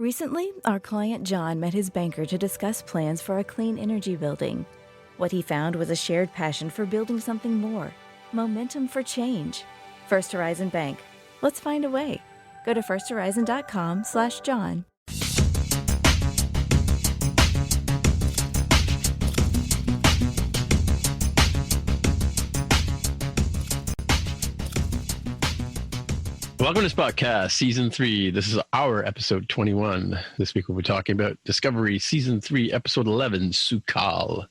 Recently, our client John met his banker to discuss plans for a clean energy building. What he found was a shared passion for building something more. Momentum for change. First Horizon Bank. Let's find a way. Go to firsthorizon.com/John. Welcome to Spotcast Season 3. This is our episode 21. This week we'll be talking about Discovery Season 3, Episode 11, Sukal.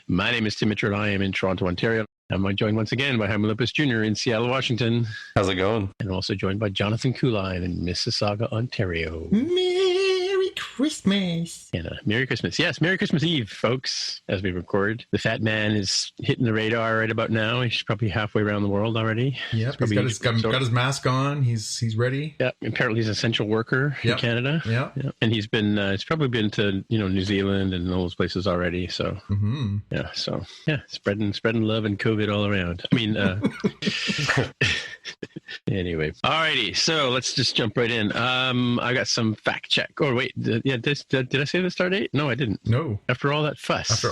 My name is Tim Mitchell. I am in Toronto, Ontario. I'm joined once again by Jaime Lopez Jr. in Seattle, Washington. How's it going? And also joined by Jonathan Kuline in Mississauga, Ontario. Merry Christmas. And Merry Christmas. Yes, Merry Christmas Eve, folks, as we record. The fat man is hitting the radar right about now. He's probably halfway around the world already. Yep, he's got his mask on. He's ready. Yeah, apparently he's an essential worker in Canada. Yeah. And he's probably been to, New Zealand and all those places already. So, spreading love and COVID all around. I mean, anyway. Alrighty, so let's just jump right in. I got some fact check. Oh, wait. Did I say the start date? No, I didn't. No. After all that fuss.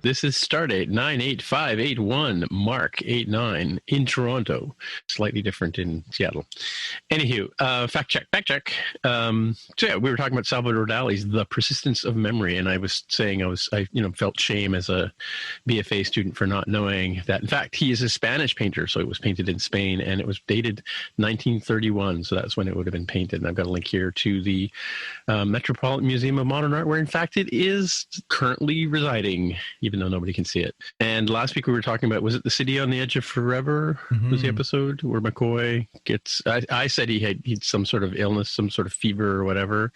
This is start date 98581 Mark 89 in Toronto. Slightly different in Seattle. Anywho, fact check. So yeah, we were talking about Salvador Dali's The Persistence of Memory, and I was saying I felt shame as a BFA student for not knowing that. In fact, he is a Spanish painter, so it was painted in Spain, and it was dated 1931, so that's when it would have been painted. And I've got a link here to the Metropolitan Museum of Modern Art, where in fact it is currently residing, even though nobody can see it. And last week we were talking about, was it The City on the Edge of Forever? Was the episode where McCoy gets, I said he had some sort of illness, some sort of fever or whatever,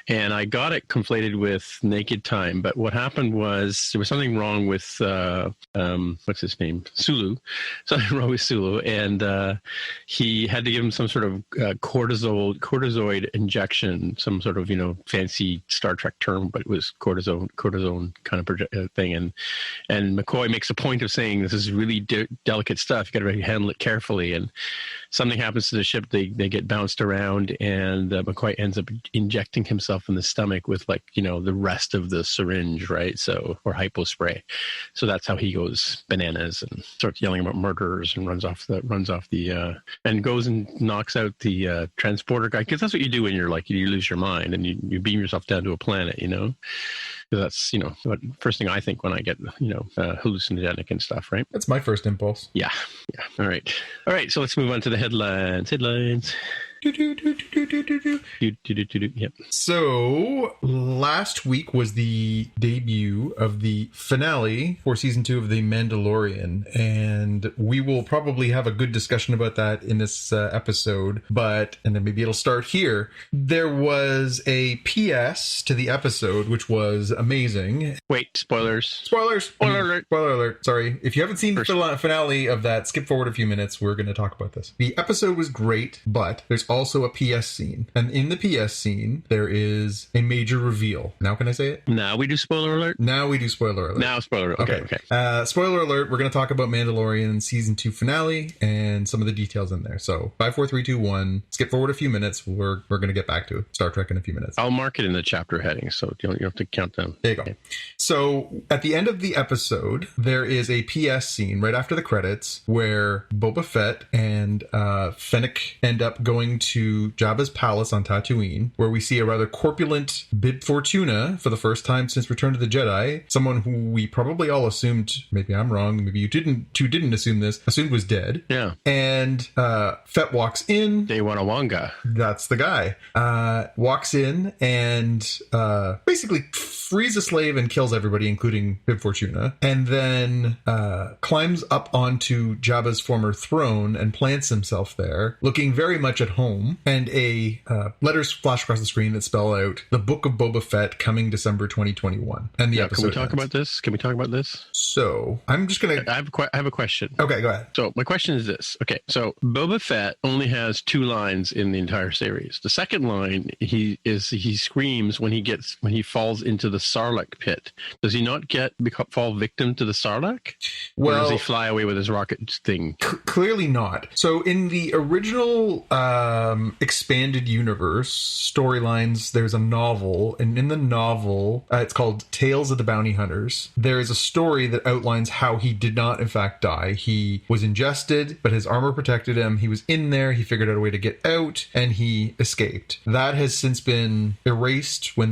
and I got it conflated with Naked Time. But what happened was there was something wrong with what's his name, Sulu, something wrong with Sulu, and he had to give him some sort of cortisoid injection, some sort of fancy Star Trek term, but it was cortisone kind of thing. And McCoy makes a point of saying this is really delicate stuff. You got to handle it carefully. And something happens to the ship. They get bounced around, and McCoy ends up injecting himself in the stomach with the rest of the syringe, right? So, or hypo spray. So that's how he goes bananas and starts yelling about murderers and runs off the and goes and knocks out the transporter guy, because that's what you do when you're you lose your mind and you beam yourself down to a planet, because that's what first thing I think when I get hallucinogenic and stuff, right? That's my first impulse. Yeah. All right, so let's move on to the headlines. Yep. So last week was the debut of the finale for season 2 of The Mandalorian, and we will probably have a good discussion about that in this episode, and then maybe it'll start here. There was a PS to the episode, which was amazing. Wait, spoilers. Spoiler alert. Sorry. If you haven't seen the finale of that, skip forward a few minutes. We're going to talk about this. The episode was great, but there's also a PS scene. And in the PS scene, there is a major reveal. Now can I say it? Now we do spoiler alert? Now we do spoiler alert. Now spoiler alert. Okay. Spoiler alert, we're going to talk about Mandalorian Season 2 Finale and some of the details in there. So 5, 4, 3, 2, 1. Skip forward a few minutes. We're going to get back to Star Trek in a few minutes. I'll mark it in the chapter heading, so you don't have to count down. There you go. Okay. So at the end of the episode, there is a PS scene right after the credits where Boba Fett and Fennec end up going to Jabba's palace on Tatooine, where we see a rather corpulent Bib Fortuna for the first time since Return of the Jedi, someone who we probably all assumed, maybe I'm wrong, maybe you didn't assume this, assumed was dead. Yeah. And Fett walks in. Dawanawanga. That's the guy. Walks in and basically frees a slave and kills everybody, including Bib Fortuna, and then climbs up onto Jabba's former throne and plants himself there, looking very much at home. And letters flash across the screen that spell out The Book of Boba Fett coming December 2021. And the episode Can we talk about this? So I'm just going to... I have a question. Okay, go ahead. So my question is this. Okay, so Boba Fett only has 2 lines in the entire series. The second line, he screams when he falls into the Sarlacc pit. Does he not fall victim to the Sarlacc? Well, or does he fly away with his rocket thing? Clearly not. So in the original expanded universe storylines, there's a novel, and in the novel, it's called Tales of the Bounty Hunters. There is a story that outlines how he did not, in fact, die. He was ingested, but his armor protected him. He was in there. He figured out a way to get out, and he escaped. That has since been erased when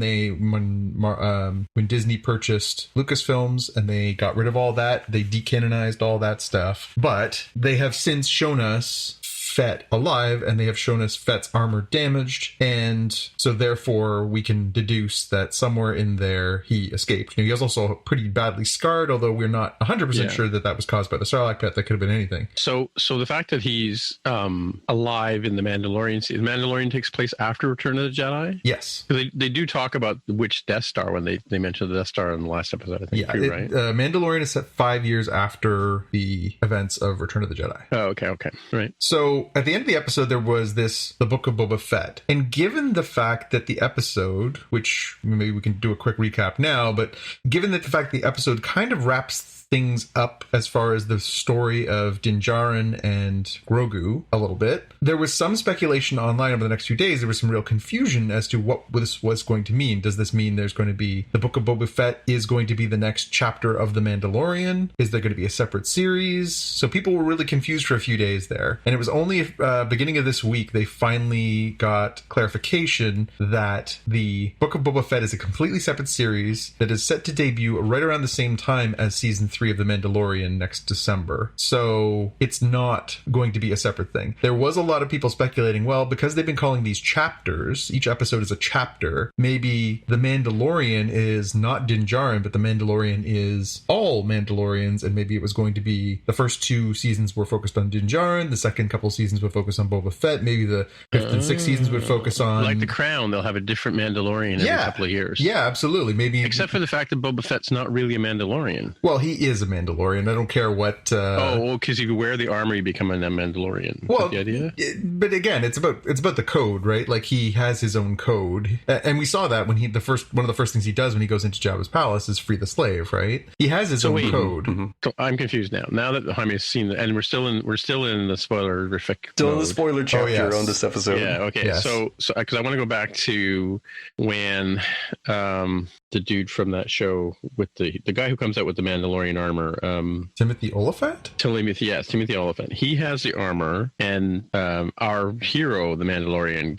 Disney purchased Lucasfilms, and they got rid of all that. They decanonized all that stuff. But they have since shown us Fett alive, and they have shown us Fett's armor damaged, and so therefore we can deduce that somewhere in there he escaped. He was also pretty badly scarred, although we're not 100% sure that was caused by the Sarlacc pit. That could have been anything. So the fact that he's alive in the Mandalorian takes place after Return of the Jedi? Yes. They do talk about which Death Star when they mentioned the Death Star in the last episode, I think. Yeah, right? Mandalorian is set 5 years after the events of Return of the Jedi. Oh, okay. Right. So at the end of the episode, there was the Book of Boba Fett. And given the fact that the episode, which maybe we can do a quick recap now, but given that the fact the episode kind of wraps things up as far as the story of Din Djarin and Grogu a little bit, there was some speculation online over the next few days. There was some real confusion as to what this was going to mean. Does this mean there's going to be the Book of Boba Fett is going to be the next chapter of The Mandalorian? Is there going to be a separate series? So people were really confused for a few days there. And it was only beginning of this week they finally got clarification that the Book of Boba Fett is a completely separate series that is set to debut right around the same time as season 3 of The Mandalorian next December. So it's not going to be a separate thing. There was a lot of people speculating, well, because they've been calling these chapters, each episode is a chapter, maybe The Mandalorian is not Din Djarin, but The Mandalorian is all Mandalorians, and maybe it was going to be the first 2 seasons were focused on Din Djarin, the second couple seasons would focus on Boba Fett, maybe the 5th and 6th seasons would focus on... Like The Crown, they'll have a different Mandalorian every couple of years. Yeah, absolutely. Maybe except for the fact that Boba Fett's not really a Mandalorian. Well, he is a Mandalorian. I don't care what... because you wear the armor, you become a Mandalorian. Well, the idea? But again, it's about the code, right? Like, he has his own code. And we saw that when one of the first things he does when he goes into Jabba's palace is free the slave, right? He has his own code. Mm-hmm. So I'm confused now. Now that Jaime's seen that, and we're still in the spoilerific in the spoiler chapter on this episode. Yeah, okay. Yes. So because I want to go back to when the dude from that show with the guy who comes out with the Mandalorian armor, Timothy Oliphant? Timothy Oliphant. He has the armor, and our hero, the Mandalorian,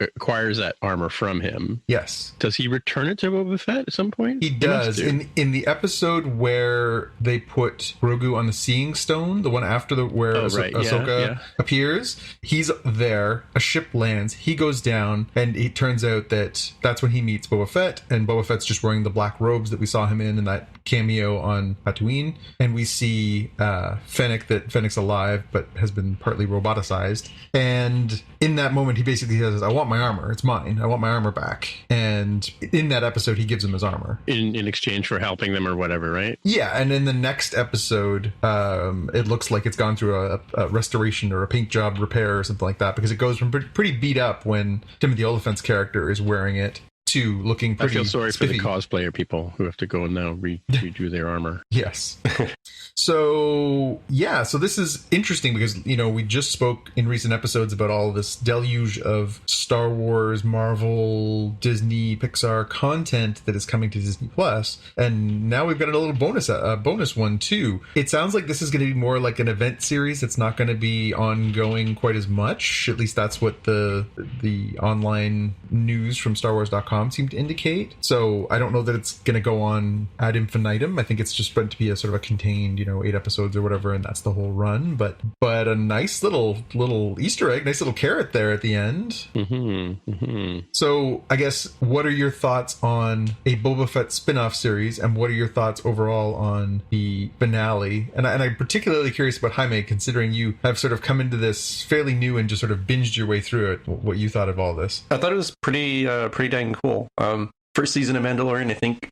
acquires that armor from him. Yes. Does he return it to Boba Fett at some point? He does. In the episode where they put Grogu on the Seeing Stone, the one after where Ahsoka appears, he's there. A ship lands. He goes down, and it turns out that that's when he meets Boba Fett, and Boba Fett's just wearing the black robes that we saw him in that cameo on Tatooine, and we see Fennec's alive but has been partly roboticized, and in that moment he basically says, I want my armor, it's mine, I want my armor back. And in that episode he gives him his armor in exchange for helping them or whatever, right? Yeah. And in the next episode it looks like it's gone through a restoration or a paint job repair or something like that, because it goes from pretty beat up when Timothy Oliphant's character is wearing it to looking pretty I feel sorry spiffy for the cosplayer people who have to go and now redo their armor. Yes. So this is interesting because, we just spoke in recent episodes about all this deluge of Star Wars, Marvel, Disney, Pixar content that is coming to Disney Plus, and now we've got a little bonus one too. It sounds like this is going to be more like an event series. It's not going to be ongoing quite as much. At least that's what the online news from StarWars.com seem to indicate. So I don't know that it's going to go on ad infinitum. I think it's just meant to be a sort of a contained, 8 episodes or whatever, and that's the whole run. But a nice little Easter egg, nice little carrot there at the end. Mm-hmm. Mm-hmm. So I guess, what are your thoughts on a Boba Fett spin-off series, and what are your thoughts overall on the finale? And I'm particularly curious about Jaime, considering you have sort of come into this fairly new and just sort of binged your way through it, what you thought of all this. I thought it was pretty dang cool. first season of Mandalorian, I think,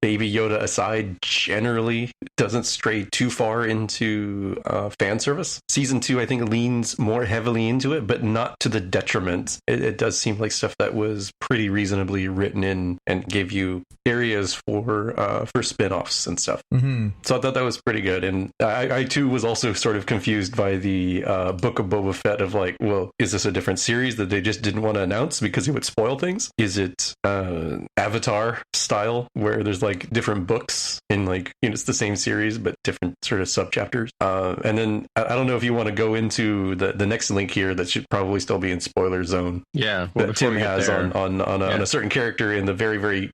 Baby Yoda aside, generally doesn't stray too far into fan service. Season 2, I think, leans more heavily into it, but not to the detriment. It does seem like stuff that was pretty reasonably written in and gave you areas for spin-offs and stuff. Mm-hmm. So I thought that was pretty good. And I too was also sort of confused by the Book of Boba Fett of like, well, is this a different series that they just didn't want to announce because it would spoil things? Is it Avatar style where there's like different books in like, you know, it's the same series but different sort of subchapters? And then I don't know if you want to go into the next link here that should probably still be in spoiler zone. Yeah, well, that Tim has on a certain character in the very, very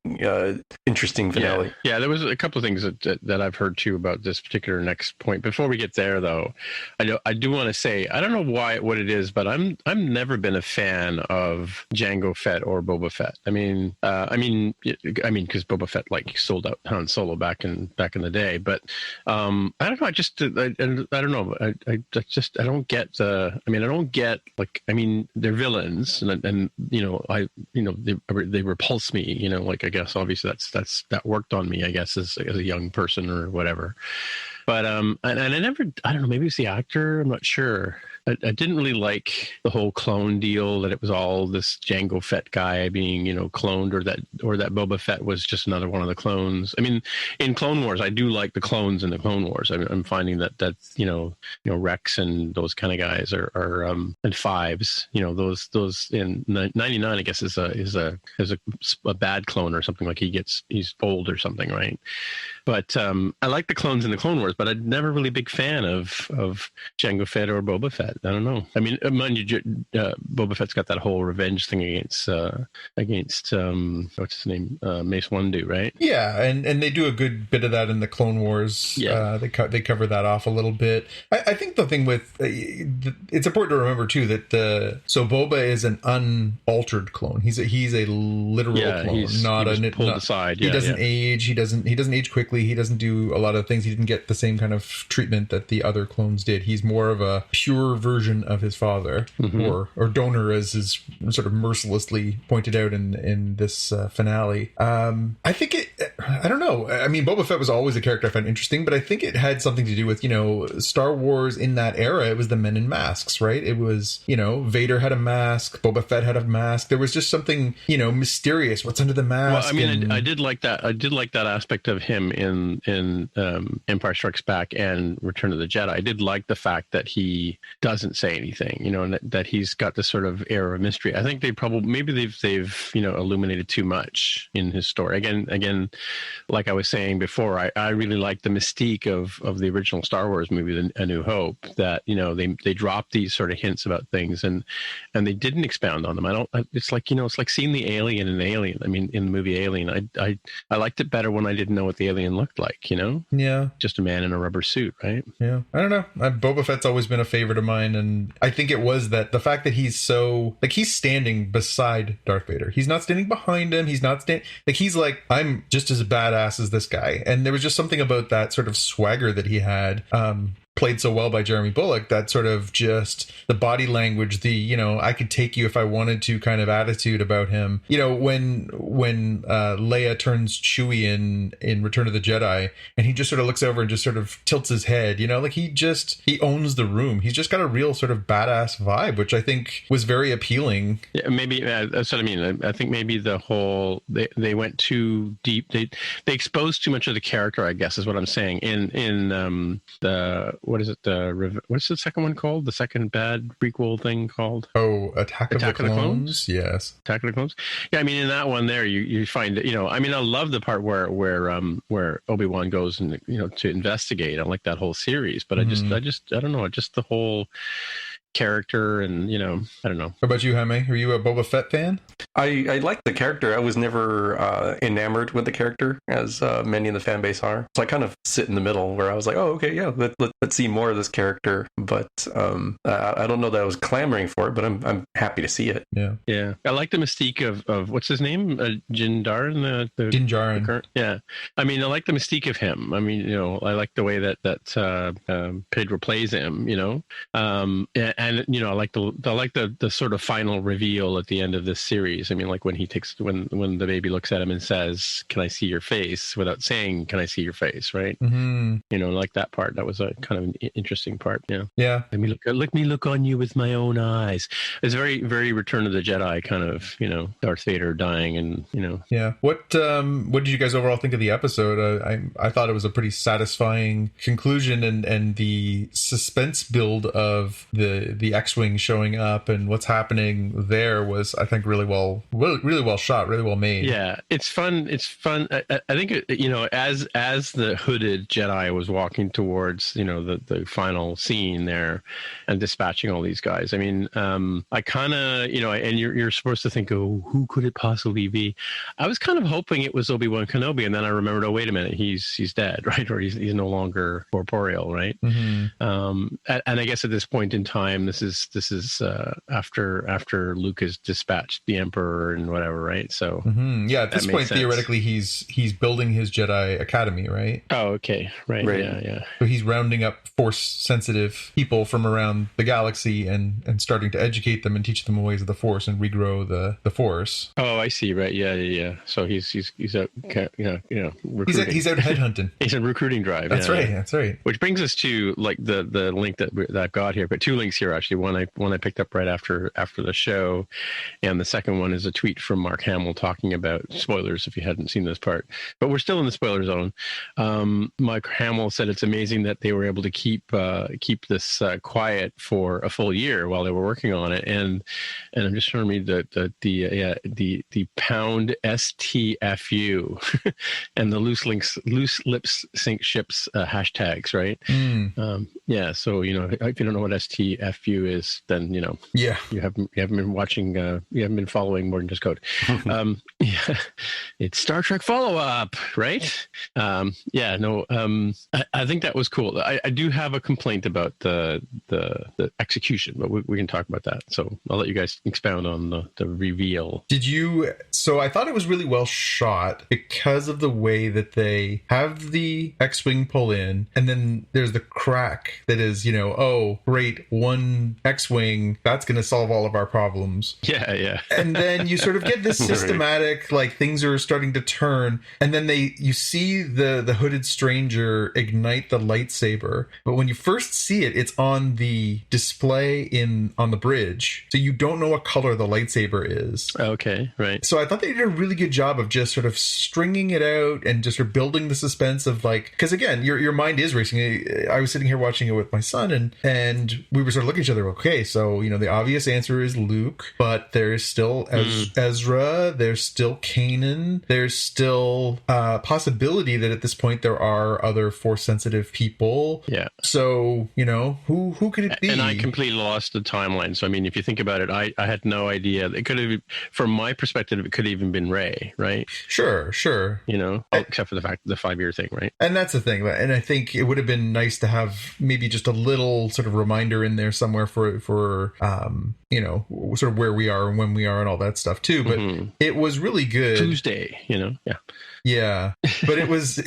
interesting finale. Yeah, there was a couple of things that I've heard too about this particular next point. Before we get there, though, I do want to say I don't know what it is, but I'm never been a fan of Jango Fett or Boba Fett. I mean, because Boba Fett like sold out Han Solo back in the day. But I don't know. I don't know. I don't get they're villains, and they repulse me. I guess obviously that worked on me, I guess, as a young person or whatever. But and I don't know, maybe it's the actor, I'm not sure. I didn't really like the whole clone deal, that it was all this Jango Fett guy being, cloned, or that Boba Fett was just another one of the clones. I mean, in Clone Wars, I do like the clones in the Clone Wars. I'm finding that's Rex and those kind of guys are and Fives, those in 99, I guess is a bad clone or something, like he's old or something, right? But I like the clones in the Clone Wars, but I'm never really a big fan of Jango Fett or Boba Fett. I don't know. I mean, mind you, Boba Fett's got that whole revenge thing against what's his name, Mace Windu, right? Yeah, and they do a good bit of that in the Clone Wars. Yeah, they cover that off a little bit. I think the thing with it's important to remember too that so Boba is an unaltered clone. He's a literal clone, pulled aside. He doesn't age. He doesn't age quickly. He doesn't do a lot of things. He didn't get the same kind of treatment that the other clones did. He's more of a pure version of his father, or donor, as is sort of mercilessly pointed out in this finale. I think I don't know. I mean, Boba Fett was always a character I found interesting, but I think it had something to do with, Star Wars in that era. It was the men in masks, right? It was, Vader had a mask, Boba Fett had a mask. There was just something, mysterious. What's under the mask? Well, I mean, I did like that. I did like that aspect of him in Empire Strikes Back and Return of the Jedi. I did like the fact that he doesn't say anything, and that he's got this sort of air of mystery. I think they've illuminated too much in his story. Again, like I was saying before, I really like the mystique of the original Star Wars movie, A New Hope, that they dropped these sort of hints about things and they didn't expound on them. It's like seeing the alien in Alien. I mean, in the movie Alien, I liked it better when I didn't know what the alien looked like. Yeah, just a man in a rubber suit, right? Yeah, I don't know. Boba Fett's always been a favorite of mine, and I think it was that the fact that he's so he's standing beside Darth Vader. He's not standing behind him. He's not he's like, I'm just as badass as this guy. And there was just something about that sort of swagger that he had. Played so well by Jeremy Bulloch, that sort of just the body language, the I could take you if I wanted to kind of attitude about him. When Leia turns Chewie in Return of the Jedi, and he just sort of looks over and just sort of tilts his head, he owns the room. He's just got a real sort of badass vibe, which I think was very appealing. Yeah, maybe that's what I mean. I think maybe the whole they went too deep. They exposed too much of the character, I guess, is what I'm saying. In the what is it? What's the second one called? The second bad prequel thing called? Oh, Attack of the Clones? Yes. Attack of the Clones. Yeah, I mean, in that one there, you find, I mean, I love the part where Obi-Wan goes and, to investigate. I like that whole series, but I don't know, just the whole character and I don't know. What about you, Jaime? Are you a Boba Fett fan? I like the character. I was never enamored with the character, as many in the fan base are. So I kind of sit in the middle where I was like, oh, okay, yeah, let's see more of this character. But I don't know that I was clamoring for it, but I'm happy to see it. Yeah. I like the mystique of what's his name, Din Djarin. Din Djarin. Yeah. I mean, I like the mystique of him. I mean, I like the way that Pedro plays him. and you know, I like the sort of final reveal at the end of this series. I mean, like when the baby looks at him and says, "Can I see your face?" without saying, "Can I see your face?" Right? Mm-hmm. You know, like that part. That was a kind of an interesting part. Yeah. Yeah. Let me look on you with my own eyes. It's very, very Return of the Jedi kind of, you know, Darth Vader dying, and you know. Yeah. What did you guys overall think of the episode? I thought it was a pretty satisfying conclusion, and the suspense build of the X-wing showing up and what's happening there was, I think, really well shot, really well made. Yeah, it's fun. It's fun. I think you know, as the hooded Jedi was walking towards, you know, the final scene there, and dispatching all these guys. I mean, I kind of, you know, and you're supposed to think, oh, who could it possibly be? I was kind of hoping it was Obi-Wan Kenobi, and then I remembered, oh, wait a minute, he's dead, right? Or he's no longer corporeal, right? Mm-hmm. And I guess at this point in time, this is after Luke has dispatched the Emperor and whatever, right? So yeah, at this point, theoretically, he's building his Jedi Academy, right? Oh, okay, right. Yeah. So he's rounding up Force-sensitive people from around the galaxy and starting to educate them and teach them the ways of the Force and regrow the Force. Oh, I see. Right. Yeah. So he's out, recruiting. He's out headhunting. He's in recruiting drive. That's right. That's right. Which brings us to like the link that I've got here. But two links here actually. One I picked up right after the show, and the second one is a tweet from Mark Hamill talking about spoilers if you hadn't seen this part. But we're still in the spoiler zone. Mark Hamill said it's amazing that they were able to keep this quiet for a full year while they were working on it, and I'm just trying to read the pound STFU and the loose lips sink ships hashtags, right? Yeah, so you know, if you don't know what STFU is, then you know, yeah, you haven't been watching, you haven't been following more than just code. Yeah, it's Star Trek follow up, right? I think that was cool. I do have a complaint about the execution, but we can talk about that. So I'll let you guys expound on the reveal. So I thought it was really well shot because of the way that they have the X-wing pull in, and then there's the crack that is, you know, oh great, one X-wing, that's going to solve all of our problems. Yeah. And then you sort of get this systematic, like things are starting to turn, and then you see the hooded stranger ignite the lightsaber, but when you first see it, it's on the display on the bridge, so you don't know what color the lightsaber is. Okay, right. So I thought they did a really good job of just sort of stringing it out and just sort of building the suspense of like, because again, your mind is racing. I was sitting here watching it with my son, and we were sort of looking at each other. Okay, so you know the obvious answer is Luke, but there's still Ezra, there's still Kanan, there's still possibility that at this point there are other Force sensitive people. Yeah. So you know who could it be? And I completely lost the timeline. So I mean, if you think about it, I had no idea. It could have, from my perspective, it could have even been Rey, right? Sure. You know, except for the fact the 5-year thing, right? And that's the thing. And I think it would have been nice to have maybe just a little sort of reminder in there somewhere for you know, sort of where we are and when we are and all that stuff too. But it was really good. Tuesday, you know, yeah. Yeah, but it was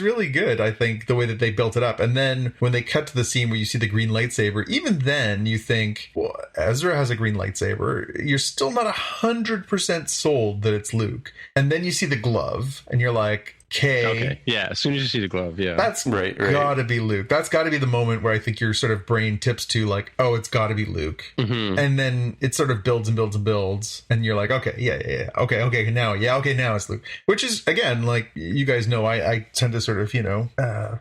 really good, I think, the way that they built it up. And then when they cut to the scene where you see the green lightsaber, even then you think, well, Ezra has a green lightsaber. You're still not 100% sold that it's Luke. And then you see the glove and you're like, okay. Yeah, as soon as you see the glove, yeah. That's right. Gotta be Luke. That's gotta be the moment where I think your sort of brain tips to like, oh, it's gotta be Luke. And then it sort of builds and builds and builds. And you're like, okay, yeah. Okay, now it's Luke. Which is, again, like you guys know, I tend to sort of, you know,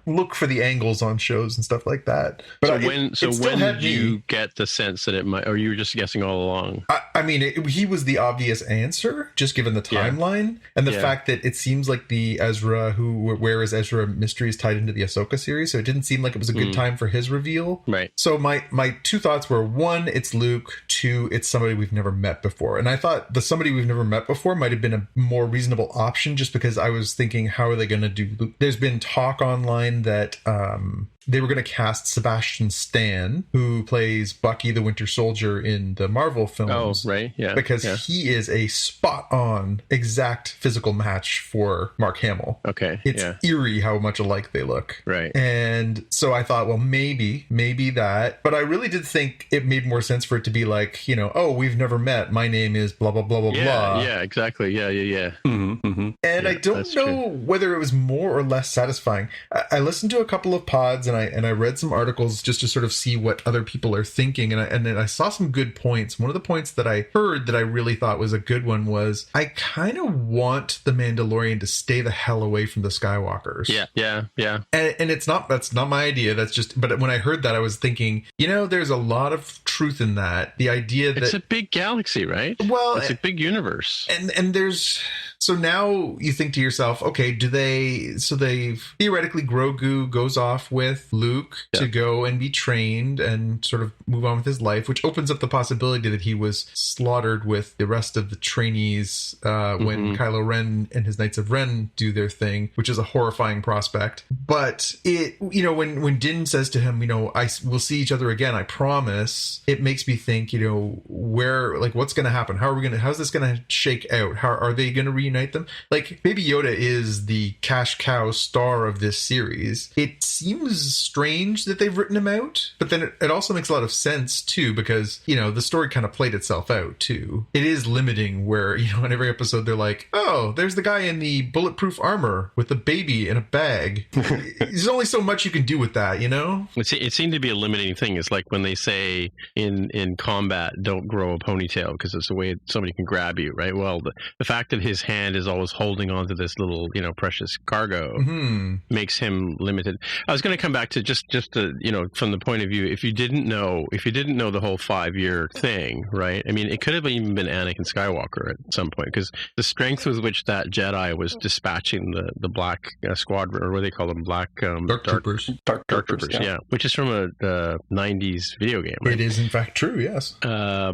look for the angles on shows and stuff like that. But when did you get the sense that it might, or you were just guessing all along? I mean, he was the obvious answer, just given the timeline and the fact that it seems like the Ezra, where is Ezra mystery is tied into the Ahsoka series, so it didn't seem like it was a good time for his reveal. Right. So my two thoughts were, one, it's Luke. Two, it's somebody we've never met before. And I thought the somebody we've never met before might have been a more reasonable option, just because I was thinking, how are they going to do Luke? There's been talk online that they were going to cast Sebastian Stan, who plays Bucky the Winter Soldier in the Marvel films. Oh, right. Yeah. Because he is a spot-on exact physical match for Mark Hamill. Okay. It's eerie how much alike they look. Right. And so I thought, well, maybe that. But I really did think it made more sense for it to be like, you know, oh, we've never met. My name is blah, blah, blah, blah, blah. Yeah, exactly. Yeah. Mm-hmm, mm-hmm. And I don't know whether it was more or less satisfying. I listened to a couple of pods and I read some articles just to sort of see what other people are thinking. And then I saw some good points. One of the points that I heard that I really thought was a good one was, I kind of want the Mandalorian to stay the hell away from the Skywalkers. Yeah. And that's not my idea. That's just, but when I heard that, I was thinking, you know, there's a lot of truth in that. The idea that it's a big galaxy, right? Well, it's a big universe. And there's, so now you think to yourself, okay, they've theoretically Grogu goes off with Luke to go and be trained and sort of move on with his life, which opens up the possibility that he was slaughtered with the rest of the trainees when Kylo Ren and his Knights of Ren do their thing, which is a horrifying prospect. But it, you know, when Din says to him, you know, we'll see each other again, I promise, it makes me think, you know, what's going to happen? How's this going to shake out? How are they going to reunite them? Like, Baby Yoda is the cash cow star of this series. It seems strange that they've written him out, but then it also makes a lot of sense too, because, you know, the story kind of played itself out too. It is limiting where, you know, in every episode they're like, oh, there's the guy in the bulletproof armor with the baby in a bag. There's only so much you can do with that, you know? It seemed to be a limiting thing. It's like when they say in combat, don't grow a ponytail because it's a way somebody can grab you, right? Well, the fact that his hand is always holding on to this little, you know, precious cargo makes him limited. I was going to come back to just to, you know, from the point of view, if you didn't know the whole 5-year thing, right? I mean, it could have even been Anakin Skywalker at some point, because the strength with which that Jedi was dispatching the black squadron, or what do they call them, Dark Troopers. Dark Troopers, yeah, which is from a 90s video game, right? It is in fact true, yes. I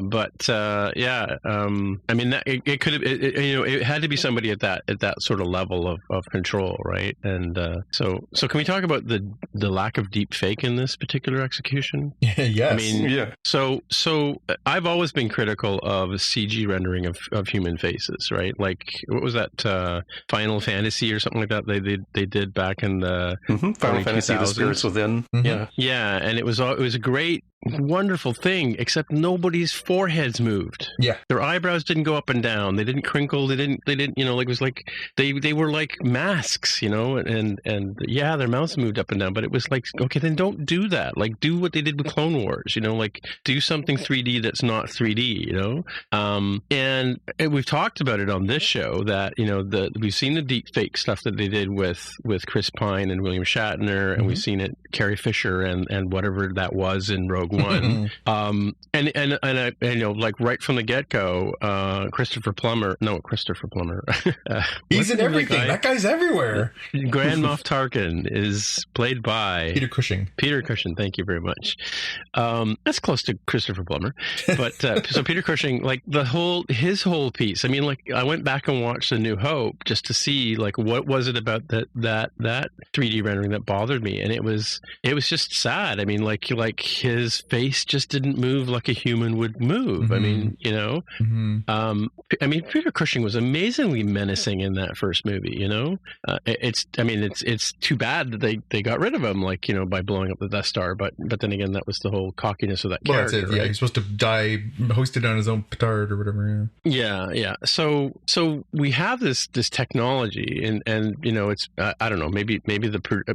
mean, that it could have, you know, it had to be somebody at that sort of level of control, right? And so can we talk about the lack of deep fake in this particular execution? Yes. I mean, So I've always been critical of CG rendering of human faces, right? Like, what was that, Final Fantasy or something like that they did back in the Final Fantasy: The Spirits Within. Yeah, and it was a great, wonderful thing, except nobody's foreheads moved. Yeah, their eyebrows didn't go up and down. They didn't crinkle. They didn't. You know, like, it was like they were like masks. You know, and yeah, their mouths moved up and down. But it was like, okay, then don't do that. Like, do what they did with Clone Wars. You know, like, do something 3D that's not 3D. You know, and we've talked about it on this show that, you know, we've seen the deep fake stuff that they did with Chris Pine and William Shatner, and we've seen it Carrie Fisher and whatever that was in Rogue One. And you know, like, right from the get-go, Christopher Plummer. He's in everything. That guy's everywhere. Grand Moff Tarkin is played by Peter Cushing. Thank you very much. That's close to Christopher Plummer, but so Peter Cushing, like, his whole piece. I mean, like, I went back and watched A New Hope just to see, like, what was it about that 3D rendering that bothered me, and it was just sad. I mean, like his face just didn't move like a human would move. I mean, you know, I mean, Peter Cushing was amazingly menacing in that first movie. You know, it's too bad that they got rid of him, like, you know, by blowing up the Death Star. But then again, that was the whole cockiness of that character. That's it. Yeah, right? He's supposed to die hoisted on his own petard or whatever. Yeah. So we have this technology, and you know, it's I don't know, maybe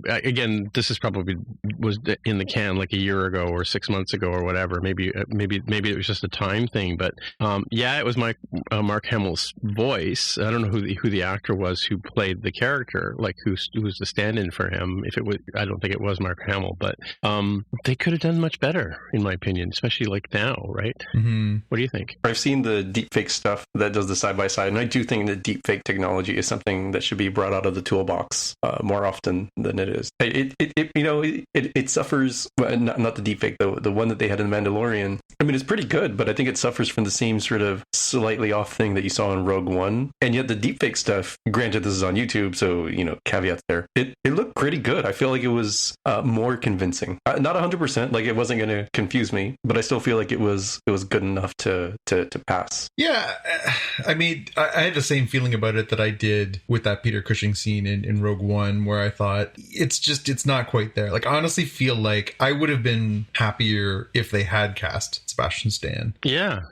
again, this is probably was in the can like a year ago or 6 months ago or whatever. Maybe it was just a time thing, but it was Mark Hamill's voice. I don't know who the actor was who played the character, like who was the stand-in for him. If it was, I don't think it was Mark Hamill, but they could have done much better, in my opinion, especially like now, right? What do you think? I've seen the deepfake stuff that does the side by side, and I do think that deepfake technology is something that should be brought out of the toolbox more often than it is. It suffers, not the deepfake, the the one that they had in The Mandalorian, I mean, it's pretty good, but I think it suffers from the same sort of slightly off thing that you saw in Rogue One. And yet the deepfake stuff, granted this is on YouTube, so, caveats there. It looked pretty good. I feel like it was more convincing. Not 100%, like it wasn't going to confuse me, but I still feel like it was good enough to pass. Yeah, I mean, I had the same feeling about it that I did with that Peter Cushing scene in Rogue One, where I thought it's not quite there. Like, I honestly feel like I would have been happier if they had cast Sebastian Stan. Yeah.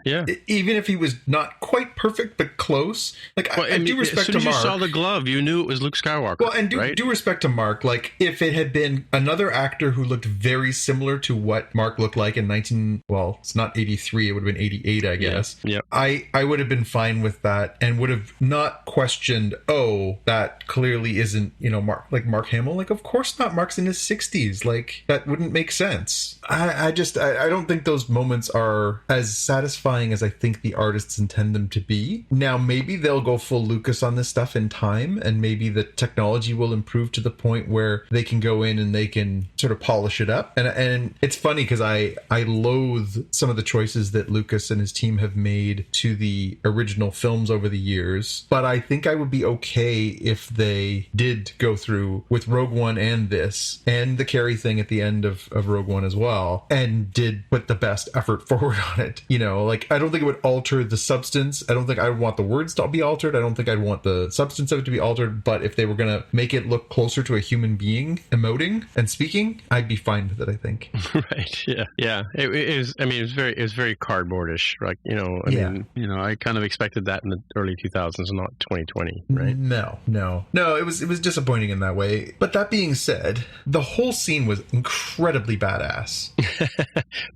Even if he was not quite perfect, but close. Like, I do respect to Mark. As soon as you saw the glove, you knew it was Luke Skywalker. Well, and right? do respect to Mark. Like, if it had been another actor who looked very similar to what Mark looked like in it's not 83, it would have been 88, I guess. Yeah. I would have been fine with that and would have not questioned, that clearly isn't, Mark Hamill. Like, of course not. Mark's in his 60s. Like, that wouldn't make sense. I don't think those moments are as satisfying as I think the artists intend them to be. Now, maybe they'll go full Lucas on this stuff in time, and maybe the technology will improve to the point where they can go in and they can sort of polish it up. And it's funny because I loathe some of the choices that Lucas and his team have made to the original films over the years, but I think I would be okay if they did go through with Rogue One and this, and the Carrie thing at the end of Rogue One as well, and did put the best effort forward on it. I don't think it would alter the substance. I don't think I would want the words to be altered. I don't think I'd want the substance of it to be altered, but if they were going to make it look closer to a human being emoting and speaking, I'd be fine with it, I think. Right. Yeah. It was very cardboardish. Like, I kind of expected that in the early 2000s, not 2020, right? No, it was disappointing in that way. But that being said, the whole scene was incredibly badass.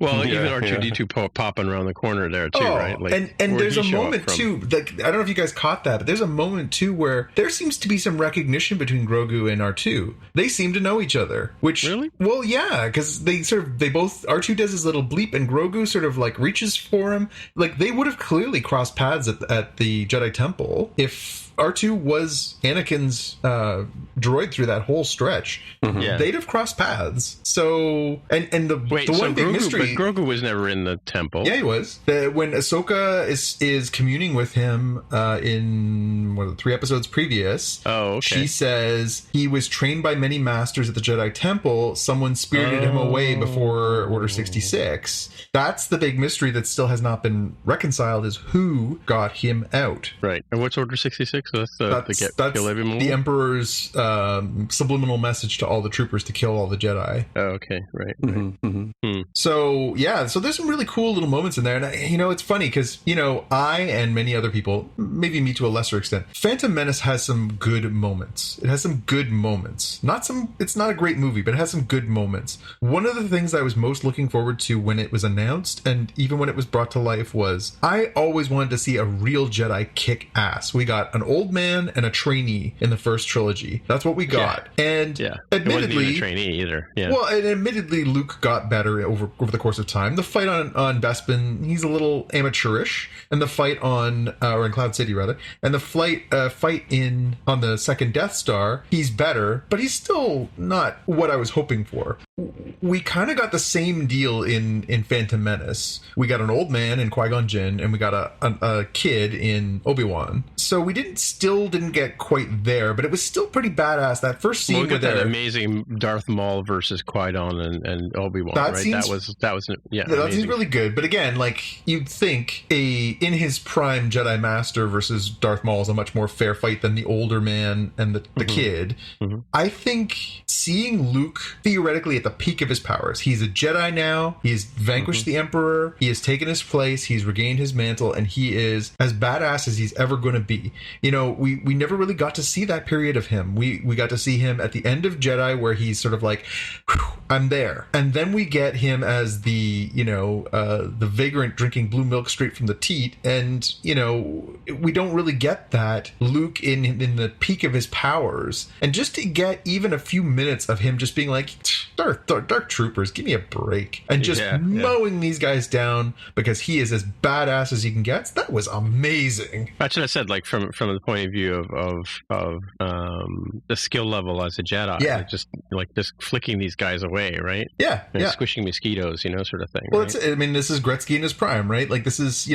Well, even R2-D2 popping around the corner there too, right? Like, and there's a moment too, like, I don't know if you guys caught that, but there's a moment too where there seems to be some recognition between Grogu and R2. They seem to know each other, which really? Well, yeah, because they both, R2 does his little bleep and Grogu sort of like reaches for him. Like, they would have clearly crossed paths at the Jedi Temple if R2 was Anakin's droid through that whole stretch. Mm-hmm. Yeah. They'd have crossed paths. So, and the one big mystery... But Grogu was never in the temple. Yeah, he was. When Ahsoka is communing with him in 3 episodes previous, she says he was trained by many masters at the Jedi Temple. Someone spirited him away before Order 66. That's the big mystery that still has not been reconciled, is who got him out. Right. And what's Order 66? So that's kill everyone? The Emperor's subliminal message to all the troopers to kill all the Jedi. Oh, okay. Right. So, yeah. So there's some really cool little moments in there. And, it's funny because, I and many other people, maybe me to a lesser extent, Phantom Menace has some good moments. It has some good moments. It's not a great movie, but it has some good moments. One of the things I was most looking forward to when it was announced, and even when it was brought to life, was I always wanted to see a real Jedi kick ass. We got an old man and a trainee in the first trilogy. That's what we got. Yeah. And admittedly, it wasn't even a trainee either. Yeah. Well, and admittedly, Luke got better over the course of time. The fight on Bespin, he's a little amateurish, and the fight in Cloud City rather, and the fight on the second Death Star, he's better, but he's still not what I was hoping for. We kind of got the same deal in Phantom Menace. We got an old man in Qui-Gon Jinn, and we got a kid in Obi-Wan. So we didn't get quite there, but it was still pretty badass. That first scene with that amazing Darth Maul versus Qui-Gon and Obi-Wan, right? That seems really good. But again, like, you'd think in his prime Jedi Master versus Darth Maul is a much more fair fight than the older man and the kid. Mm-hmm. I think seeing Luke theoretically at the peak of his powers, he's a Jedi now. He has vanquished the Emperor. He has taken his place. He's regained his mantle, and he is as badass as he's ever going to be. We never really got to see that period of him. We got to see him at the end of Jedi, where he's sort of like, I'm there. And then we get him as the vagrant drinking blue milk straight from the teat. And, we don't really get that Luke in the peak of his powers. And just to get even a few minutes of him just being like, Dark Troopers, give me a break. And just mowing these guys down because he is as badass as he can get. That was amazing. That's what I said, like from the point of view of the skill level as a Jedi. Yeah. Like just flicking these guys away, right? Yeah. And squishing mosquitoes, sort of thing. Well, right? this is Gretzky in his prime, right? Like this is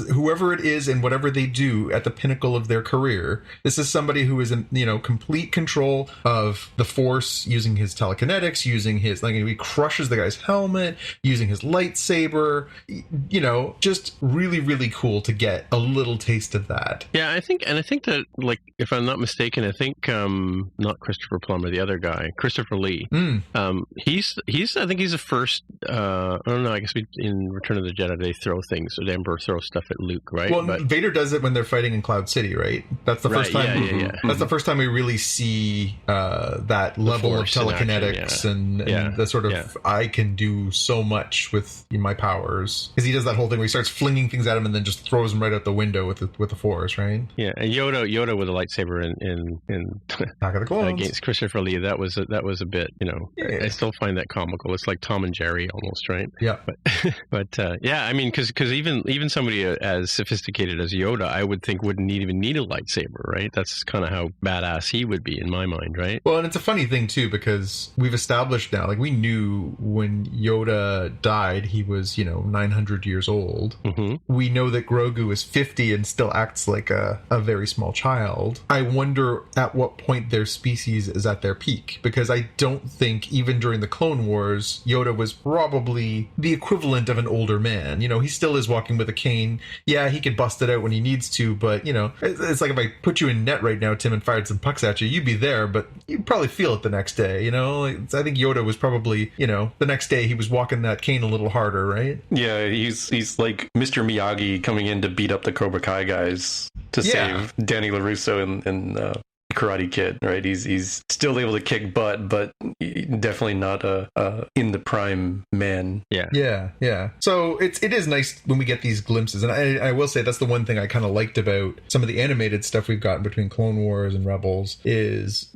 whoever it is and whatever they do at the pinnacle of their career. This is somebody who is in, complete control of the Force, using his telekinetics, using his, he crushes the guy's helmet, using his lightsaber, just really, really cool to get a little taste of that. Yeah, I think that, like, if I'm not mistaken, I think not Christopher Plummer, the other guy, Christopher Lee. I think he's the first. I don't know. I guess in Return of the Jedi they throw things. So the Emperor throws stuff at Luke, right? Well, Vader does it when they're fighting in Cloud City, right? That's the first time. Yeah. That's the first time we really see that level of telekinetics and the sort of I can do so much with my powers, because he does that whole thing where he starts flinging things at him and then just throws them right out the window with the Force, right? Yeah, and Yoda with a lightsaber in Attack of the Clones against Christopher Lee. That was a bit, I still find that comical. It's like Tom and Jerry almost, right? Yeah. But I mean, because even somebody as sophisticated as Yoda, I would think wouldn't even need a lightsaber, right? That's kind of how badass he would be in my mind, right? Well, and it's a funny thing too, because we've established now, like, we knew when Yoda died, he was 900 years old. Mm-hmm. We know that Grogu is 50 and still acts like a very small child. I wonder at what point their species is at their peak, because I don't think even during the Clone Wars, Yoda was probably the equivalent of an older man. He still is walking with a cane. Yeah, he can bust it out when he needs to, but it's like if I put you in net right now, Tim, and fired some pucks at you, you'd be there, but you'd probably feel it the next day. I think Yoda was probably, the next day he was walking that cane a little harder, right? Yeah, he's like Mr. Miyagi coming in to beat up the Cobra Kai guys to save Danny LaRusso and Karate Kid, right? He's still able to kick butt, but definitely not in the prime man. Yeah. So it is nice when we get these glimpses, and I will say that's the one thing I kind of liked about some of the animated stuff we've gotten between Clone Wars and Rebels is,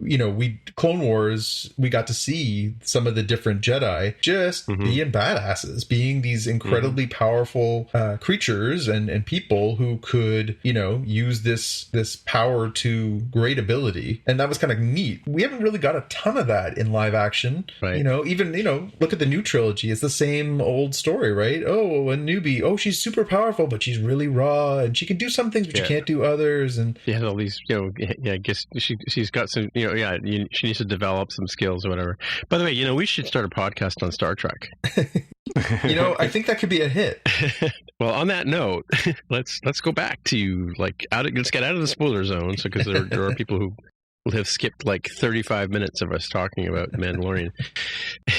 Clone Wars, we got to see some of the different Jedi just being badasses, being these incredibly powerful creatures and people who could, use this power to great ability. And that was kind of neat. We haven't really got a ton of that in live action. Right. Even look at the new trilogy. It's the same old story, right? Oh, a newbie. Oh, she's super powerful, but she's really raw, and she can do some things, but she can't do others. And all these, I guess she's got some, she needs to develop some skills or whatever. By the way, we should start a podcast on Star Trek. I think that could be a hit. Well, on that note, let's go back to let's get out of the spoiler zone, because there are people who will have skipped like 35 minutes of us talking about Mandalorian.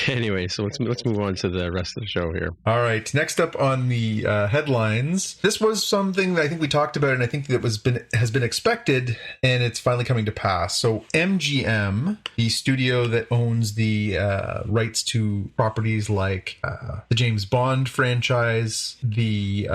Anyway, so let's move on to the rest of the show here. All right, next up on the headlines, this was something that I think we talked about, and I think that has been expected, and it's finally coming to pass. So MGM, the studio that owns the rights to properties like the James Bond franchise, the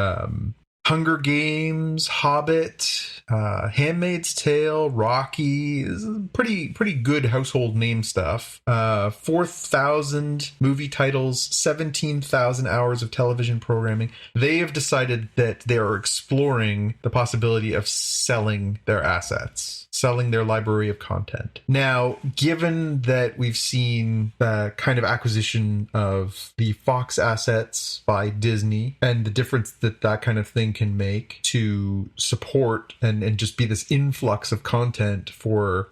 Hunger Games, Hobbit, Handmaid's Tale, Rocky, pretty good household name stuff. 4,000 movie titles, 17,000 hours of television programming. They have decided that they are exploring the possibility of selling their assets, selling their library of content. Now, given that we've seen the kind of acquisition of the Fox assets by Disney and the difference that kind of thing can make to support and just be this influx of content for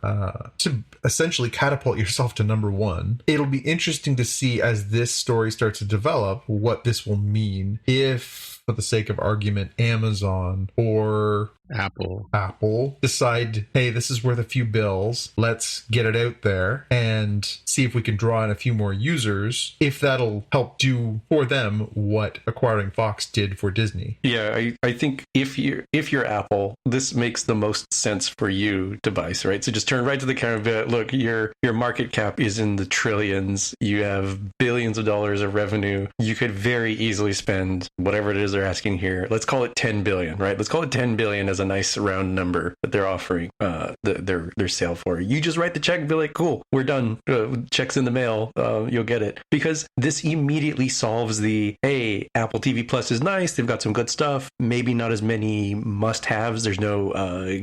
to essentially catapult yourself to number one, it'll be interesting to see as this story starts to develop what this will mean if, for the sake of argument, Amazon or Apple decide, hey, this is worth a few bills, let's get it out there and see if we can draw in a few more users, if that'll help do for them what acquiring Fox did for Disney. Yeah, I think if you're Apple, this makes the most sense for you to buy, right? So just turn right to the camera and be like, look, your market cap is in the trillions, you have billions of dollars of revenue, you could very easily spend whatever it is are asking here. Let's call it 10 billion, right? Let's call it 10 billion as a nice round number that they're offering their sale for. You just write the check and be like, cool, we're done. Check's in the mail. You'll get it. Because this immediately solves the, hey, Apple TV Plus is nice. They've got some good stuff. Maybe not as many must-haves. There's no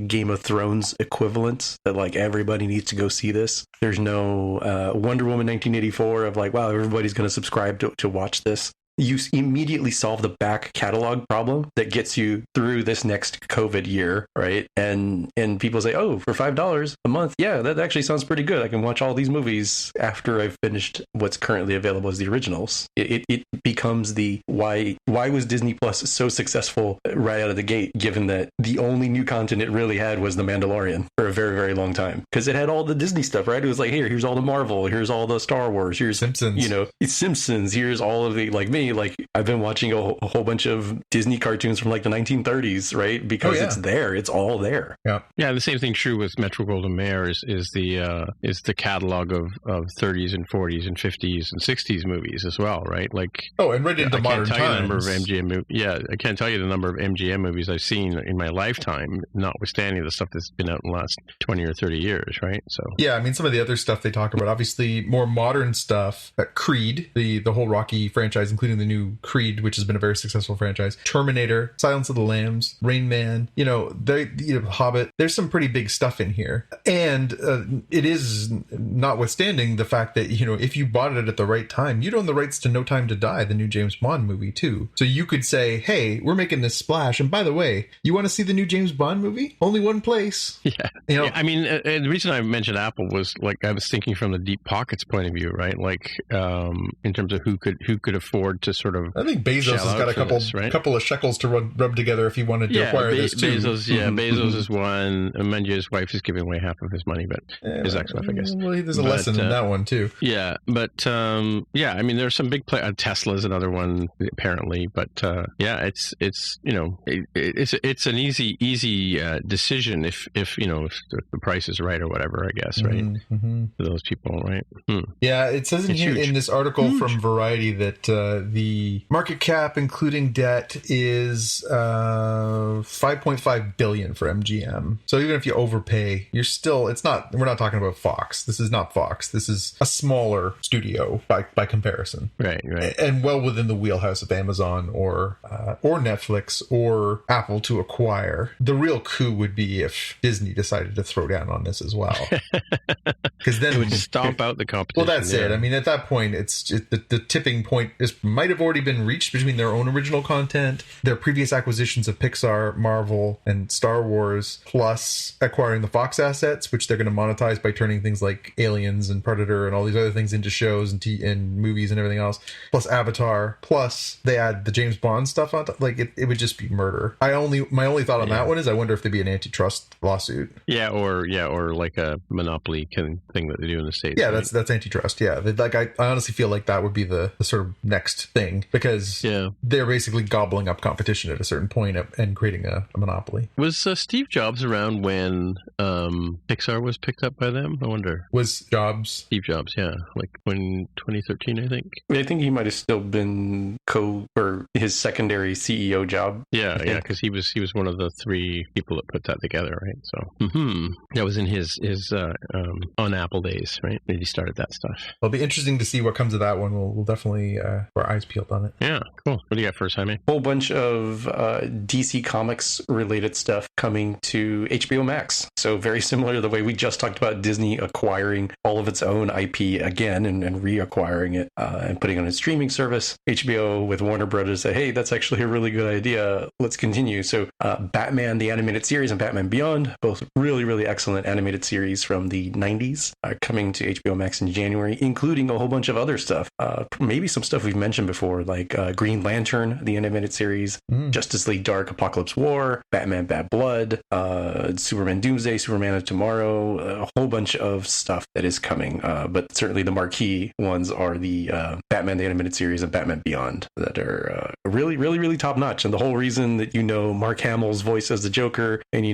Game of Thrones equivalent that like everybody needs to go see this. There's no Wonder Woman 1984 of like, wow, everybody's going to subscribe to watch this. You immediately solve the back catalog problem that gets you through this next COVID year, right? And people say, oh, for $5 a month, yeah, that actually sounds pretty good. I can watch all these movies after I've finished what's currently available as the originals. It becomes the why was Disney Plus so successful right out of the gate, given that the only new content it really had was The Mandalorian for a very, very long time. Because it had all the Disney stuff, right? It was like, here's all the Marvel, here's all the Star Wars, here's Simpsons. It's Simpsons, here's all of the, like me, like I've been watching a whole bunch of Disney cartoons from like the 1930s, right? Because it's there, it's all there. Yeah, the same thing true with Metro Goldwyn Mayer is the catalog of 30s and 40s and 50s and 60s movies as well, right? Like and right into modern times. The number of MGM I can't tell you the number of MGM movies I've seen in my lifetime, notwithstanding the stuff that's been out in the last 20 or 30 years, right? So yeah, I mean, some of the other stuff they talk about, obviously more modern stuff, Creed, the whole Rocky franchise, including the new Creed, which has been a very successful franchise, Terminator, Silence of the Lambs, Rain Man, Hobbit. There's some pretty big stuff in here. And it is notwithstanding the fact that, if you bought it at the right time, you'd own the rights to No Time to Die, the new James Bond movie too. So you could say, hey, we're making this splash. And by the way, you want to see the new James Bond movie? Only one place. Yeah. I mean, the reason I mentioned Apple was like, I was thinking from the deep pockets point of view, right? Like, in terms of who could afford to sort of, I think Bezos has got a couple of shekels to rub together if he wanted to acquire this too. Bezos is one. Mind you, his wife is giving away half of his money, but his ex-wife, I guess. Well, there's a lesson in that one too. Yeah, but I mean, there's some big players. Tesla's another one, apparently. But it's an easy decision if the price is right or whatever, I guess, right? Mm-hmm. For those people, right? Yeah, it says in this article from Variety that the market cap, including debt, is $5.5 billion for MGM. So even if you overpay, you're still. We're not talking about Fox. This is not Fox. This is a smaller studio by comparison. Right. And well within the wheelhouse of Amazon or Netflix or Apple to acquire. The real coup would be if Disney decided to throw down on this as well. Because then it would stomp out the competition. Well, that's it. I mean, at that point, the tipping point might have already been reached between their own original content, their previous acquisitions of Pixar, Marvel, and Star Wars, plus acquiring the Fox assets, which they're going to monetize by turning things like Aliens and Predator and all these other things into shows and movies and everything else, plus Avatar, plus they add the James Bond stuff on top. Like, it would just be murder. My only thought on that one is I wonder if there'd be an antitrust lawsuit. Yeah, or like a monopoly kind of thing that they do in the States. Yeah, right? That's antitrust. Yeah, like I honestly feel like that would be the sort of next thing, because they're basically gobbling up competition at a certain point and creating a monopoly. Was Steve Jobs around when Pixar was picked up by them? I wonder. Was Jobs? Steve Jobs, yeah. Like when 2013, I think. I think he might have still been or his secondary CEO job. Yeah, because he was one of the three people that put that together, right? So that was in his on Apple days, right? When he started that stuff. It'll be interesting to see what comes of that one. We'll definitely have our eyes peeled on it. Yeah, cool. What do you got first, Jaime? Whole bunch of DC Comics related stuff coming to HBO Max. So very similar to the way we just talked about Disney acquiring all of its own IP again and reacquiring it and putting it on a streaming service. HBO with Warner Brothers said, hey, that's actually a really good idea. Let's continue. So Batman, the animated series, and Batman Beyond, both really, really excellent animated series from the 90s, are coming to HBO Max in January, including a whole bunch of other stuff. Maybe some stuff we've mentioned before, like Green Lantern, the animated series, Justice League Dark Apocalypse War, Batman Bad Blood, Superman Doomsday, Superman of Tomorrow, a whole bunch of stuff that is coming. But certainly the marquee ones are the Batman the Animated Series and Batman Beyond that are really, really, really top notch. And the whole reason that Mark Hamill's voice as the Joker and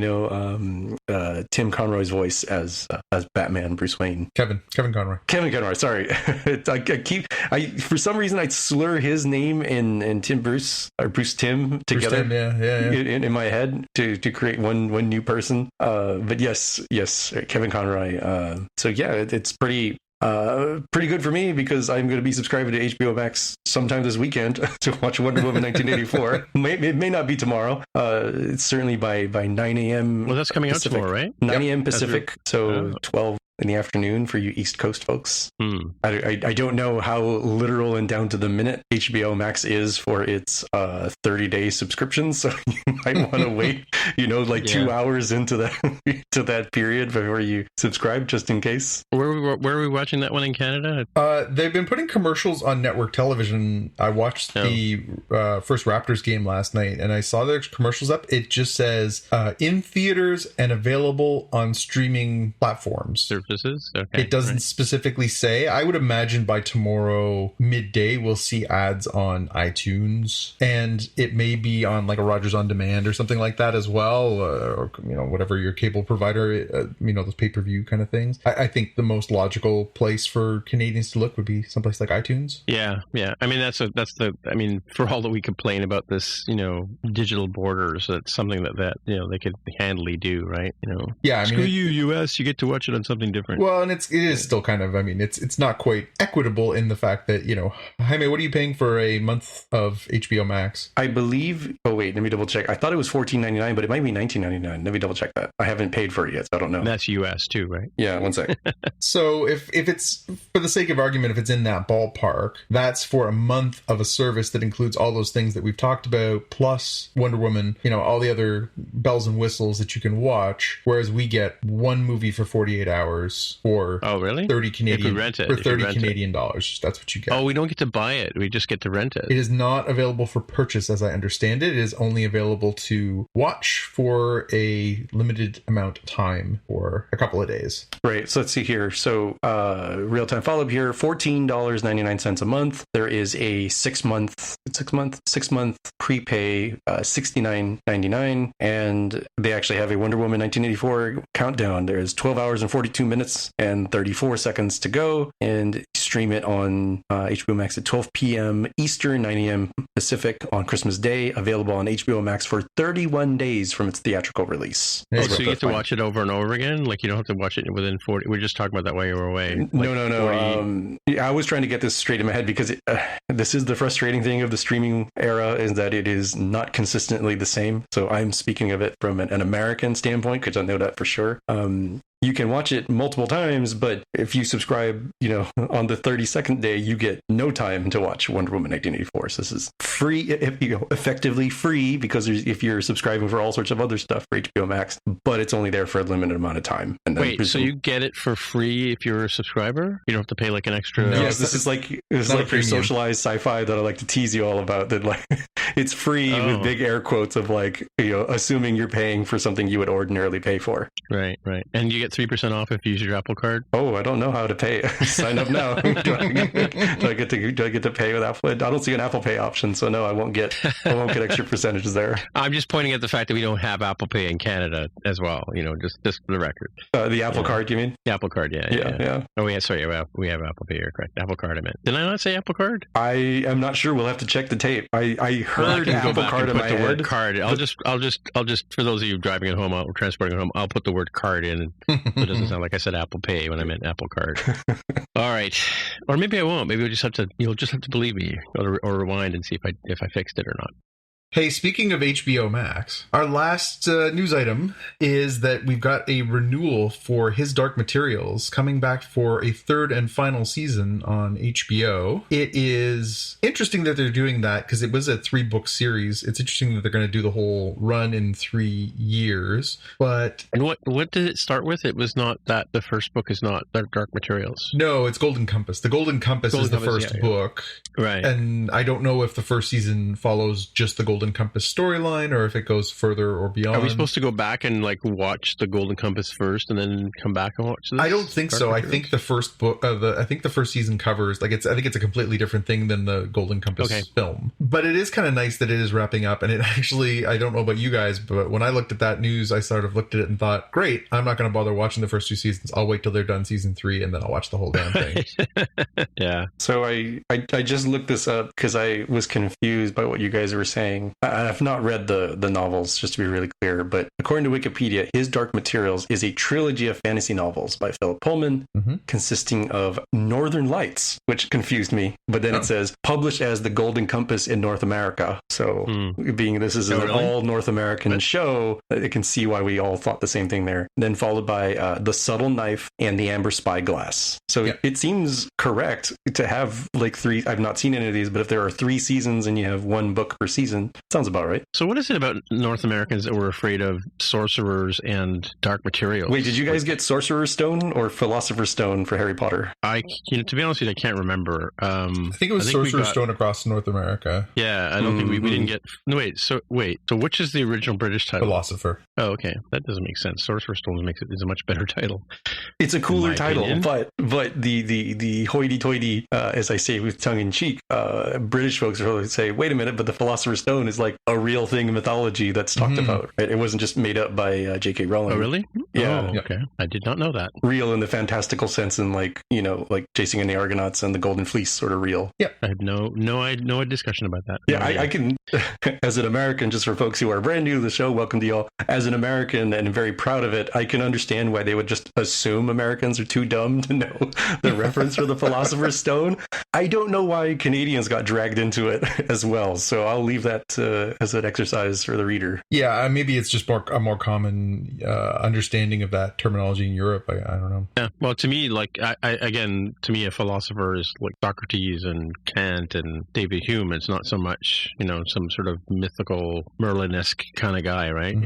Tim Conroy's voice as Batman, Bruce Wayne. Kevin Conroy. Kevin Conroy. Sorry, I for some reason I slur his name and Tim Bruce or Bruce Tim together. Bruce Tim, yeah. In my head to create one new person. But yes, Kevin Conroy. So yeah, it's pretty good for me because I'm going to be subscribing to HBO Max sometime this weekend to watch Wonder Woman 1984. It may not be tomorrow. It's certainly by 9 a.m. Well, that's coming Pacific. out tomorrow, right? 9 a.m. Pacific, so 12 in the afternoon for you East Coast folks. I don't know how literal and down to the minute HBO Max is for its 30-day subscription, so you might want to wait 2 hours into that period before you subscribe, just in case. Where are we watching that one in Canada? They've been putting commercials on network television. I watched the first Raptors game last night, and I saw their commercials up. It just says in theaters and available on streaming platforms. Okay, it doesn't specifically say. I would imagine by tomorrow midday we'll see ads on iTunes, and it may be on like a Rogers On Demand or something like that as well, or whatever your cable provider, those pay-per-view kind of things. I think the most logical place for Canadians to look would be someplace like iTunes. Yeah. I mean, for all that we complain about this, digital borders, that's something that they could handily do, right? Yeah. Screw you, US. You get to watch it on something different. Well, and it is still kind of, it's not quite equitable in the fact that, Jaime, what are you paying for a month of HBO Max? I believe, let me double check. I thought it was $14.99, but it might be $19.99. Let me double check that. I haven't paid for it yet, so I don't know. That's US too, right? Yeah, one sec. So if it's, for the sake of argument, if it's in that ballpark, that's for a month of a service that includes all those things that we've talked about, plus Wonder Woman, all the other bells and whistles that you can watch, whereas we get one movie for 48 hours for really? 30 Canadian rent it. For 30 Canadian dollars. That's what you get. Oh, we don't get to buy it. We just get to rent it. It is not available for purchase, as I understand it. It is only available to watch for a limited amount of time for a couple of days. Right. So let's see here. So real-time follow-up here, $14.99 a month. There is a six month prepay, $69.99, and they actually have a Wonder Woman 1984 countdown. There's 12 hours and 42 minutes and 34 seconds to go, and stream it on HBO Max at 12 p.m. Eastern, 9 a.m. Pacific on Christmas Day. Available on HBO Max for 31 days from its theatrical release. So you get to watch it over and over again? Like, you don't have to watch it within 40... We're just talking about that while you were away. Like no. I was trying to get this straight in my head because this is the frustrating thing of the streaming era, is that it is not consistently the same. So I'm speaking of it from an American standpoint, because I know that for sure. You can watch it multiple times, but if you subscribe, on the 32nd day, you get no time to watch Wonder Woman 1984. So this is free, effectively free, because if you're subscribing for all sorts of other stuff for HBO Max, but it's only there for a limited amount of time. And then so you get it for free if you're a subscriber? You don't have to pay like an extra... No, yes, this is like your socialized sci-fi that I like to tease you all about, that like it's free with big air quotes of like, assuming you're paying for something you would ordinarily pay for. Right. And you get 3% off if you use your Apple Card. Oh, I don't know how to pay. Sign up now. do I get to pay with Apple? I don't see an Apple Pay option, so no, I won't get extra percentages there. I'm just pointing at the fact that we don't have Apple Pay in Canada as well. Just for the record. The Apple Card, you mean? The Apple Card, yeah. Oh, yeah. Sorry, we have Apple Pay. You're correct. Apple Card, I meant. Did I not say Apple Card? I am not sure. We'll have to check the tape. I heard Apple Card in my head. Word card. I'll just for those of you driving at home, transporting at home, I'll put the word card in. So it doesn't sound like I said Apple Pay when I meant Apple Card. All right, or maybe I won't. Maybe you'll just have to believe me, or rewind and see if I fixed it or not. Hey, speaking of HBO Max, our last news item is that we've got a renewal for His Dark Materials coming back for a third and final season on HBO. It is interesting that they're doing that because it was a 3-book series. It's interesting that they're going to do the whole run in 3 years. But and what did it start with? It was not that the first book is not Dark Materials. No, it's Golden Compass. The Golden Compass is the first book. Right. And I don't know if the first season follows just the Golden Golden Compass storyline or if it goes further or beyond. Are we supposed to go back and like watch the Golden Compass first and then come back and watch this? I don't think so. I think the first book, I think the first season covers like I think it's a completely different thing than the Golden Compass film. But it is kind of nice that it is wrapping up, and it actually, I don't know about you guys, but when I looked at that news, I sort of looked at it and thought, great, I'm not going to bother watching the first 2 seasons. I'll wait till they're done season 3 and then I'll watch the whole damn thing. Yeah. So I just looked this up because I was confused by what you guys were saying. I've not read the novels, just to be really clear, but according to Wikipedia, His Dark Materials is a trilogy of fantasy novels by Philip Pullman, consisting of Northern Lights, which confused me, but then it says published as The Golden Compass in North America. So being this is an all North American show, I can see why we all thought the same thing there. Then followed by The Subtle Knife and The Amber Spyglass. So it seems correct to have like 3. I've not seen any of these, but if there are 3 seasons and you have 1 book per season, sounds about right. So what is it about North Americans that were afraid of sorcerers and dark materials? Wait, did you guys get Sorcerer's Stone or Philosopher's Stone for Harry Potter? To be honest with you, I can't remember. I think it was Sorcerer's Stone across North America. Yeah, I don't think we didn't get. No, wait. So which is the original British title? Philosopher. Oh, okay, that doesn't make sense. Sorcerer's Stone is a much better title. It's a cooler title, but the hoity-toity, as I say with tongue in cheek, British folks will say, "Wait a minute," but the Philosopher's Stone is like a real thing in mythology that's talked about. Right? It wasn't just made up by J.K. Rowling. Oh, really? Yeah. Oh, okay. I did not know that. Real in the fantastical sense, and like Chasing in the Argonauts and the Golden Fleece, sort of real. Yeah, I have no discussion about that. Yeah, I can, as an American, just for folks who are brand new to the show, welcome to y'all. As an American and very proud of it, I can understand why they would just assume Americans are too dumb to know the reference for the Philosopher's Stone. I don't know why Canadians got dragged into it as well, so I'll leave that as an exercise for the reader. Yeah, maybe it's just a more common understanding of that terminology in Europe. I don't know. Yeah, well, to me, to me, a philosopher is like Socrates and Kant and David Hume. It's not so much, some sort of mythical Merlin-esque kind of guy, right?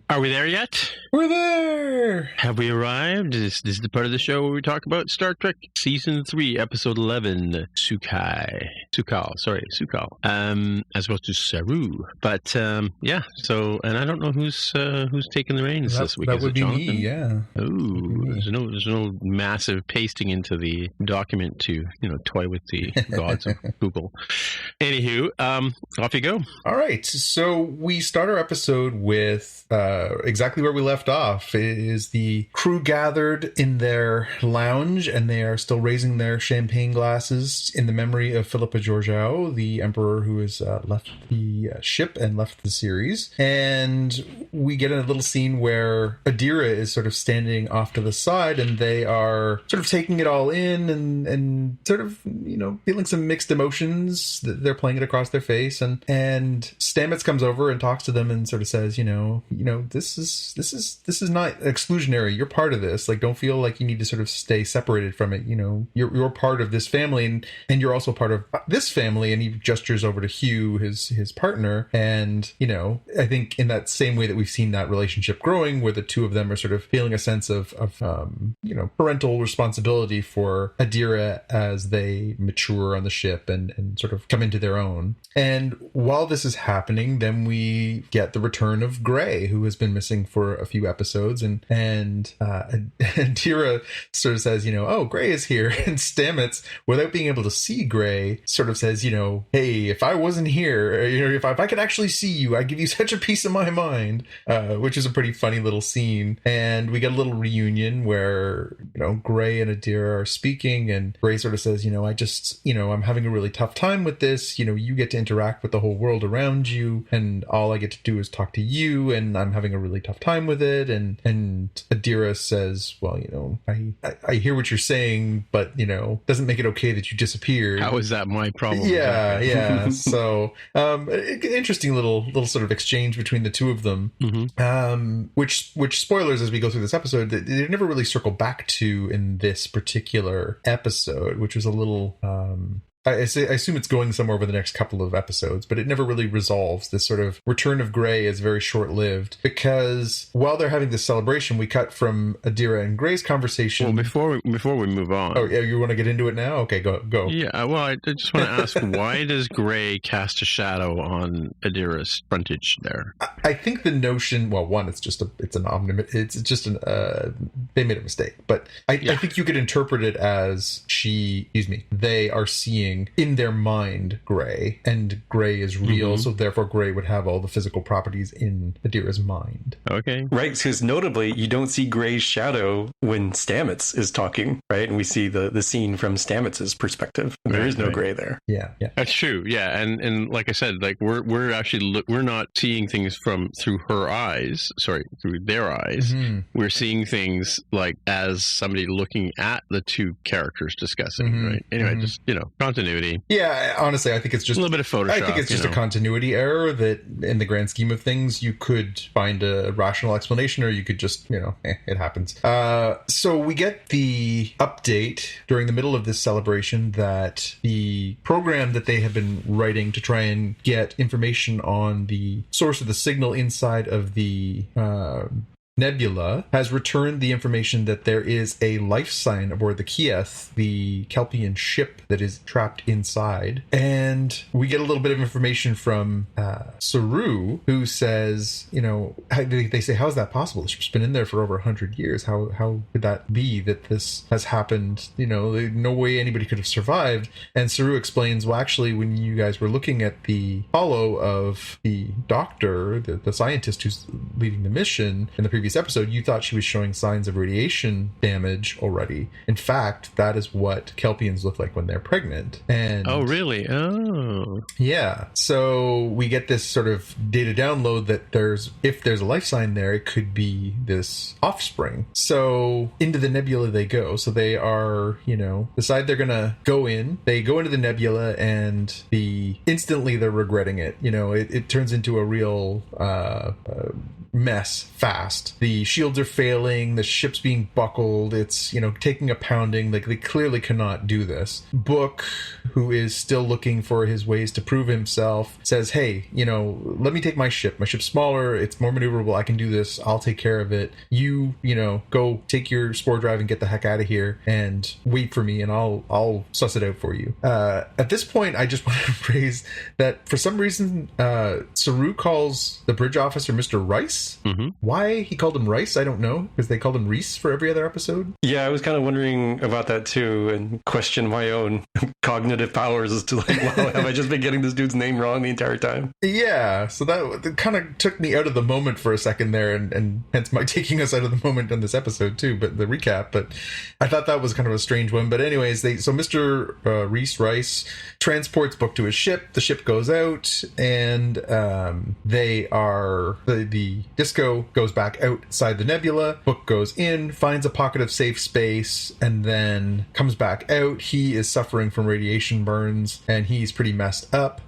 Are we there yet? We're there! Have we arrived? This is the part of the show where we talk about Star Trek Season 3, Episode 11, Sukal, as opposed to Saru. But, so, and I don't know who's taking the reins this week. That would be Jonathan? me, yeah. Ooh, there's no massive pasting into the document to, toy with the gods of Google. Anywho, off you go. All right. So we start our episode with exactly where we left off. It is the crew gathered in their lounge, and they are still raising their champagne glasses in the memory of Philippa Georgiou, the emperor who has left the ship and left the series. And we get a little scene where Adira is sort of standing off to the side, and they are sort of taking it all in and sort of, feeling some mixed emotions. They're playing it across their face, and Stamets comes over and talks to them and sort of says, this is not exclusionary. You're part of this. Like, don't feel like you need to sort of stay separated from it. You're part of this family, and you're also part of this family. And he gestures over to Hugh, his partner, and I think in that same way that we've seen that relationship growing, where the two of them are sort of feeling a sense of parental responsibility for Adira as they mature on the ship and sort of come into their own. And while this is happening, then we get the return of Gray, who has been missing for a few episodes, and Adira sort of says, oh, Gray is here, and Stamets, without being able to see Gray, sort of says, hey, if I wasn't here, if I could actually see you, I'd give you such a piece of my mind, which is a pretty funny little scene. And we get a little reunion where, Gray and Adira are speaking, and Gray sort of says, I just, I'm having a really tough time with this. You get to interact with the whole world around you, and all I get to do is talk to you, and I'm having a really tough time with it. And Adira says, well, I hear what you're saying, but, doesn't make it okay that you disappeared. How is that my problem? Yeah. So, interesting little sort of exchange between the two of them, which spoilers as we go through this episode, they never really circle back to in this particular episode, which was a little I assume it's going somewhere over the next couple of episodes, but it never really resolves. This sort of return of Gray is very short-lived, because while they're having this celebration, we cut from Adira and Gray's conversation. Well, before we move on. Oh, yeah, you want to get into it now? Okay, go. Yeah, well, I just want to ask, why does Gray cast a shadow on Adira's frontage there? I think the notion, well, one, it's an omnibus. It's just they made a mistake, but I think you could interpret it as they are seeing in their mind Gray, and Gray is real, so therefore Gray would have all the physical properties in Adira's mind. Okay. Right, because notably, you don't see Gray's shadow when Stamets is talking, right? And we see the scene from Stamets' perspective. There is no Gray there. Yeah. That's true. Yeah, and like I said, like we're actually we're not seeing things through their eyes. Mm-hmm. We're seeing things like as somebody looking at the two characters discussing, right? Anyway, just continuity. Yeah, honestly, I think it's just a little bit of Photoshop. I think it's just a continuity error that, in the grand scheme of things, you could find a rational explanation, or you could just, it happens. So we get the update during the middle of this celebration that the program that they have been writing to try and get information on the source of the signal inside of the nebula has returned the information that there is a life sign aboard the Kieth, the Kelpian ship that is trapped inside. And we get a little bit of information from Saru, who says, they say, how is that possible? The ship's been in there for over 100 years. How could that be that this has happened? No way anybody could have survived. And Saru explains, well, actually, when you guys were looking at the hollow of the doctor, the scientist who's leading the mission in the previous episode, you thought she was showing signs of radiation damage already. In fact, that is what Kelpians look like when they're pregnant. And oh, really? Oh, yeah. So we get this sort of data download that if there's a life sign there, it could be this offspring. So into the nebula they go. So they are, decide they're gonna go in. They go into the nebula, and instantly they're regretting it. It turns into a real mess fast. The shields are failing, the ship's being buckled, it's taking a pounding. Like, they clearly cannot do this. Book, who is still looking for his ways to prove himself, says, hey, let me take my ship's smaller, it's more maneuverable, I can do this, I'll take care of it. You go take your spore drive and get the heck out of here and wait for me, and I'll suss it out for you. At this point, I just want to praise that for some reason Saru calls the bridge officer Mr. Rice. Why he called him Rice, I don't know, because they called him Reese for every other episode. Yeah, I was kind of wondering about that too, and question my own cognitive powers as to wow, have I just been getting this dude's name wrong the entire time? Yeah, so that kind of took me out of the moment for a second there, and hence my taking us out of the moment on this episode too, but the recap. But I thought that was kind of a strange one. But anyways, so Mr. Reese Rice transports Book to his ship. The ship goes out, and the disco goes back outside the nebula. Book goes in, finds a pocket of safe space, and then comes back out. He is suffering from radiation burns, and he's pretty messed up.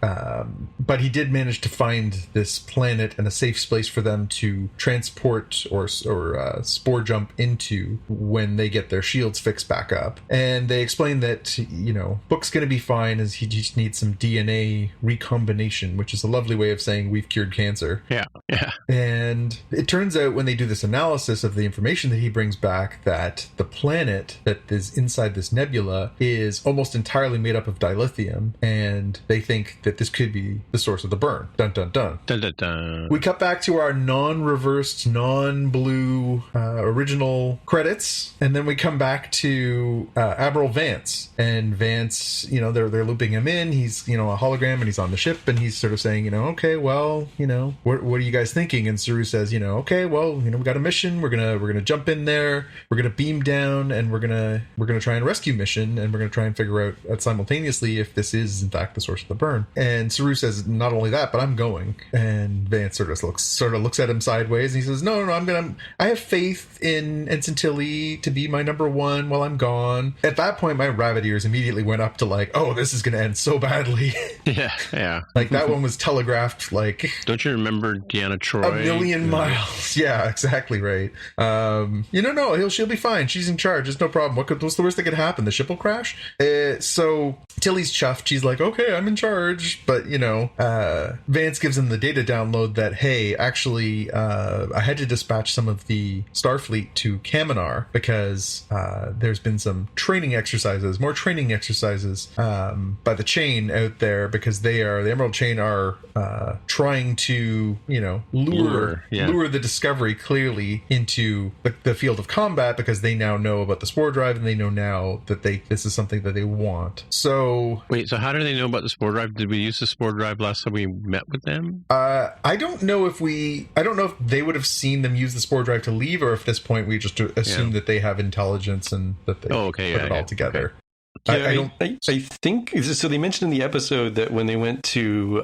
But he did manage to find this planet and a safe place for them to transport or spore jump into when they get their shields fixed back up. And they explain that, Book's going to be fine, as he just needs some DNA recombination, which is a lovely way of saying we've cured cancer. Yeah. And it turns out when they do this analysis of the information that he brings back, that the planet that is inside this nebula is almost entirely made up of dilithium, and they think that this could be the source of the burn. Dun dun dun. Dun dun dun. We cut back to our non-reversed, non-blue original credits, and then we come back to Admiral Vance. And Vance, they're looping him in. He's, a hologram, and he's on the ship, and he's sort of saying, okay, well, what are you guys thinking? And Saru says, okay, well, we got a mission. We're gonna jump in there. We're gonna beam down, and we're gonna try and rescue mission, and we're gonna try and figure out simultaneously if this is in fact the source of the burn. And Saru says, not only that, but I'm going. And Vance sort of looks at him sideways, and he says, no, I have faith in Ensign Tilly to be my number one while I'm gone. At that point, my rabbit ears immediately went up to oh, this is gonna end so badly. Yeah. Like, that one was telegraphed. Like, don't you remember Deanna Troy? A million million miles. Yeah, exactly right. No, she'll be fine. She's in charge. It's no problem. What's the worst that could happen? The ship will crash? So Tilly's chuffed. She's like, okay, I'm in charge. But, Vance gives him the data download that, hey, actually, I had to dispatch some of the Starfleet to Kaminar because there's been some more training exercises by the Chain out there, because the Emerald Chain are trying to, lure the Discovery clearly into the field of combat, because they now know about the spore drive, and they know now that this is something that they want. So wait, so how do they know about the spore drive? Did we use the spore drive last time we met with them? I don't know if they would have seen them use the spore drive to leave, or if at this point we just assume that they have intelligence and that they put it all together. Okay. Yeah, I think so. They mentioned in the episode that when they went to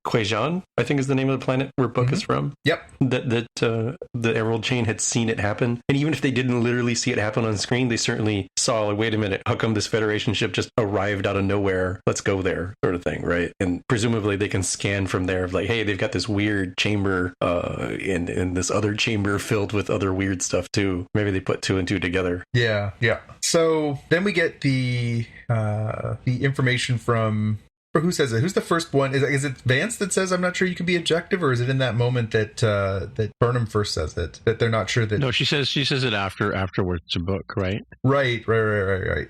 Kwejian, I think is the name of the planet where Book is from. Yep. That the Emerald Chain had seen it happen, and even if they didn't literally see it happen on screen, they certainly saw, like, wait a minute, how come this Federation ship just arrived out of nowhere? Let's go there, sort of thing, right? And presumably they can scan from there of like, hey, they've got this weird chamber, and this other chamber filled with other weird stuff too. Maybe they put two and two together. Yeah. So then we get the information from, or who says it? Who's the first one? Is it Vance that says, I'm not sure you can be objective, or is it in that moment that Burnham first says it, that they're not sure that... No, she says it afterwards to Book, right? Right.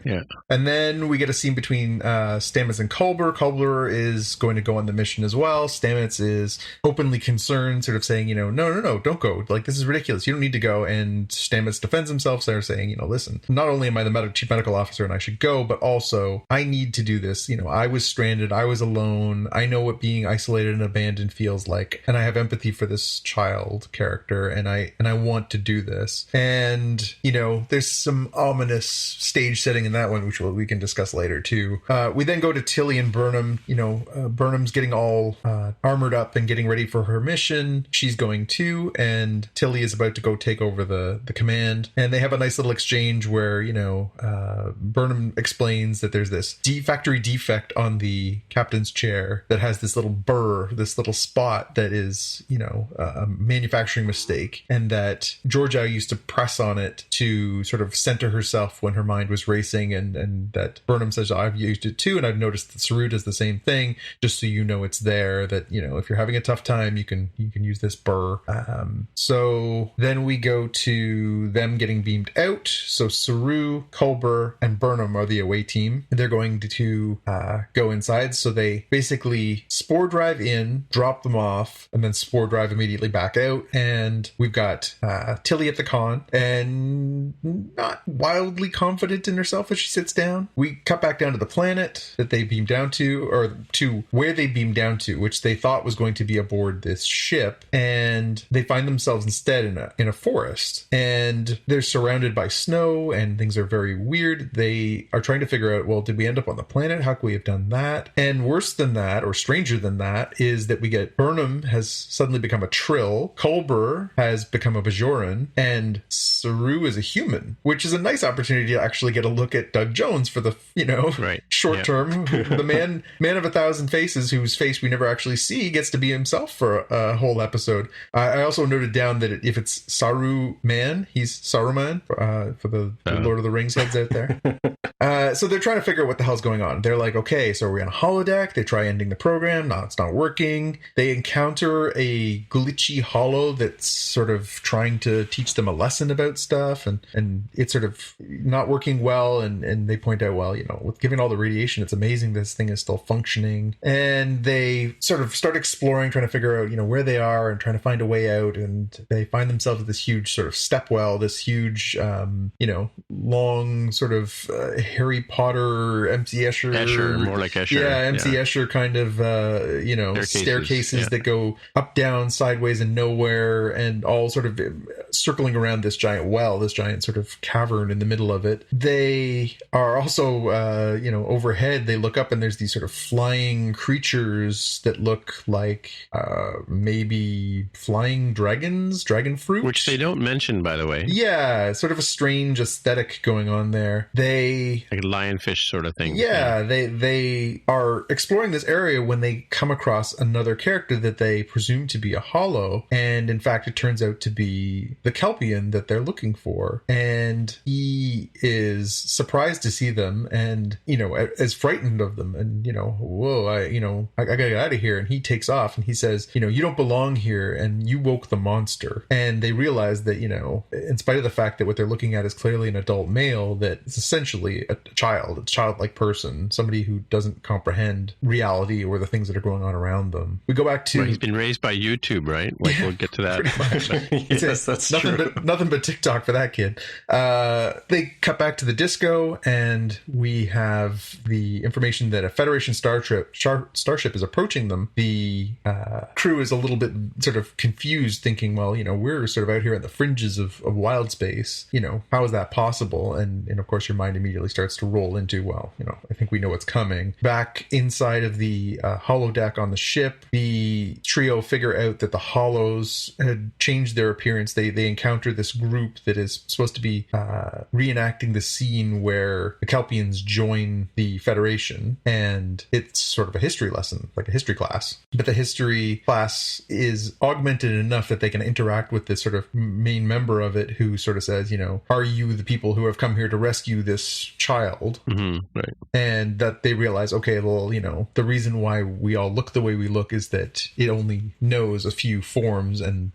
Yeah. And then we get a scene between Stamets and Culber. Culber is going to go on the mission as well. Stamets is openly concerned, sort of saying, no, don't go. Like, this is ridiculous. You don't need to go. And Stamets defends himself, saying, listen, not only am I the chief medical officer and I should go, but also I need to do this. I was stranded. I was alone. I know what being isolated and abandoned feels like, and I have empathy for this child character, and I want to do this. And there's some ominous stage setting in that one, which we can discuss later too. We then go to Tilly and Burnham. Burnham's getting all armored up and getting ready for her mission. She's going too, and Tilly is about to go take over the command. And they have a nice little exchange where Burnham explains that there's this factory defect on the captain's chair that has this little burr, this little spot that is, a manufacturing mistake, and that Georgiou used to press on it to sort of center herself when her mind was racing, and that Burnham says, I've used it too, and I've noticed that Saru does the same thing, just so it's there, that, if you're having a tough time, you can use this burr. So then we go to them getting beamed out. So Saru, Culber, and Burnham are the away team, and they're going to go inside. So they basically spore drive in, drop them off, and then spore drive immediately back out. And we've got Tilly at the con, and not wildly confident in herself as she sits down. We cut back down to the planet that they beamed down to, or to where they beamed down to, which they thought was going to be aboard this ship. And they find themselves instead in a forest, and they're surrounded by snow, and things are very weird. They are trying to figure out, well, did we end up on the planet? How could we have done that? And worse than that, or stranger than that, is that we get Burnham has suddenly become a Trill, Culber has become a Bajoran, and Saru is a human, which is a nice opportunity to actually get a look at Doug Jones for the, short term. The man of 1,000 faces, whose face we never actually see, gets to be himself for a whole episode. I also noted down that if it's Saru Man, he's Saruman, for the Lord of the Rings heads out there. So they're trying to figure out what the hell's going on. They're like, okay, so are we on a holodeck? They try ending the program. No, it's not working. They encounter a glitchy holo that's sort of trying to teach them a lesson about stuff, and it's sort of not working well. And they point out, well, with given all the radiation, it's amazing this thing is still functioning. And they sort of start exploring, trying to figure out, where they are and trying to find a way out. And they find themselves at this huge sort of stepwell, this huge, long sort of Harry Potter, MC Escher, more like Escher. Yeah, MC Escher kind of, staircases that go up, down, sideways, and nowhere, and all sort of circling around this giant well, this giant sort of cavern in the middle of it. They are also, overhead, they look up and there's these sort of flying creatures that look like maybe flying dragons, dragon fruit. Which they don't mention, by the way. Yeah, sort of a strange aesthetic going on there. They like a lionfish sort of thing. Yeah, they are exploring this area when they come across another character that they presume to be a hollow, and in fact it turns out to be the Kelpian that they're looking for. And he is surprised to see them and, is frightened of them, and, whoa, I gotta get out of here. And he takes off and he says, you don't belong here and you woke the monster. And they realize that, in spite of the fact that what they're looking at is clearly an adult male, that it's essentially a childlike person, somebody who doesn't comprehend reality or the things that are going on around them. We go back to... Well, he's been raised by YouTube, right? Like, we'll get to that. Yes, that's true. Nothing but TikTok for that kid. They cut back to the disco, and we have the information that a Federation starship is approaching them. The crew is a little bit sort of confused, thinking, well, we're sort of out here at the fringes of wild space. How is that possible? And of course, your mind immediately starts to roll into, well, I think we know what's coming. Back inside of the holodeck on the ship, the trio figure out that the hollows had changed their appearance. They encounter this group that is supposed to be reenacting the scene where the Kelpians join the Federation, and it's sort of a history lesson, like a history class. But the history class is augmented enough that they can interact with this sort of main member of it, who sort of says, are you the people who have come here to rescue this child? Mm-hmm, right. And that they realize, okay, well, the reason why we all look the way we look is that it only knows a few forms, and,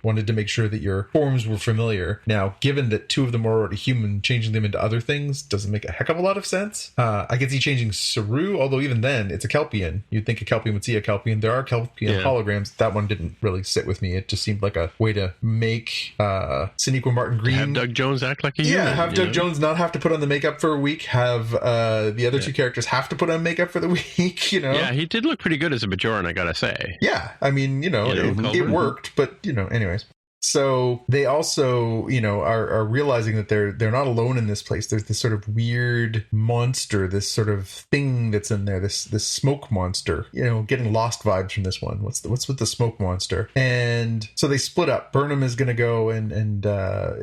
wanted to make sure that your forms were familiar. Now, given that two of them are already human, changing them into other things doesn't make a heck of a lot of sense. I could see changing Saru, although even then, it's a Kelpian. You'd think a Kelpian would see a Kelpian. There are Kelpian holograms. That one didn't really sit with me. It just seemed like a way to make Sonequa Martin Green... Have Doug Jones act like a human. Yeah, have Doug Jones not have to put on the makeup for a week. Have the other two characters have to put on makeup for the week, Yeah, he did look pretty good as a Bajoran, I gotta say. Yeah, I mean, it worked, but, anyways. So they also, are realizing that they're not alone in this place. There's this sort of weird monster, this sort of thing that's in there, this smoke monster. Getting Lost vibes from this one. What's with the smoke monster? And so they split up. Burnham is going to go and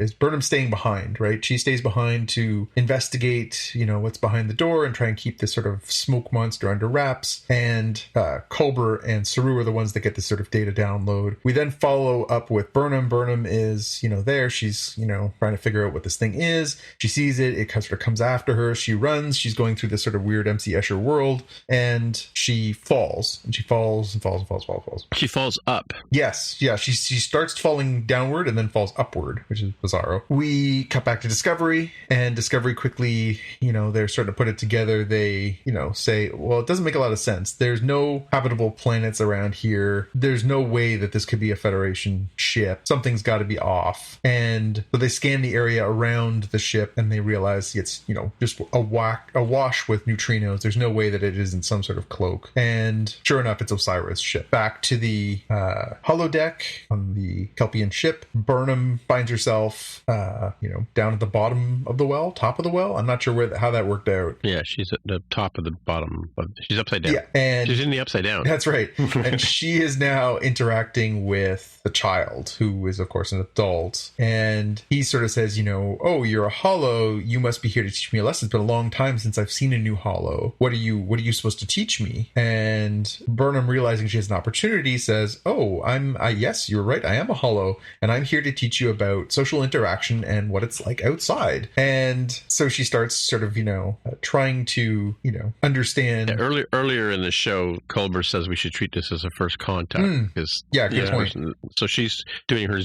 is Burnham staying behind, right? She stays behind to investigate, what's behind the door and try and keep this sort of smoke monster under wraps. And Culber and Saru are the ones that get this sort of data download. We then follow up with Burnham. Burnham is, there. She's, trying to figure out what this thing is. She sees it. It sort of comes after her. She runs. She's going through this sort of weird MC Escher world, and she falls. And she falls and falls and falls. She falls up. Yes. Yeah. She starts falling downward and then falls upward, which is bizarro. We cut back to Discovery, and Discovery quickly, they're starting to put it together. They, say, well, it doesn't make a lot of sense. There's no habitable planets around here. There's no way that this could be a Federation ship. Something's got to be off. And so they scan the area around the ship, and they realize it's, just awash with neutrinos. There's no way that it isn't some sort of cloak. And sure enough, it's Osiris' ship. Back to the holodeck on the Kelpian ship. Burnham finds herself, down at the bottom of the well, top of the well. I'm not sure how that worked out. Yeah, she's at the top of the bottom. She's upside down. Yeah, and she's in the upside down. That's right. And she is now interacting with the child, who is, of course, an adult. And he sort of says, oh, you're a hollow. You must be here to teach me a lesson. It's been a long time since I've seen a new hollow. What are you supposed to teach me? And Burnham, realizing she has an opportunity, says, oh, yes, you're right. I am a hollow, and I'm here to teach you about social interaction and what it's like outside. And so she starts sort of, trying to, understand. Yeah, earlier in the show, Culber says we should treat this as a first contact. Because, good point. So she's doing her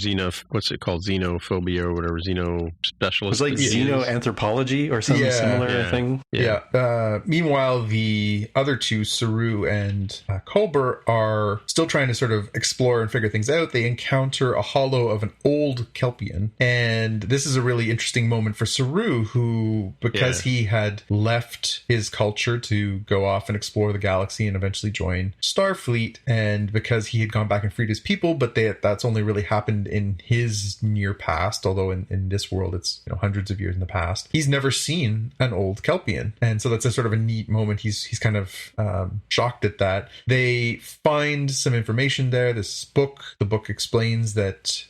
what's it called? Xenophobia or whatever, xeno specialist. It's like xenoanthropology or some similar thing. Yeah. Meanwhile, the other two, Saru and Culber, are still trying to sort of explore and figure things out. They encounter a hollow of an old Kelpian. And this is a really interesting moment for Saru, who, because he had left his culture to go off and explore the galaxy and eventually join Starfleet. And because he had gone back and freed his people, but that's only really happened in his near past, although in this world it's hundreds of years in the past, he's never seen an old Kelpian. And so that's a sort of a neat moment. He's kind of shocked at that. They find some information there. The book explains that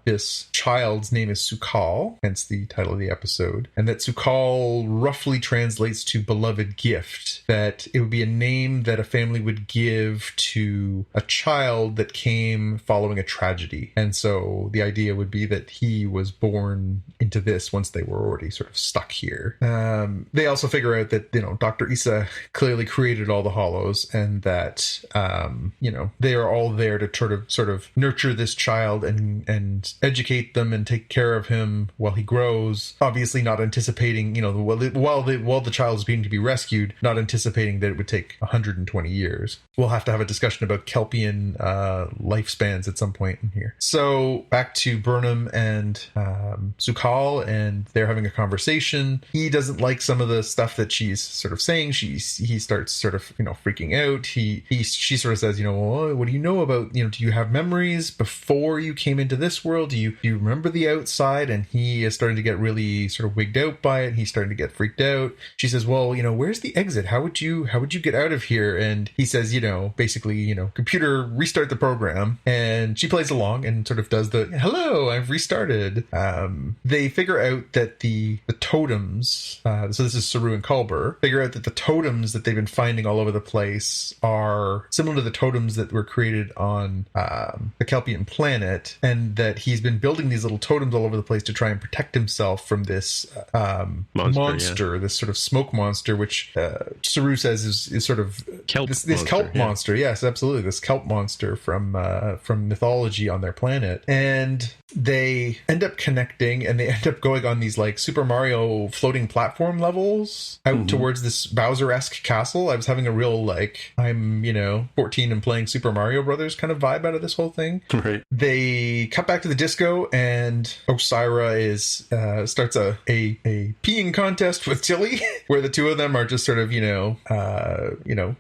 this child's name is Sukal, hence the title of the episode, and that Sukal roughly translates to beloved gift, that it would be a name that a family would give to a child that came following a tragedy. And so the idea would be that he was born into this once they were already sort of stuck here. They also figure out that, Dr. Issa clearly created all the hollows, and that, they are all there to sort of nurture this child and educate them and take care of him while he grows. Obviously not anticipating, while the child is being to be rescued, not anticipating that it would take 120 years. We'll have to have a discussion about Kelpian lifespans at some point in here. So back to Burnham and Sukal, and they're having a conversation. He doesn't like some of the stuff that she's sort of saying. He starts sort of freaking out. She sort of says, well, what do you know about, do you have memories before you came into this world? Do you remember the outside? And he is starting to get really sort of wigged out by it. He's starting to get freaked out. She says, well, where's the exit? How would you get out of here? And he says, basically, computer, restart the program. And she plays along and sort of does the, hello, I've restarted. They figure out that the totems, so this is Saru and Culber, figure out that the totems that they've been finding all over the place are similar to the totems that were created on the Kelpian planet, and that he's been building these little totems all over the place to try and protect himself from this monster, this sort of smoke monster, which Saru says is sort of this kelp monster. Yes, absolutely, this kelp monster from mythology on their planet. And they end up connecting, and they end up going on these like Super Mario floating platform levels out towards this Bowser-esque castle. I was having a real I'm 14 and playing Super Mario Brothers kind of vibe out of this whole thing. Right. They cut back to the disco, and Osira starts a peeing contest with Tilly, where the two of them are just sort of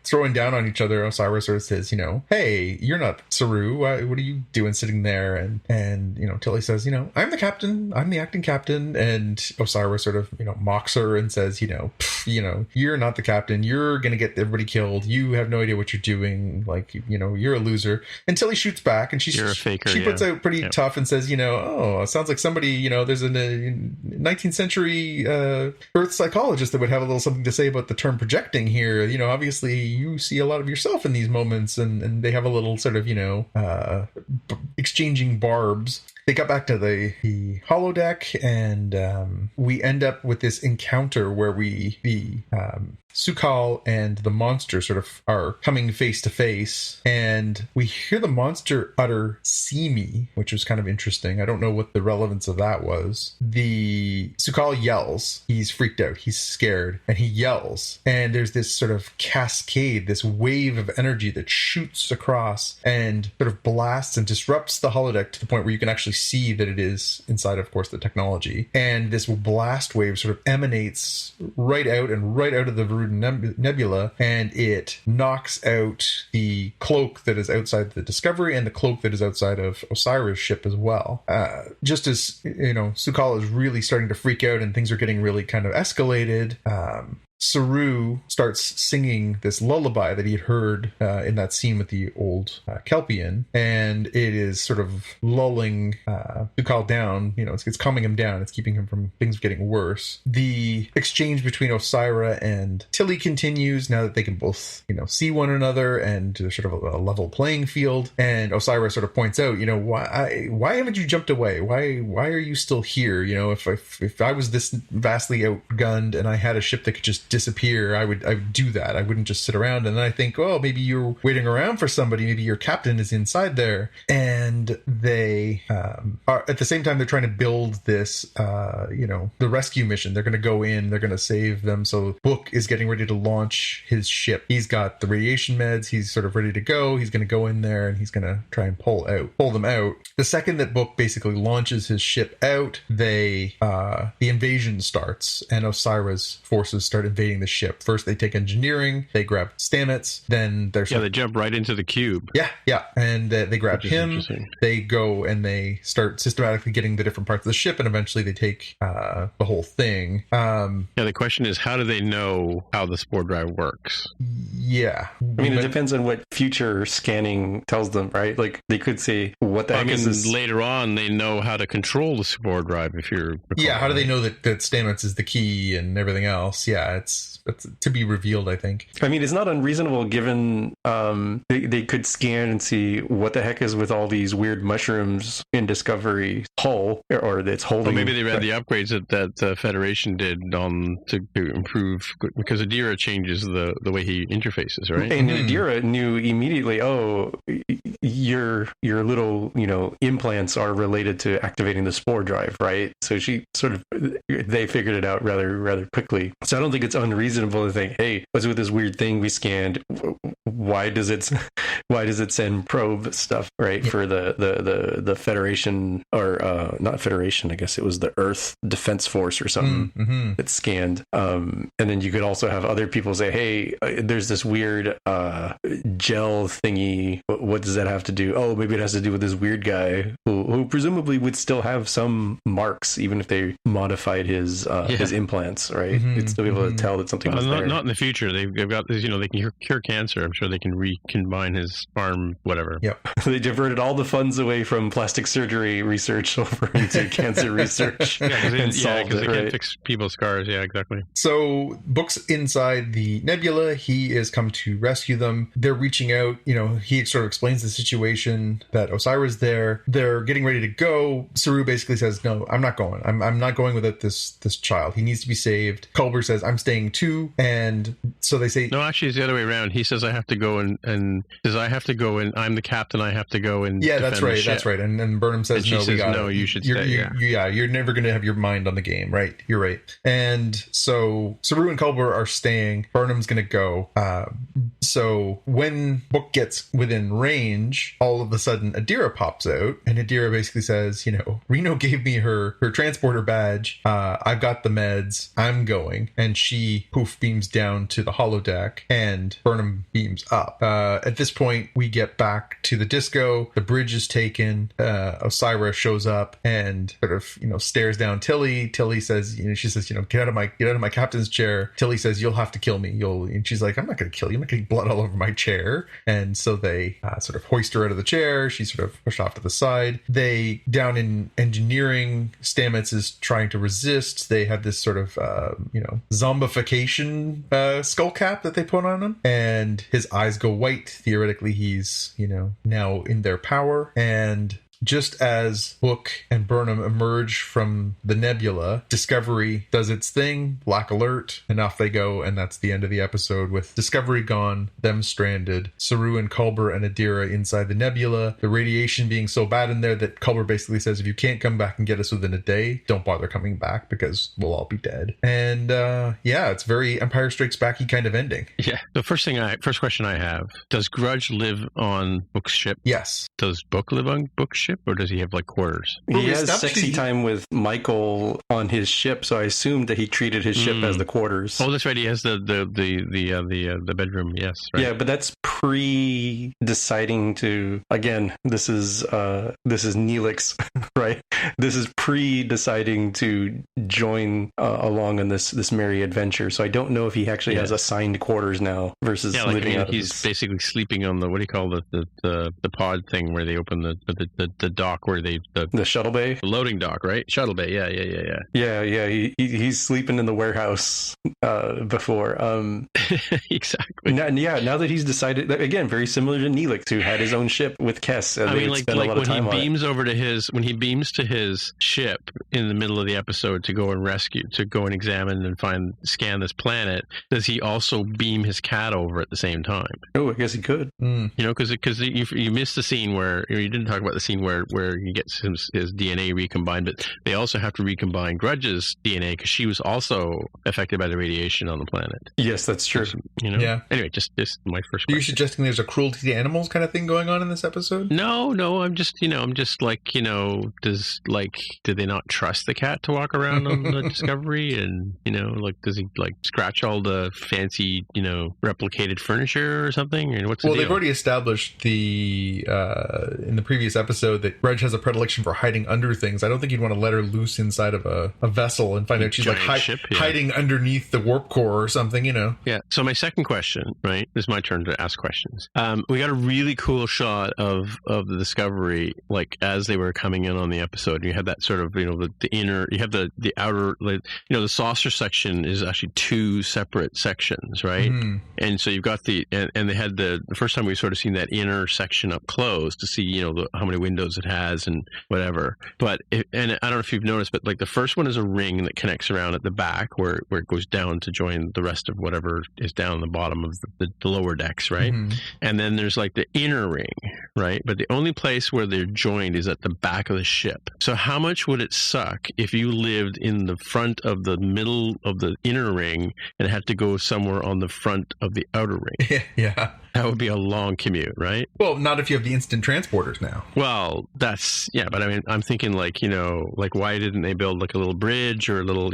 throwing down on each other. Osira sort of says, hey, you're not Saru. What are you doing sitting there? And Tilly says, I'm the captain. I'm the acting captain. And Osira sort of mocks her and says, you're not the captain. You're gonna get everybody killed. You have no idea what you're doing. You're a loser. And Tilly shoots back, and you're a faker, she puts out pretty tough and says, oh, it sounds like somebody, there's a 19th century Earth psychologist that would have a little something to say about the term projecting here. Obviously you see a lot of yourself in these moments, and they have a little sort of, exchanging barbs. They got back to the holodeck, and we end up with this encounter where Sukal and the monster sort of are coming face to face, and we hear the monster utter "see me," which was kind of interesting. I don't know what the relevance of that was. The Sukal yells. He's freaked out. He's scared, and he yells. And there's this sort of cascade, this wave of energy that shoots across and sort of blasts and disrupts the holodeck to the point where you can actually see that it is inside, of course, the technology. And this blast wave sort of emanates right out of the Verudan Nebula, and it knocks out the cloak that is outside the Discovery and the cloak that is outside of Osira's ship as well. Just as, Sukal is really starting to freak out and things are getting really kind of escalated, Saru starts singing this lullaby that he had heard in that scene with the old Kelpian, and it is sort of lulling Sukal down. It's calming him down. It's keeping him from things getting worse. The exchange between Osira and Tilly continues now that they can both, see one another, and there's sort of a level playing field. And Osira sort of points out, why haven't you jumped away? Why are you still here? If I was this vastly outgunned and I had a ship that could just disappear, I would do that. I wouldn't just sit around. And then I think, oh, maybe you're waiting around for somebody. Maybe your captain is inside there. And they are at the same time, they're trying to build this, the rescue mission. They're going to go in, they're going to save them. So Book is getting ready to launch his ship. He's got the radiation meds. He's sort of ready to go. He's going to go in there and he's going to try and pull them out. The second that Book basically launches his ship out, the invasion starts, and Osira's forces start invading invading the ship. First, they take engineering, they grab Stamets, then they're they jump right into the cube. Yeah, and they grab him. They go and they start systematically getting the different parts of the ship, and eventually they take the whole thing. The question is, how do they know how the spore drive works? Yeah. I mean, it depends on what future scanning tells them, right? Like, they could say, what the heck is this? Later on, they know how to control the spore drive, if you're... Yeah, how do they know that Stamets is the key and everything else? Yeah, it's to be revealed, I think. I mean, it's not unreasonable given they could scan and see what the heck is with all these weird mushrooms in Discovery hull, or that's holding... Well, maybe they read the upgrades that the Federation did to improve, because Adira changes the way he interfaces, right? And Adira knew immediately, your little, implants are related to activating the spore drive, right? So they figured it out rather quickly. So I don't think it's unreasonable to think, hey, what's with this weird thing we scanned? Why does it send probe stuff, right? Yeah. For the Federation, or not Federation, I guess it was the Earth Defense Force or something that scanned. And then you could also have other people say, hey, there's this weird gel thingy. What does that have to do? Oh, maybe it has to do with this weird guy who presumably would still have some marks, even if they modified his implants, right? They'd still be able to tell that something was there. Not in the future. They've got this, they can cure cancer. I'm sure they can recombine his arm, whatever. Yep. They diverted all the funds away from plastic surgery research over into cancer research. Because they can't fix people's scars. Yeah, exactly. So Book's inside the nebula. He is come to rescue them. They're reaching out. He sort of explains the situation that Osira's there. They're getting ready to go. Saru basically says, no, I'm not going. I'm not going without this child. He needs to be saved. Culber says, I'm staying too. And so they say... No, actually, it's the other way around. He says, I have to go and says, I have to go and I'm the captain. I have to go and that's right. That's right. And Burnham says, and she says, no, you should stay. You're never going to have your mind on the game, right? You're right. And so Saru and Culber are staying. Burnham's going to go. So when Book gets within range, all of a sudden Adira pops out, and Adira basically says, Reno gave me her transporter badge. I've got the meds. I'm going. And she beams down to the holodeck, and Burnham beams up. At this point, we get back to the disco. The bridge is taken. Osira shows up and sort of, stares down Tilly. Tilly says, she says, get out of my captain's chair. Tilly says, you'll have to kill me. And she's like, I'm not going to kill you. I'm not getting blood all over my chair. And so they sort of hoist her out of the chair. She's sort of pushed off to the side. They, down in engineering, Stamets is trying to resist. They have this sort of, zombification skull cap that they put on him. And his eyes go white. Theoretically, he's, now in their power. And just as Book and Burnham emerge from the nebula, Discovery does its thing, black alert, and off they go, and that's the end of the episode with Discovery gone, them stranded, Saru and Culber and Adira inside the nebula, the radiation being so bad in there that Culber basically says, if you can't come back and get us within a day, don't bother coming back because we'll all be dead. And it's very Empire Strikes Back-y kind of ending. Yeah. The first question I have, does Grudge live on Book's ship? Yes. Does Book live on Book's ship, or does he have quarters? He has sexy time with Michael on his ship, so I assumed that he treated his ship as the quarters. Oh, that's right. He has the bedroom. Yes. Right. Yeah, but that's pre-deciding to. Again, this is Neelix, right? This is pre-deciding to join along on this merry adventure. So I don't know if he actually has assigned quarters now versus living out. He's basically sleeping on the, what do you call the pod thing where they open the dock where the shuttle bay, the loading dock, right? Shuttle bay. Yeah. He's sleeping in the warehouse before. Exactly. Now that he's decided, again, very similar to Neelix, who had his own ship with Kess. I mean, when he beams over to when he beams to his ship in the middle of the episode to go and examine and scan this planet, does he also beam his cat over at the same time? Oh, I guess he could. Because you missed the scene where you didn't talk about the scene where he gets his DNA recombined, but they also have to recombine Grudge's DNA because she was also affected by the radiation on the planet. Yes, that's true. You know? Yeah. Anyway, just my first question. Are you suggesting there's a cruelty to animals kind of thing going on in this episode? No, I'm just like, do they not trust the cat to walk around on the Discovery? And, does he like scratch all the fancy, replicated furniture or something? And what's the deal? They've already established in the previous episode that Reg has a predilection for hiding under things. I don't think you'd want to let her loose inside of a vessel and find out she's like hiding underneath the warp core or something, Yeah. So my second question, right? This is my turn to ask questions. We got a really cool shot of the Discovery, like as they were coming in on the episode. You had that sort of, the inner, you have the outer, the saucer section is actually two separate sections, right? Mm-hmm. And so you've got and they had the first time we sort of seen that inner section up close to see, how many windows it has and whatever. But, and I don't know if you've noticed, but like the first one is a ring that connects around at the back where it goes down to join the rest of whatever is down the bottom of the lower decks, right? Mm-hmm. And then there's like the inner ring, right? But the only place where they're joined is at the back of the ship. So how much would it suck if you lived in the front of the middle of the inner ring and had to go somewhere on the front of the outer ring? Yeah. That would be a long commute, right? Well, not if you have the instant transporters now. Well, but I mean, I'm thinking like, why didn't they build like a little bridge or a little,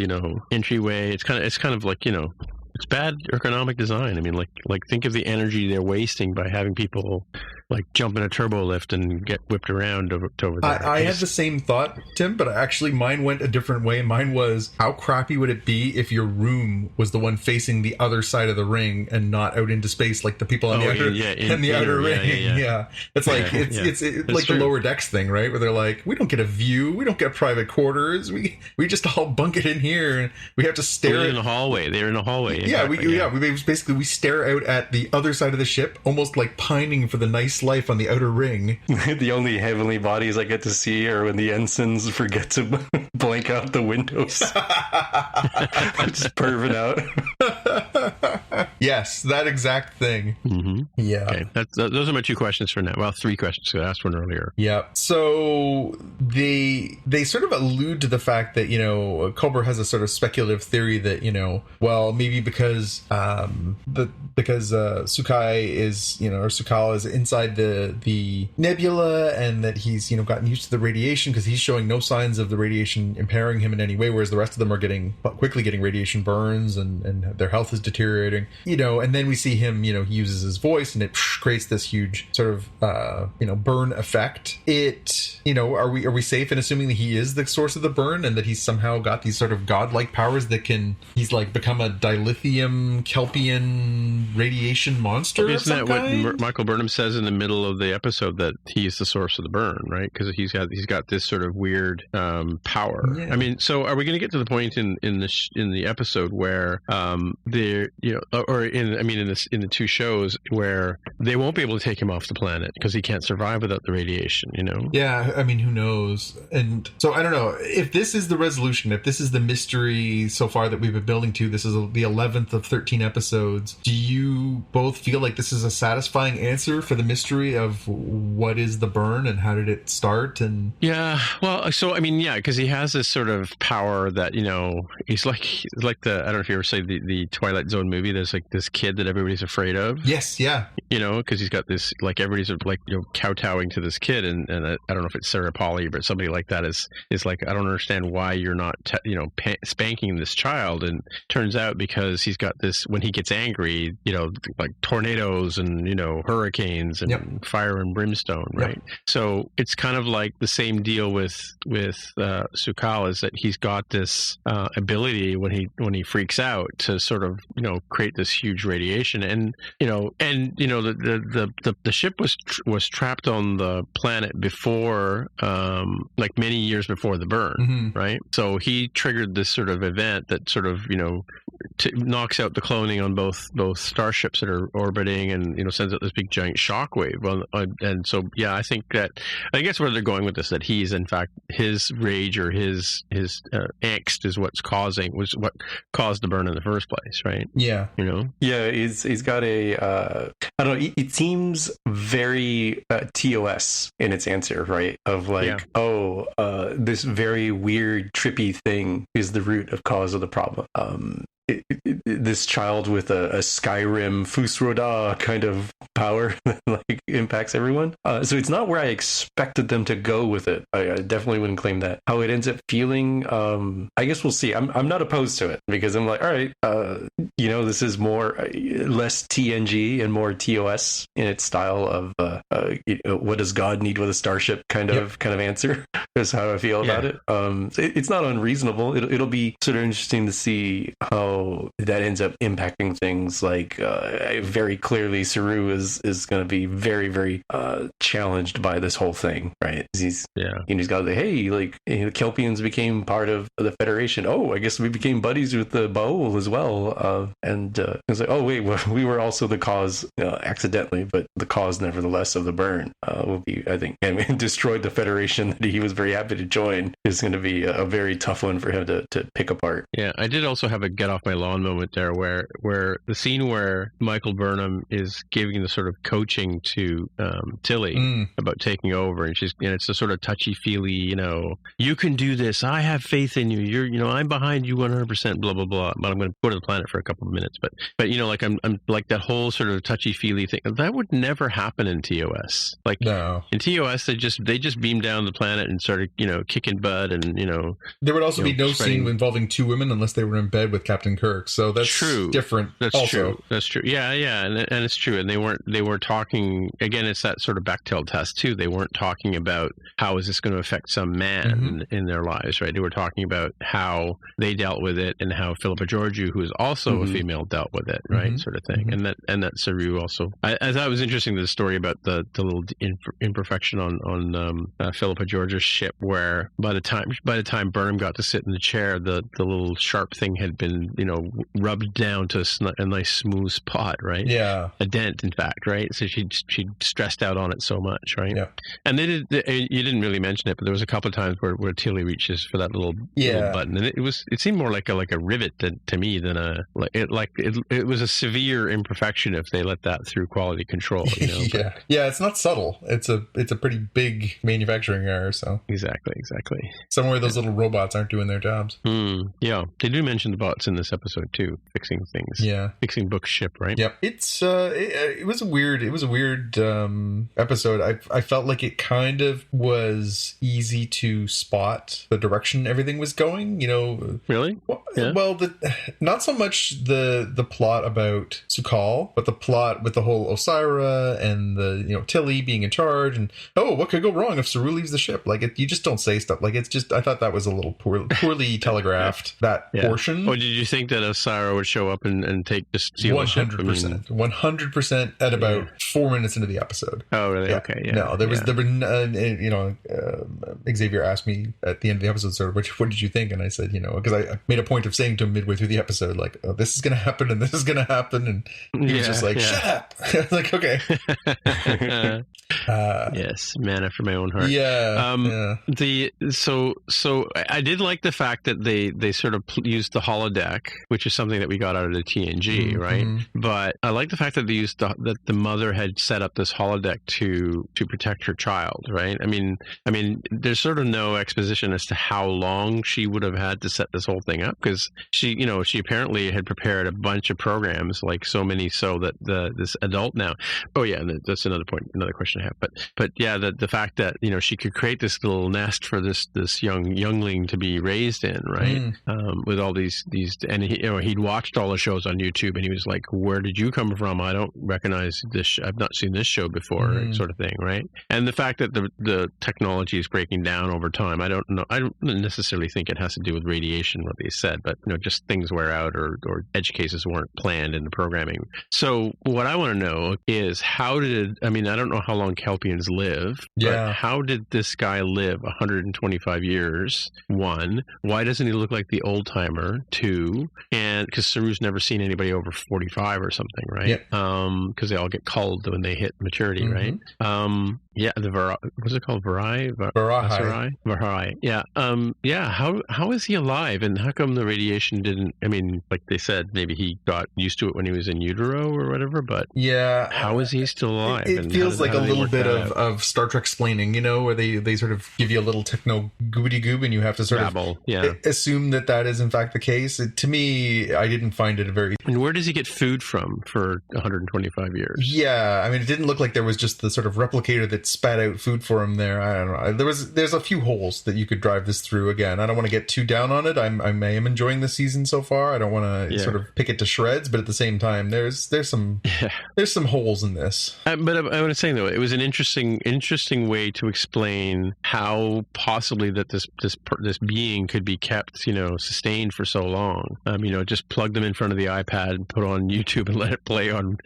entryway? It's kind of like, it's bad ergonomic design. I mean, like think of the energy they're wasting by having people like jump in a turbo lift and get whipped around over there. I had the same thought, Tim, but actually mine went a different way. Mine was, how crappy would it be if your room was the one facing the other side of the ring and not out into space like the people on the outer ring? Yeah. It's like it's like true. The lower decks thing, right? Where they're like, we don't get a view, we don't get private quarters, we just all bunk it in here, and we have to stare in the hallway. They're in a hallway. We stare out at the other side of the ship, almost like pining for the nice life on the outer ring. The only heavenly bodies I get to see are when the ensigns forget to blank out the windows. Just perving out. Yes, that exact thing. Mm-hmm. Yeah. Okay. Those are my two questions for now. Well, three questions. I asked one earlier. Yeah. So they sort of allude to the fact that, Culber has a sort of speculative theory that, maybe because Sukai is, or Sukal is inside the nebula, and that he's, gotten used to the radiation because he's showing no signs of the radiation impairing him in any way, whereas the rest of them are quickly getting radiation burns and their health is deteriorating, and then we see him, he uses his voice and it creates this huge sort of, burn effect. Are we safe in assuming that he is the source of the burn and that he's somehow got these sort of godlike powers that he's like become a dilithium Kelpian radiation monster? Isn't that what Michael Burnham says in the middle of the episode, that he's the source of the burn, right? Because he's got this sort of weird power. Yeah. I mean, so are we going to get to the point in the episode where in the two shows where they won't be able to take him off the planet because he can't survive without the radiation? Yeah, I mean, who knows? And so I don't know if this is the resolution, if this is the mystery so far that we've been building to. This is the 11th of 13 episodes. Do you both feel like this is a satisfying answer for the mystery of what is the burn and how did it start? And yeah, well, so I mean, yeah, because he has this sort of power that he's like the, I don't know if you ever say the Twilight Zone movie. There's like this kid that everybody's afraid of. Yes, yeah. Because he's got this, like, everybody's like kowtowing to this kid, and I don't know if it's Sarah Polley, but somebody like that is like, I don't understand why you're not spanking this child. And turns out because he's got this, when he gets angry, like tornadoes and hurricanes and fire and brimstone, right? Yep. So it's kind of like the same deal with Sukal, is that he's got this ability when he freaks out to sort of create this huge radiation, and the ship was trapped on the planet before, like many years before the burn, mm-hmm. right? So he triggered this sort of event that sort of knocks out the cloning on both starships that are orbiting, and sends out this big giant shockwave. Well, and so I think that's where they're going with this. That he's in fact his rage or his angst is what caused the burn in the first place, right? Yeah. Yeah, he's got a I don't know. It seems very TOS in its answer, right? Of like, this very weird, trippy thing is the root of cause of the problem. This child with a Skyrim Fusroda kind of power that like impacts everyone. So it's not where I expected them to go with it. I definitely wouldn't claim that. How it ends up feeling, I guess we'll see. I'm not opposed to it because I'm like, all right, this is less TNG and more TOS in its style of what does God need with a starship kind of answer. That's how I feel about it. It's not unreasonable. It'll be sort of interesting to see how that ends up impacting things. Like very clearly Saru is going to be very, very challenged by this whole thing, right? He's got the the Kelpians became part of the Federation. Oh, I guess we became buddies with the Baul as well. And it's like, oh wait, we were also the cause accidentally, but the cause nevertheless of the burn will be, I think, and destroyed the Federation that he was very happy to join is going to be a very tough one for him to pick apart. Yeah, I did also have a get off my lawn moment there where the scene where Michael Burnham is giving the sort of coaching to Tilly about taking over, and it's a sort of touchy-feely, you can do this, I have faith in you, you're I'm behind you 100%, blah blah blah, but I'm going to go to the planet for a couple of minutes, but like I'm like that whole sort of touchy-feely thing that would never happen in TOS. Like no. In TOS they just beamed down the planet and started kicking butt, and there would also be no scene involving two women unless they were in bed with Captain Kirk, so that's true. Different. That's also. true. That's true. Yeah, and it's true. And they were talking again. It's that sort of Bechdel test too. They weren't talking about how is this going to affect some man in their lives, right? They were talking about how they dealt with it and how Philippa Georgiou, who is also a female, dealt with it, right? Sort of thing. And that Saru also. I thought it was interesting the story about the little imperfection on Philippa Georgiou's ship, where by the time Burnham got to sit in the chair, the little sharp thing had been rubbed down to a nice smooth spot, right? Yeah, a dent, in fact, right? So she stressed out on it so much, right? Yeah. And you didn't really mention it, but there was a couple of times where Tilly reaches for that little button, and it seemed more like a rivet to me than it was a severe imperfection if they let that through quality control. Yeah, it's not subtle. It's a pretty big manufacturing error. So exactly. Somewhere those little robots aren't doing their jobs. Yeah, they do mention the bots in this episode too, fixing things. Yeah, fixing Book's ship, right? Yep. It's it was a weird episode. I felt like it kind of was easy to spot the direction everything was going. Really? Well, not so much the plot about Su'Kal, but the plot with the whole Osira and the Tilly being in charge, and what could go wrong if Saru leaves the ship? Like you just don't say stuff like it's just. I thought that was a little poorly telegraphed that portion. Or did you think that Osira would show up and take just steal 100%, 100% at about 4 minutes into the episode? Oh, really? Yeah. Okay, yeah. No, there was Xavier asked me at the end of the episode, sort of, what did you think? And I said, because I made a point of saying to him midway through the episode, like, oh, this is going to happen and this is going to happen, and he was just like, shut up. I was like, okay. Yes, man after my own heart. So I did like the fact that they sort of used the holodeck, which is something that we got out of the TNG, right? But I like the fact that they used that the mother had set up this holodeck to protect her child, right? I mean, there's sort of no exposition as to how long she would have had to set this whole thing up, because she apparently had prepared a bunch of programs, like so that this adult now. Oh yeah, and that's another question I have. But yeah, the fact that she could create this little nest for this youngling to be raised in, right? With all these, and he'd watched all the shows on YouTube, and he was like, "Where did you come from? I don't recognize this. I've not seen this show before," sort of thing, right? And the fact that the technology is breaking down over time, I don't know. I don't necessarily think it has to do with radiation, what they said, but just things wear out, or edge cases weren't planned in the programming. So what I want to know is I don't know how long Kelpians live, but how did this guy live 125 years? One, why doesn't he look like the old timer? Two, and can't, because Saru's never seen anybody over 45 or something, right? Yep. Because they all get culled when they hit maturity, right? Yeah, what's it called? Varai. Yeah. How is he alive? And how come the radiation didn't, I mean, like they said, maybe he got used to it when he was in utero or whatever, but yeah, how is he still alive? It feels like a little bit of Star Trek explaining, where they sort of give you a little techno goobity goob and you have to sort of assume that is in fact the case. To me, I didn't find it a very... And where does he get food from for 125 years? Yeah, I mean, it didn't look like there was just the sort of replicator that spat out food for him there. I don't know. There's a few holes that you could drive this through. Again, I don't want to get too down on it. I am enjoying the season so far. I don't want to sort of pick it to shreds, but at the same time, there's some holes in this. But I want to say though, it was an interesting way to explain how possibly that this being could be kept, sustained for so long. Just plug them in front of the iPad and put on YouTube and let it play on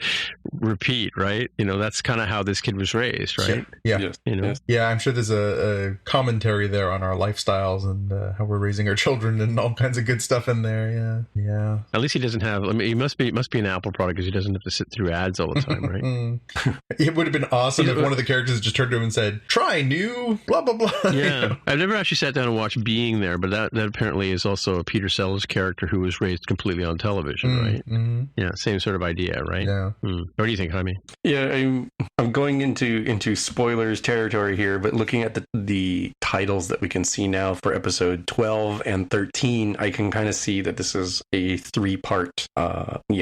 repeat, right? That's kind of how this kid was raised, right? Yeah. Yes. Yeah, I'm sure there's a commentary there on our lifestyles and how we're raising our children and all kinds of good stuff in there. Yeah. At least he doesn't have, he must be an Apple product because he doesn't have to sit through ads all the time, right? It would have been awesome if one of the characters just turned to him and said, "Try new blah blah blah." Yeah. I've never actually sat down and watched Being There, but that apparently is also a Peter Sellers character who was raised completely on television, right? Mm-hmm. Yeah, same sort of idea, right? Yeah. What do you think, Jaime? Yeah, I'm going into spoilers territory here, but looking at the titles that we can see now for episode 12 and 13, I can kind of see that this is a 3-part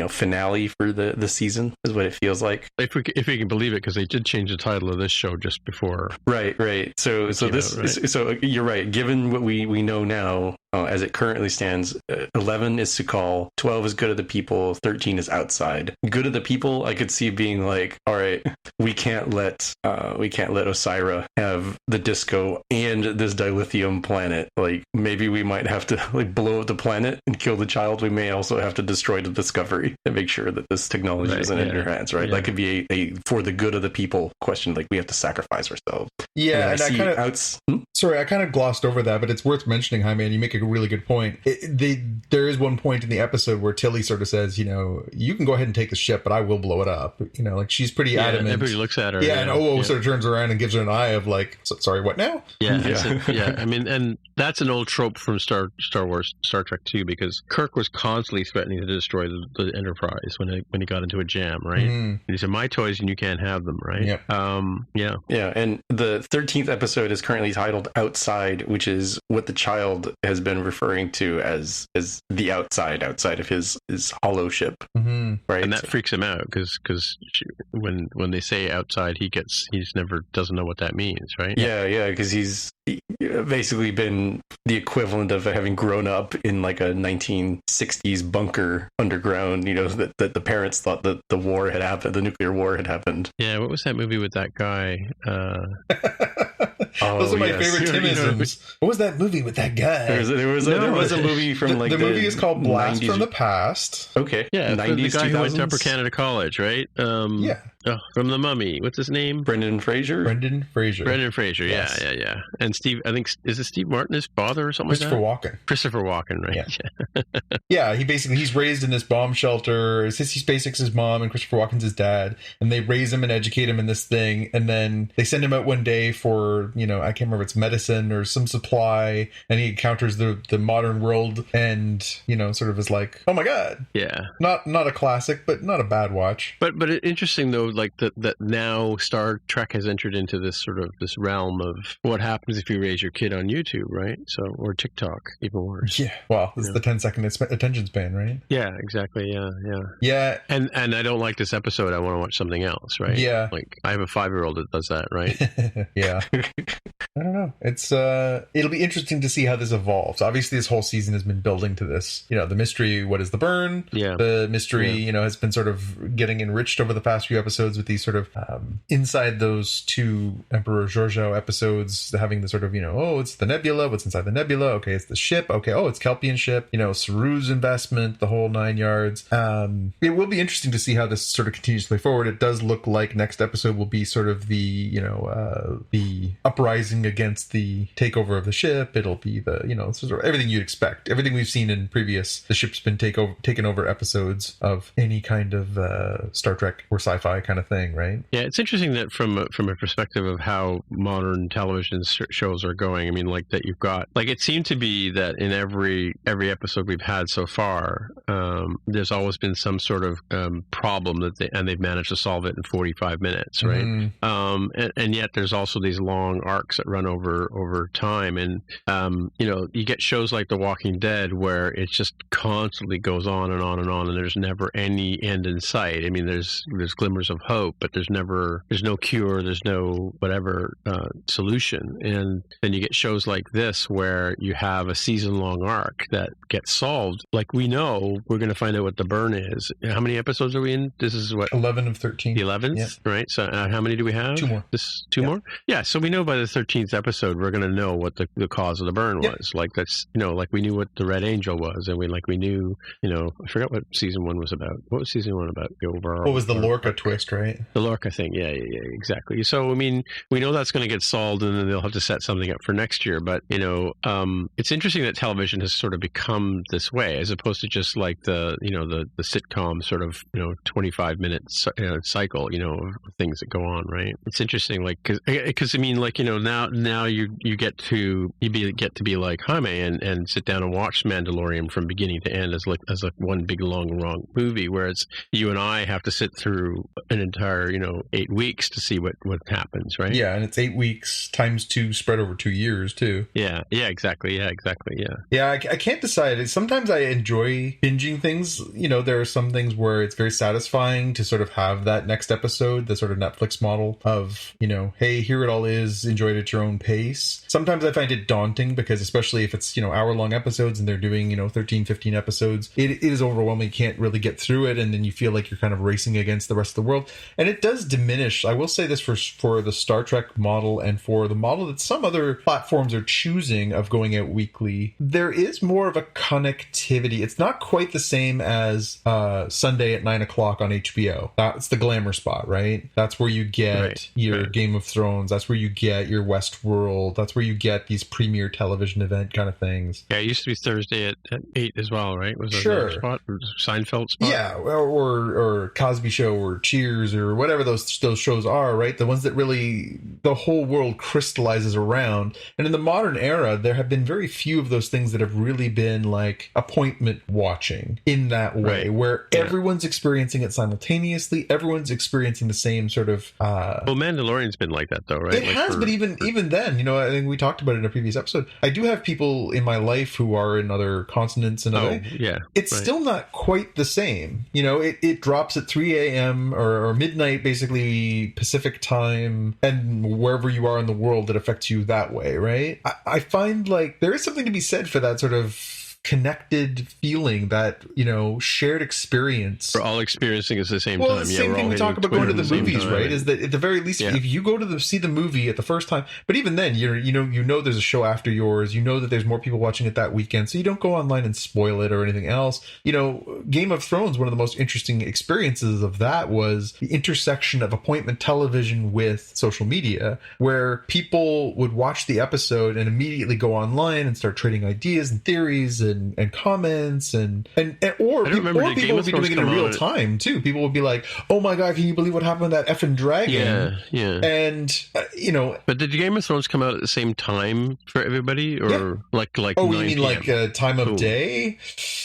finale for the season, is what it feels like. If we can believe it, because they did change the title of this show just before. Right. So you're right. Given what we know now, as it currently stands, 11 is Su'Kal, 12 is Good of the People, 13 is Outside. Good of the People, I could see being like, all right, we can't let Osira have the disco and this dilithium planet. Like, maybe we might have to blow up the planet and kill the child. We may also have to destroy the Discovery and make sure that this technology isn't in her hands, right? Yeah. That could be a for the good of the people question. Like, we have to sacrifice ourselves. Yeah, and I kind of glossed over that, but it's worth mentioning, Jaime, and you make a really good point. There is one point in the episode where Tilly sort of says, you can go ahead and take the ship, but I will blow it up. Like, she's pretty adamant. Everybody looks at her. Yeah, and sort of turns around and gives her an eye of like, sorry, what now? Yeah. I mean, and that's an old trope from Star Trek too, because Kirk was constantly threatening to destroy the Enterprise when he got into a jam, right? And he said, "My toys and you can't have them," right? Yep. Yeah, and the 13th episode is currently titled Outside, which is what the child has been referring to as the outside of his hollow ship, right? And that freaks him out because when they say outside, he never doesn't know what that means, right? Yeah, because he's basically been the equivalent of having grown up in like a 1960s bunker underground, that the parents thought that the war had happened, the nuclear war had happened. Yeah, what was that movie with that guy? Those are my favorite Timisms. What was that movie with that guy? There was a movie from the movie is called Blast 90s. From the Past. Okay. Yeah, 90s, the guy 2000s. who went to Upper Canada College, right? From The Mummy. What's his name? Brendan Fraser. Yes. Yeah. And Steve, I think, is it Steve Martin, his father or something Christopher like that? Walken. Christopher Walken, right? Yeah. He's raised in this bomb shelter. Sissy Spacek's his mom and Christopher Walken's his dad. And they raise him and educate him in this thing. And then they send him out one day for, I can't remember if it's medicine or some supply. And he encounters the modern world and, sort of is like, oh my God. Yeah. Not a classic, but not a bad watch. But interesting though, like that now Star Trek has entered into this sort of this realm of what happens if you raise your kid on YouTube, right? So, or TikTok, even worse. Yeah. Well, it's the 10-second attention span, right? Yeah, exactly. Yeah. And I don't like this episode. I want to watch something else, right? Yeah. Like I have a 5-year-old that does that, right? Yeah. I don't know. It's it'll be interesting to see how this evolves. Obviously, this whole season has been building to this. The mystery, what is the burn? Yeah. The mystery, has been sort of getting enriched over the past few episodes episodes with these sort of inside those two Emperor Giorgio episodes, having the sort of, oh, it's the nebula, what's inside the nebula, okay, it's the ship, okay, oh, it's Kelpian ship, Saru's investment, the whole 9 yards. It will be interesting to see how this sort of continues to play forward. It does look like next episode will be sort of the uprising against the takeover of the ship. It'll be the, sort of everything you'd expect, everything we've seen in previous, the ship's been taken over episodes of any kind of Star Trek or sci-fi kind of thing, right? Yeah, it's interesting that from a perspective of how modern television shows are going. I mean, like that you've got, like it seemed to be that in every episode we've had so far, there's always been some sort of problem that they've managed to solve it in 45 minutes, right? And yet there's also these long arcs that run over time, and you get shows like The Walking Dead where it just constantly goes on and on and on, and there's never any end in sight. I mean, there's glimmers of hope, but there's no cure, there's no whatever solution. And then you get shows like this where you have a season-long arc that gets solved. Like, we know we're going to find out what the burn is. How many episodes are we in? This is what? 11 of 13. The 11th, yep. Right? So how many do we have? 2 more. Two more? Yeah, so we know by the 13th episode we're going to know what the cause of the burn was. Like, that's, like we knew what the Red Angel was, and we knew, I forgot what season 1 was about. What was season 1 about? What was the Lorca twist, right? The Lorca thing, yeah, exactly. So, I mean, we know that's going to get solved, and then they'll have to set something up for next year. But, it's interesting that television has sort of become this way, as opposed to just like the sitcom sort of, 25-minute cycle, of things that go on, right? It's interesting, like, because I mean, like, now you get to be like Jaime and sit down and watch Mandalorian from beginning to end as a one big long movie, whereas you and I have to sit through an entire 8 weeks to see what happens, right? Yeah, and it's 8 weeks times 2 spread over 2 years too. Yeah, exactly. Yeah, I can't decide. Sometimes I enjoy binging things. There are some things where it's very satisfying to sort of have that next episode, the sort of Netflix model of, hey, here it all is, enjoy it at your own pace. Sometimes I find it daunting because, especially if it's, hour-long episodes and they're doing, 13, 15 episodes, it is overwhelming. You can't really get through it, and then you feel like you're kind of racing against the rest of the world. And it does diminish. I will say this for the Star Trek model and for the model that some other platforms are choosing of going out weekly, there is more of a connectivity. It's not quite the same as Sunday at 9 o'clock on HBO. That's the glamour spot, right? That's where you get your Game of Thrones. That's where you get your Westworld. That's where you get these premier television event kind of things. Yeah, it used to be Thursday at 8 as well, right? Was sure. A spot? Seinfeld spot? Yeah, or Cosby Show or Cheers or whatever those shows are, right? The ones that really the whole world crystallizes around. And in the modern era, there have been very few of those things that have really been like appointment watching in that way, where everyone's experiencing it simultaneously. Everyone's experiencing the same sort of... Well, Mandalorian's been like that, though, right? It has, but even then, I think we talked about it in a previous episode. I do have people in my life who are in other continents and other... It's still not quite the same. It drops at 3 a.m. or midnight, basically, Pacific time, and wherever you are in the world, it affects you that way, right? I find like there is something to be said for that sort of connected feeling, that shared experience. We're all experiencing it at the same time. Well, the same thing we talk about going to the movies, right? Is that at the very least, if you go to see the movie at the first time, but even then, you know there's a show after yours, that there's more people watching it that weekend, so you don't go online and spoil it or anything else. Game of Thrones, one of the most interesting experiences of that was the intersection of appointment television with social media, where people would watch the episode and immediately go online and start trading ideas and theories and comments or people would be doing it in real time too. People would be like, "Oh my god, can you believe what happened to that effing dragon?" Yeah. And But did Game of Thrones come out at the same time for everybody, or like? Oh, you mean like time of day?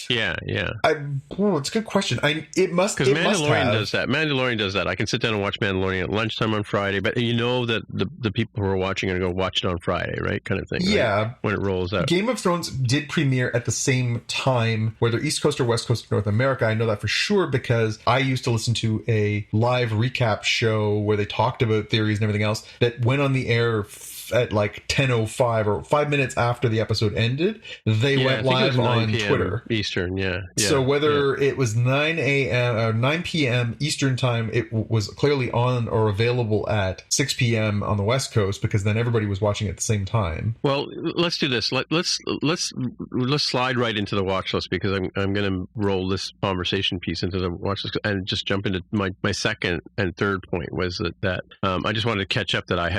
Yeah. It's a good question. It must, because Mandalorian does that. Mandalorian does that. I can sit down and watch Mandalorian at lunchtime on Friday, but that the people who are watching are going to go watch it on Friday, right? Kind of thing. Yeah, right? When it rolls out. Game of Thrones did premiere at the same time, whether East Coast or West Coast of North America. I know that for sure because I used to listen to a live recap show where they talked about theories and everything else that went on the air at like 10:05 or 5 minutes after the episode ended, they went live on Twitter Eastern. So whether it was 9 a.m. or 9 p.m. Eastern time, it was clearly on or available at 6 p.m. on the West Coast, because then everybody was watching at the same time. Well, let's do this. Let's slide right into the watch list, because I'm going to roll this conversation piece into the watch list and just jump into my second and third point was that I just wanted to catch up that I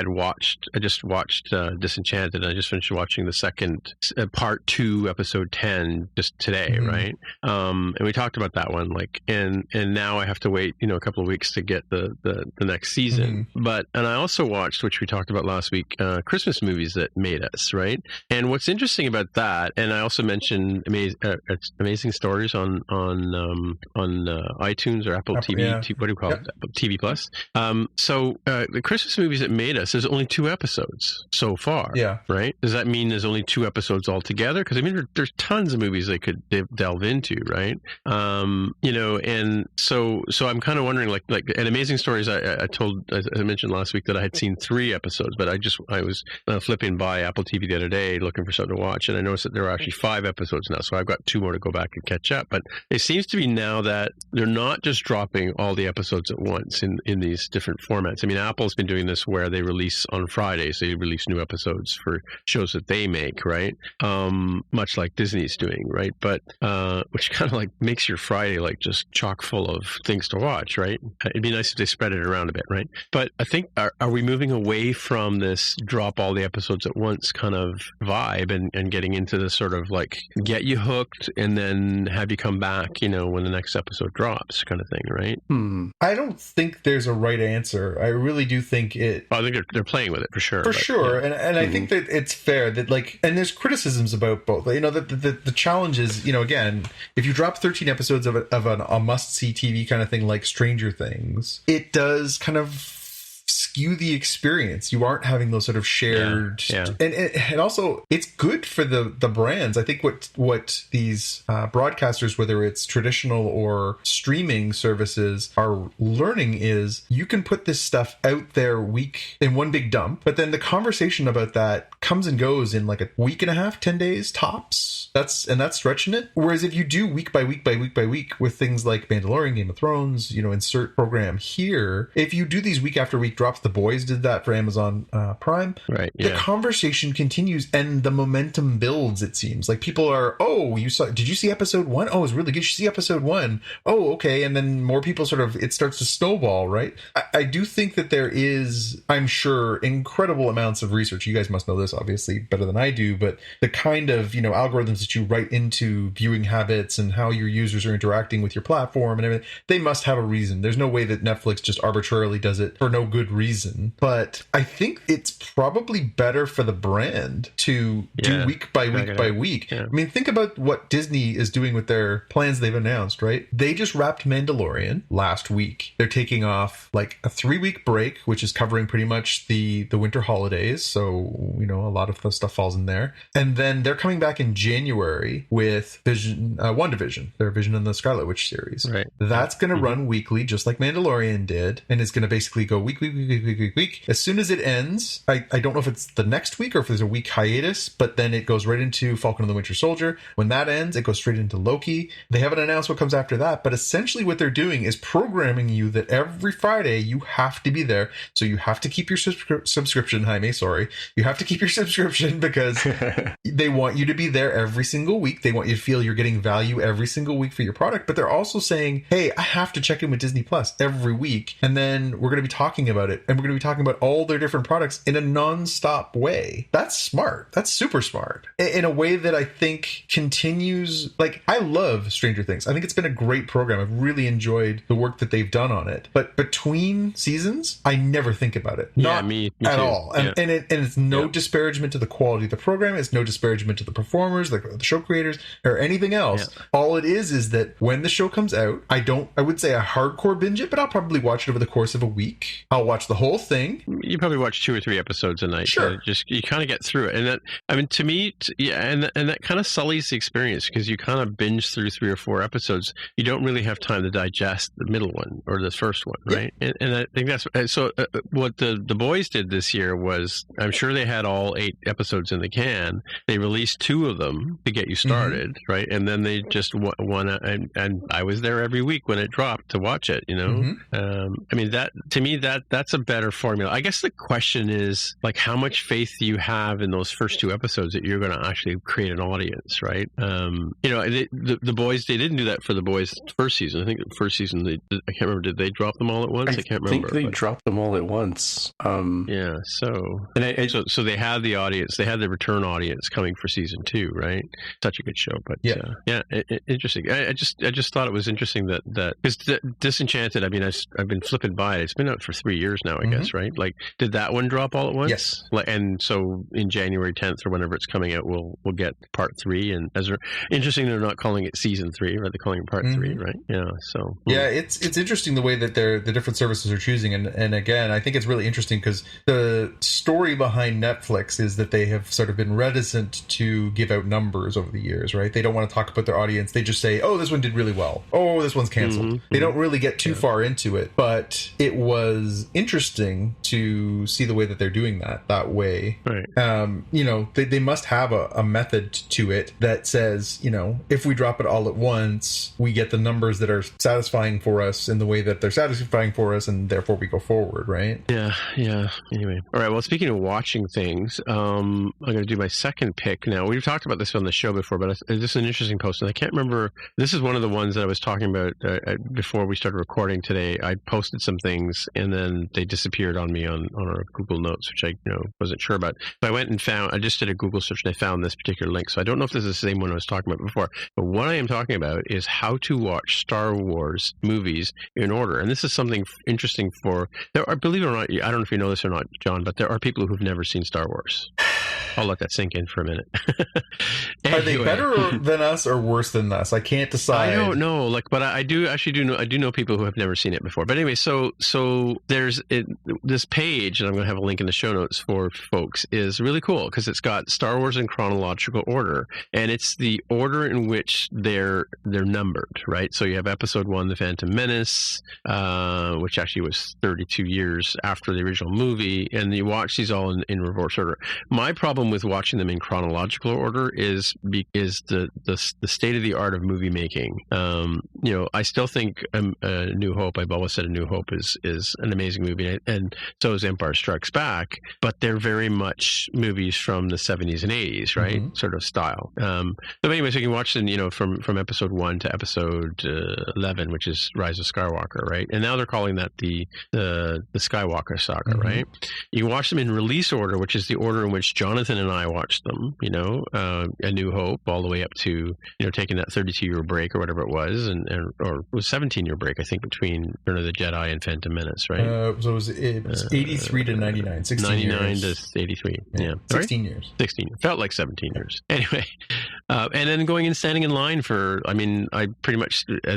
just watched Disenchanted, and I just finished watching the second part 2, episode 10 just today, right? And we talked about that one, and now I have to wait, a couple of weeks to get the next season. And I also watched, which we talked about last week, Christmas movies that made us, right? And what's interesting about that, and I also mentioned Amazing Stories on iTunes or Apple TV. What do we call it? Apple TV Plus. So the Christmas movies that made us, there's only 2 episodes so far. Yeah. Right? Does that mean there's only 2 episodes altogether? Because I mean, there's tons of movies they could delve into, right? And so I'm kind of wondering, like in Amazing Stories, I mentioned last week that I had seen 3 episodes, but I was flipping by Apple TV the other day looking for something to watch, and I noticed that there are actually 5 episodes now, so I've got 2 more to go back and catch up. But it seems to be now that they're not just dropping all the episodes at once in these different formats. I mean, Apple's been doing this where they release on Fridays, they release new episodes for shows that they make, right? Much like Disney's doing, right? But which kind of like makes your Friday like just chock full of things to watch, right? It'd be nice if they spread it around a bit, right? But I think, are we moving away from this drop all the episodes at once kind of vibe and getting into this sort of like get you hooked and then have you come back, when the next episode drops kind of thing, right? I don't think there's a right answer. I really do think it... Well, I think they're playing with it for sure. Yeah. And I think that it's fair that and there's criticisms about both. The challenge is, again, if you drop 13 episodes of a must-see TV kind of thing like Stranger Things, it does kind of skew the experience. You aren't having those sort of shared and also it's good for the brands. I think what these broadcasters, whether it's traditional or streaming services, are learning is you can put this stuff out there week in one big dump, but then the conversation about that comes and goes in like a week and a half, 10 days tops. That's stretching it. Whereas if you do week by week by week by week with things like Mandalorian, Game of Thrones, insert program here, if you do these week after week drops, The Boys did that for Amazon Prime. Right. The conversation continues and the momentum builds, it seems. Like people are, did you see episode 1? Oh, it was really good. Did you see episode 1? Oh, okay. And then more people it starts to snowball, right? I do think that there is, I'm sure, incredible amounts of research. You guys must know this, obviously, better than I do, but the kind of, algorithms that you write into viewing habits and how your users are interacting with your platform and everything, they must have a reason. There's no way that Netflix just arbitrarily does it for no good reason. But I think it's probably better for the brand to do week by week by week. I mean, think about what Disney is doing with their plans they've announced, right? They just wrapped Mandalorian last week. They're taking off like a 3-week break, which is covering pretty much the winter holidays. So, a lot of the stuff falls in there. And then they're coming back in January with WandaVision, their Vision and the Scarlet Witch series. Right. That's going to run weekly, just like Mandalorian did, and it's going to basically go week. As soon as it ends, I don't know if it's the next week or if there's a week hiatus, but then it goes right into Falcon and the Winter Soldier. When that ends, it goes straight into Loki. They haven't announced what comes after that, but essentially what they're doing is programming you that every Friday you have to be there. So you have to keep your subscription, Jaime, sorry. You have to keep your subscription because they want you to be there every single week. They want you to feel you're getting value every single week for your product, but they're also saying, hey, I have to check in with Disney Plus every week, and then we're going to be talking about it, and we're going to be talking about all their different products in a non-stop way. That's smart. That's super smart. In a way that I think continues, like, I love Stranger Things. I think it's been a great program. I've really enjoyed the work that they've done on it. But between seasons, I never think about it. Not me at too. all. And it's no disparagement to the quality of the program. It's no disparagement to the performers, like the show creators, or anything else. All it is that when the show comes out, I would say I hardcore binge it, but I'll probably watch it over the course of a week. I'll watch the whole whole thing. You probably watch 2 or 3 episodes a night. Sure. You kind of get through it. And that, I mean, to me, and that kind of sullies the experience because you kind of binge through 3 or 4 episodes. You don't really have time to digest the middle one or the first one, right? Yeah. And I think that's so. What the boys did this year was, I'm sure they had all 8 episodes in the can. They released 2 of them to get you started, right? And then they just one, and I was there every week when it dropped to watch it. You know, I mean, that to me that's a better formula. I guess the question is, like, how much faith do you have in those first 2 episodes that you're going to actually create an audience, right? You know, the boys, they didn't do that for the boys' first season. I think the first season, I can't remember, did they drop them all at once? I can't remember. I think they dropped them all at once. Yeah, so they had the audience, they had the return audience coming for season 2, right? Such a good show, but interesting. I just thought it was interesting that because Disenchanted, I mean, I've been flipping by it. It's been out for 3 years now, I guess, right? Like, did that one drop all at once? Yes. And so in January 10th or whenever it's coming out, we'll get part 3. And interesting, they're not calling it season 3, right? They're calling it part 3, right? Yeah. So yeah, it's interesting the way that the different services are choosing, and again, I think it's really interesting because the story behind Netflix is that they have sort of been reticent to give out numbers over the years, right? They don't want to talk about their audience. They just say, "Oh, this one did really well. Oh, this one's canceled." They don't really get too far into it, but it was interesting to see the way that they're doing that way. Right. You know, they must have a method to it that says, you know, if we drop it all at once, we get the numbers that are satisfying for us in the way that they're satisfying for us, and therefore we go forward, right? Yeah. Anyway. All right, well, speaking of watching things, I'm going to do my second pick now. We've talked about this on the show before, but this is an interesting post, and I can't remember. This is one of the ones that I was talking about before we started recording today. I posted some things, and then they disappeared on me on our Google Notes, which I wasn't sure about. So I went and I just did a Google search, and I found this particular link. So I don't know if this is the same one I was talking about before, but what I am talking about is how to watch Star Wars movies in order. And this is something interesting believe it or not, I don't know if you know this or not, John, but there are people who've never seen Star Wars. I'll let that sink in for a minute. Anyway. Are they better than us or worse than us? I can't decide. I don't know. But I do know people who have never seen it before. But anyway, so there's this page, and I'm going to have a link in the show notes for folks, is really cool because it's got Star Wars in chronological order, and it's the order in which they're numbered, right? So you have Episode 1, The Phantom Menace, which actually was 32 years after the original movie, and you watch these all in reverse order. My problem with watching them in chronological order is the state of the art of movie making. I still think New Hope, I've always said A New Hope is an amazing movie, and so is Empire Strikes Back, but they're very much movies from the 70s and 80s, right? Sort of style. So anyway, so you can watch them, from Episode 1 to Episode 11, which is Rise of Skywalker, right? And now they're calling that the Skywalker saga, right? You can watch them in release order, which is the order in which Jonathan and I watched them, A New Hope, all the way up to, taking that 32-year break or whatever it was, or it was 17-year break, I think, between Return of the Jedi and Phantom Menace, right? So it was 83 to 99, 16 99 years. to 83, yeah. 16 years. 16, felt like 17 years. Anyway, and then going and standing in line I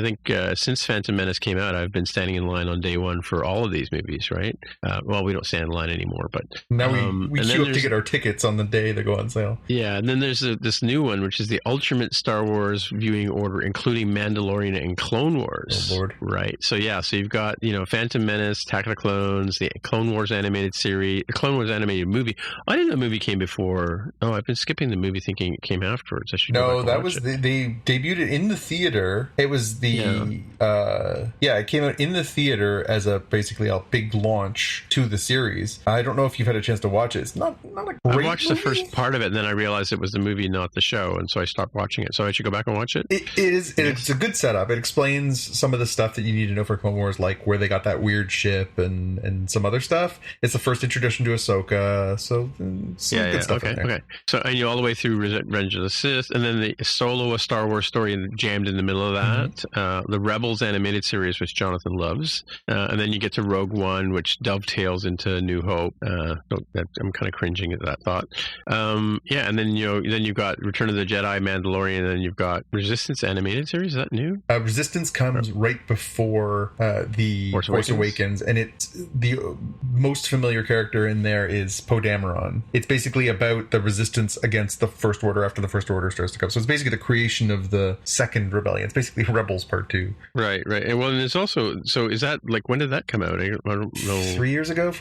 think since Phantom Menace came out, I've been standing in line on day one for all of these movies, right? Well, we don't stand in line anymore, but now we queue up to get our tickets on the day they go on sale. Yeah, and then there's this new one, which is the Ultimate Star Wars viewing order, including Mandalorian and Clone Wars. Oh, Lord. Right. So you've got, Phantom Menace, Attack of the Clones, the Clone Wars animated series, the Clone Wars animated movie. I didn't know the movie came before. Oh, I've been skipping the movie thinking it came afterwards. I should go back and watch it. They debuted it in the theater. It was it came out in the theater as basically a big launch to the series. I don't know if you've had a chance to watch it. It's not a great I watched movie. The first part of it, and then I realized it was the movie, not the show, and so I stopped watching it. So I should go back and watch it? It's a good setup. It explains some of the stuff that you need to know for Clone Wars, like where they got that weird ship and some other stuff. It's the first introduction to Ahsoka, so some good stuff in there. Okay. So, and you all the way through Revenge of the Sith, and then the Solo, a Star Wars story jammed in the middle of that. The Rebels animated series, which Jonathan loves. And then you get to Rogue One, which dovetails into New Hope. I'm kind of cringing at that thought. And then then you've got Return of the Jedi, Mandalorian, and then you've got Resistance animated series. Is that new? Resistance comes right before the Force Awakens, and it's the most familiar character in there is Poe Dameron. It's basically about the Resistance against the First Order after the First Order starts to come. So it's basically the creation of the Second Rebellion. It's basically Rebels Part 2. Right. And well, and it's also, so is that like, when did that come out? I don't know. 4 years ago.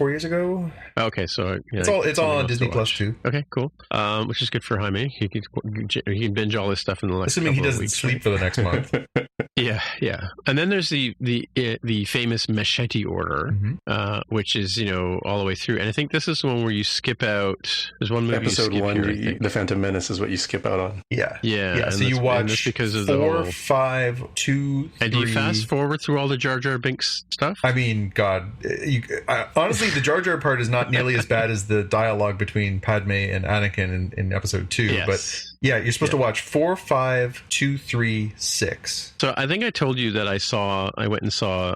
Okay, so yeah, it's all on Disney Plus too. Okay, cool. Which is good for Jaime. He can binge all this stuff in the next assuming he doesn't sleep for the next month. Yeah. And then there's the famous Machete Order, which is all the way through. And I think this is the one where you skip out. There's one movie. Episode you skip 1, here, The Phantom Menace is what you skip out on. Yeah. So you watch because of 4, 5, 2, 3. And do you fast forward through all the Jar Jar Binks stuff? I mean, God, honestly, the Jar Jar part is not nearly as bad as the dialogue between Padme and Anakin in episode 2. Yes. But yeah, you're supposed to watch 4, 5, 2, 3, 6. So I think I told you that I went and saw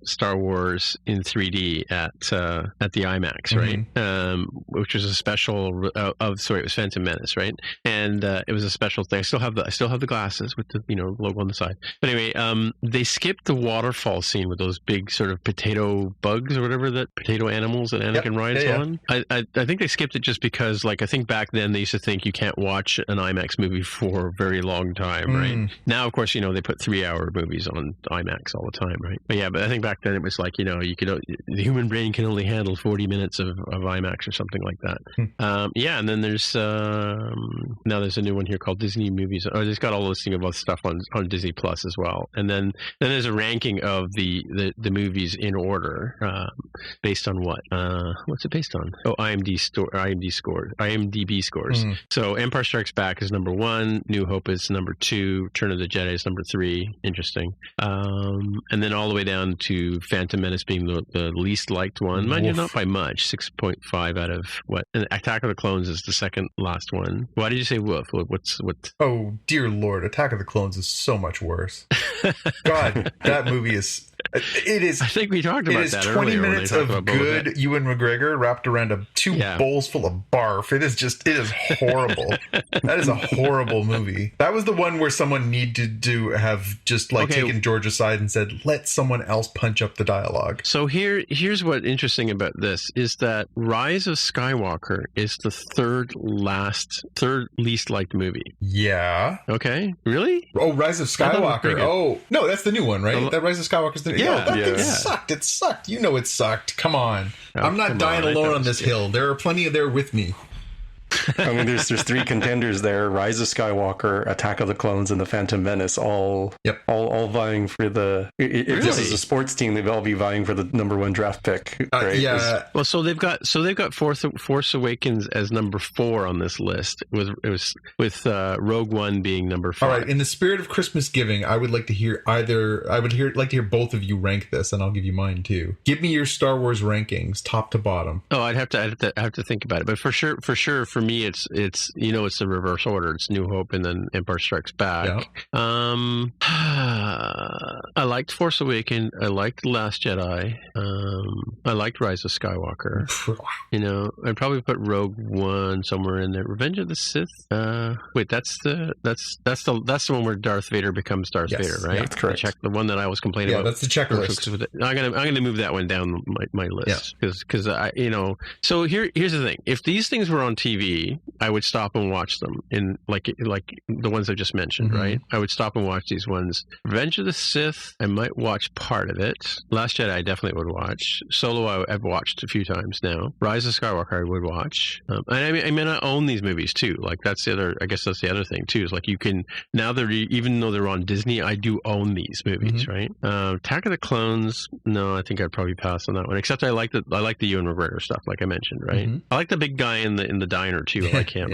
Star Wars in 3D at the IMAX, right? Which was a special it was Phantom Menace, right? And it was a special thing. I still have the glasses with the logo on the side. But anyway, they skipped the waterfall scene with those big sort of potato bugs or whatever, that potato animals that Anakin rides on. I think they skipped it just because, like, I think back then they used to think you can't watch an IMAX movie for a very long time, right? Now, of course, they put 3-hour movies on IMAX all the time, right? But I think back then it was like, you could, the human brain can only handle 40 minutes of IMAX or something like that. And then there's now there's a new one here called Disney Movies. Oh, it's got all listing of other stuff on Disney Plus as well. And then there's a ranking of the movies in order based on what? What's it based on? Oh, IMDb scores. So Empire Strikes Back is number 1, New Hope is number 2, Return of the Jedi is number 3. Interesting. And then all the way down to Phantom Menace being the least liked one. Mind you, not by much. 6.5 out of what? And Attack of the Clones is the second last one. Why did you say woof? What? Oh, dear Lord. Attack of the Clones is so much worse. God, that movie is... It is. I think we talked about that earlier. It is 20 minutes of good Ewan McGregor wrapped around two bowls full of barf. It is horrible. That is a horrible movie. That was the one where someone needed to have just taken George aside and said, let someone else punch up the dialogue. So here's what's interesting about this is that Rise of Skywalker is the third least liked movie. Yeah. Okay. Really? Oh, Rise of Skywalker. Oh, no, that's the new one, right? That Rise of Skywalker's the new one. That thing sucked. It sucked. You know it sucked. Come on. I'm not dying alone on this hill. There are plenty there with me. I mean, there's 3 contenders there: Rise of Skywalker, Attack of the Clones, and the Phantom Menace. All vying for the. If this is a sports team, they'd all be vying for the number 1 draft pick. Right? Well, so they've got Force Awakens as number 4 on this list. With Rogue One being number 5. All right. In the spirit of Christmas giving, I would like to hear like to hear both of you rank this, and I'll give you mine too. Give me your Star Wars rankings, top to bottom. Oh, I'd have to think about it, but for sure. For me, it's the reverse order. It's New Hope and then Empire Strikes Back. Yeah. I liked Force Awakens. I liked The Last Jedi. I liked Rise of Skywalker. I'd probably put Rogue One somewhere in there. Revenge of the Sith. Wait, that's the one where Darth Vader becomes Darth Vader, right? That's correct. The one that I was complaining about. Yeah, that's the checklist. I'm gonna move that one down my list because I So here's the thing. If these things were on TV, I would stop and watch them in like the ones I just mentioned, right? I would stop and watch these ones. Revenge of the Sith, I might watch part of it. Last Jedi, I definitely would watch. Solo, I've watched a few times now. Rise of Skywalker, I would watch. And I mean, I own these movies too. Like that's the other thing too. Is like you can now even though they're on Disney, I do own these movies, right? Attack of the Clones, no, I think I'd probably pass on that one. Except I like the Ewan McGregor stuff, like I mentioned, right? I like the big guy in the diner too. I like him.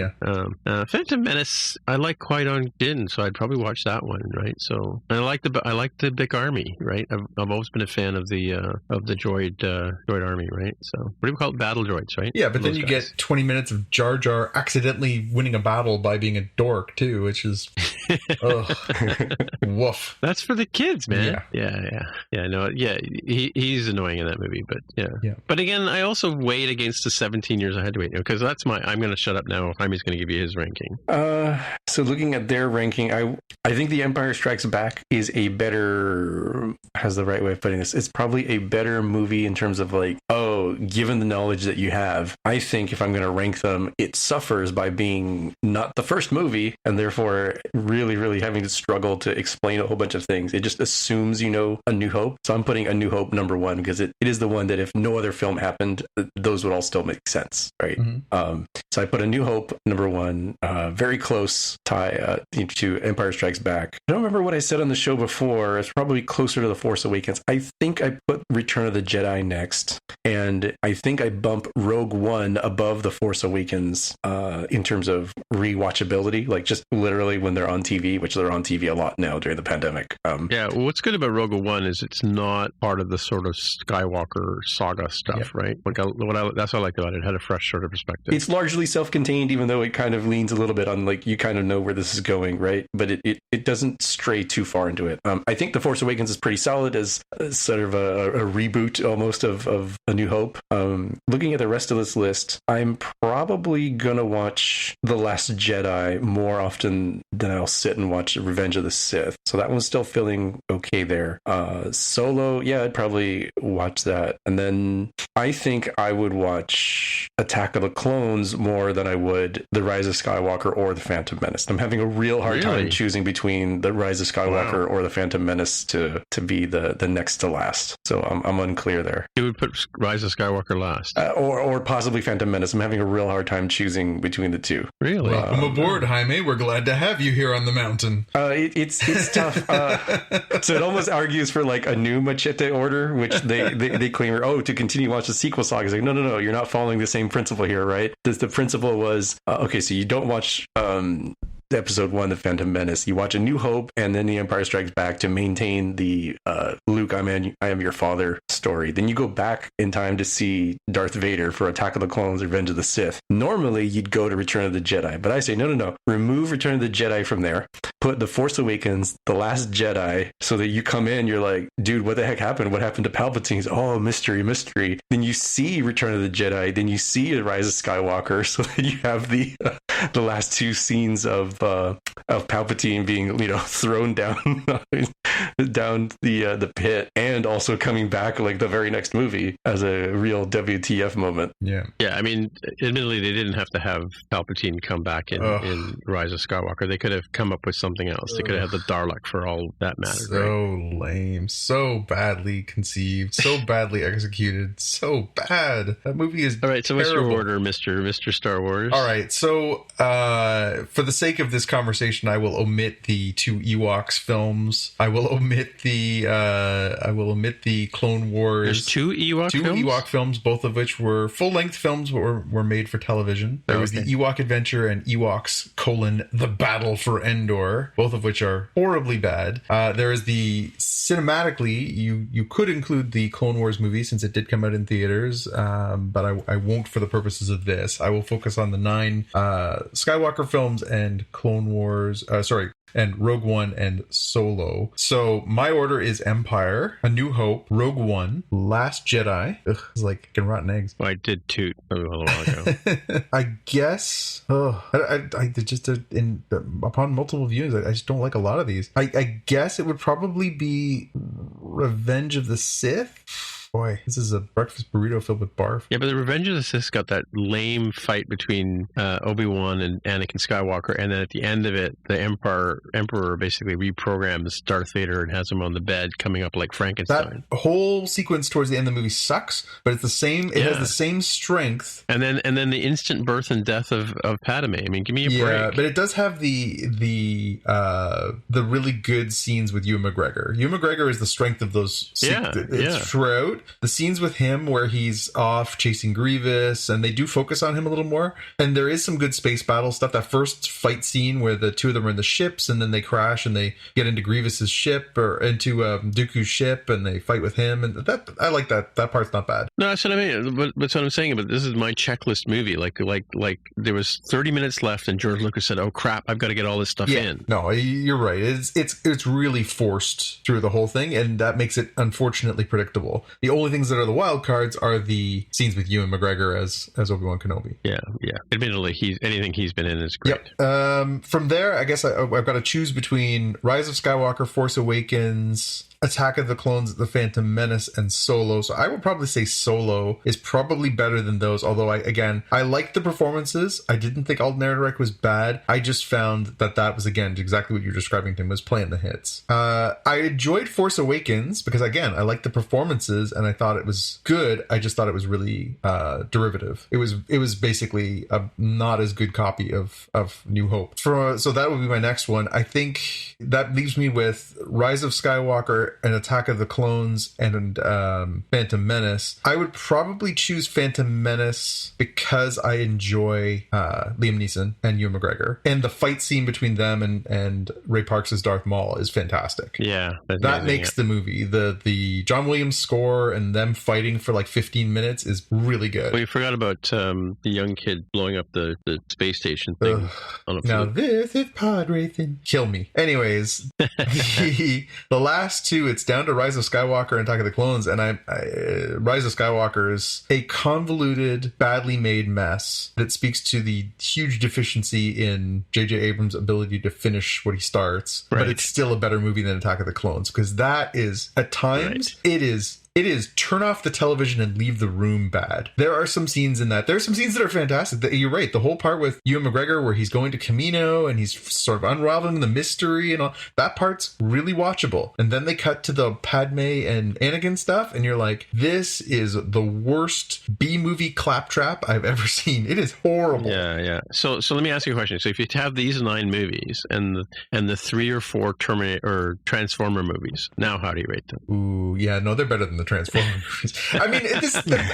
Phantom Menace, I like Qui-Gon Jinn, so I'd probably watch that one, right? So and I like the big army, right? I've always been a fan of the droid army, right? So what do we call it? Battle droids, right? Yeah, but then you get 20 minutes of Jar Jar accidentally winning a battle by being a dork too, which is woof. That's for the kids, man. He's annoying in that movie, but yeah. But again, I also weighed against the 17 years I had to wait, because I'm going to shut up now. Jaime's going to give you his ranking. So looking at their ranking, I think The Empire Strikes Back is a better, how's the right way of putting this? It's probably a better movie in terms of like, given the knowledge that you have, I think if I'm going to rank them, it suffers by being not the first movie and therefore really, really having to struggle to explain a whole bunch of things. It just assumes you know A New Hope. So I'm putting A New Hope number one because it is the one that if no other film happened, those would all still make sense, right? Mm-hmm. So I put A New Hope number one, very close tie to Empire Strikes Back. I don't remember what I said on the show before. It's probably closer to The Force Awakens. I think I put Return of the Jedi next, and I think I bump Rogue One above The Force Awakens in terms of rewatchability, like just literally when they're on TV, which they're on TV a lot now during the pandemic. Yeah, well, what's good about Rogue One is it's not part of the sort of Skywalker saga stuff, right? Like that's what I liked about it. It had a fresh sort of perspective. It's largely self-contained, even though it kind of leans a little bit on like you kind of know where this is going, right? But it doesn't stray too far into it. I think The Force Awakens is pretty solid as sort of a reboot almost of A New Hope. Looking at the rest of this list, I'm probably gonna watch The Last Jedi more often than I'll sit and watch Revenge of the Sith. So that one's still feeling okay there. Solo, yeah, I'd probably watch that. And then I think I would watch Attack of the Clones more than I would The Rise of Skywalker or The Phantom Menace. I'm having a real hard time choosing between The Rise of Skywalker or The Phantom Menace to be the next to last. So I'm unclear there. You would put Rise of Skywalker last. Or possibly Phantom Menace. I'm having a real hard time choosing between the two. Really? Welcome aboard, Jaime. We're glad to have you here on the mountain. It's tough. So it almost argues for like a new machete order, which they claim to continue to watch the sequel saga. It's like, no, you're not following the same principle here, right? The principle was, so you don't watch episode 1, The Phantom Menace. You watch A New Hope and then The Empire Strikes Back to maintain the Luke, I am your father story. Then you go back in time to see Darth Vader for Attack of the Clones, Revenge of the Sith. Normally, you'd go to Return of the Jedi, but I say, no. Remove Return of the Jedi from there. Put The Force Awakens, The Last Jedi, so that you come in, you're like, dude, what the heck happened? What happened to Palpatine? Oh, mystery. Then you see Return of the Jedi, then you see The Rise of Skywalker, so that you have the last two scenes of Palpatine being, thrown down the pit, and also coming back like the very next movie as a real WTF moment. Yeah. I mean, admittedly, they didn't have to have Palpatine come back in Rise of Skywalker. They could have come up with something else. They could have had the Dalek for all that mattered. So lame, so badly conceived, so badly executed, so bad. That movie is all right. So terrible. What's your order, Mr. Star Wars? All right. So for the sake of this conversation, I will omit the two Ewoks films. I will omit the Clone Wars. There's two Ewok films, both of which were full-length films, but were made for television. There was the Ewok Adventure and Ewoks: The Battle for Endor, both of which are horribly bad. There is the cinematically, you could include the Clone Wars movie since it did come out in theaters, but I won't for the purposes of this. I will focus on the 9 Skywalker films and Clone Wars, and Rogue One and Solo. So my order is Empire, A New Hope, Rogue One, Last Jedi. It's like fucking rotten eggs. Well, I did toot a little while ago. I guess. I just upon multiple views, I just don't like a lot of these. I guess it would probably be Revenge of the Sith. Boy, this is a breakfast burrito filled with barf. Yeah, but the Revenge of the Sith got that lame fight between Obi-Wan and Anakin Skywalker, and then at the end of it, the Emperor basically reprograms Darth Vader and has him on the bed, coming up like Frankenstein. That whole sequence towards the end of the movie sucks, but it's the same. It has the same strength. And then the instant birth and death of Padme. I mean, give me a break. Yeah, but it does have the really good scenes with Ewan McGregor. Ewan McGregor is the strength of those. Throughout. The scenes with him where he's off chasing Grievous, and they do focus on him a little more. And there is some good space battle stuff. That first fight scene where the two of them are in the ships, and then they crash and they get into Grievous's ship or into Dooku's ship, and they fight with him. And that I like that. That part's not bad. No, that's what I mean. But that's what I'm saying. But this is my checklist movie. Like there was 30 minutes left, and George Lucas said, "Oh crap, I've got to get all this stuff in." No, you're right. It's really forced through the whole thing, and that makes it unfortunately predictable. The only things that are the wild cards are the scenes with Ewan McGregor as Obi-Wan Kenobi. Yeah. Admittedly, anything he's been in is great. Yep. From there, I guess I've got to choose between Rise of Skywalker, Force Awakens, Attack of the Clones, The Phantom Menace, and Solo. So I would probably say Solo is probably better than those, although I liked the performances. I didn't think Alden Ehrenreich was bad. I just found that was, again, exactly what you're describing to him, was playing the hits. I enjoyed Force Awakens because, again, I liked the performances and I thought it was good. I just thought it was really derivative. It was basically a not as good copy of New Hope. So that would be my next one. I think that leaves me with Rise of Skywalker and Attack of the Clones and Phantom Menace. I would probably choose Phantom Menace because I enjoy Liam Neeson and Ewan McGregor, and the fight scene between them and Ray Parks' Darth Maul is fantastic. Yeah, that makes the movie. The John Williams score and them fighting for like 15 minutes is really good. Well, you forgot about the young kid blowing up the space station thing. Now this is pod racing. Kill me. Anyways, the last two, it's down to Rise of Skywalker and Attack of the Clones, and Rise of Skywalker is a convoluted, badly made mess that speaks to the huge deficiency in J.J. Abrams' ability to finish what he starts, but it's still a better movie than Attack of the Clones, because that is, at times, it is turn off the television and leave the room bad. There are some scenes in that. There are some scenes that are fantastic. You're right. The whole part with Ewan McGregor where he's going to Camino and he's sort of unraveling the mystery and all, that part's really watchable. And then they cut to the Padme and Anakin stuff and you're like, this is the worst B-movie claptrap I've ever seen. It is horrible. Yeah. So let me ask you a question. So if you have these 9 movies and the 3 or 4 Terminator or Transformer movies, now how do you rate them? Ooh, yeah, no, they're better than the Transformer movies. I mean,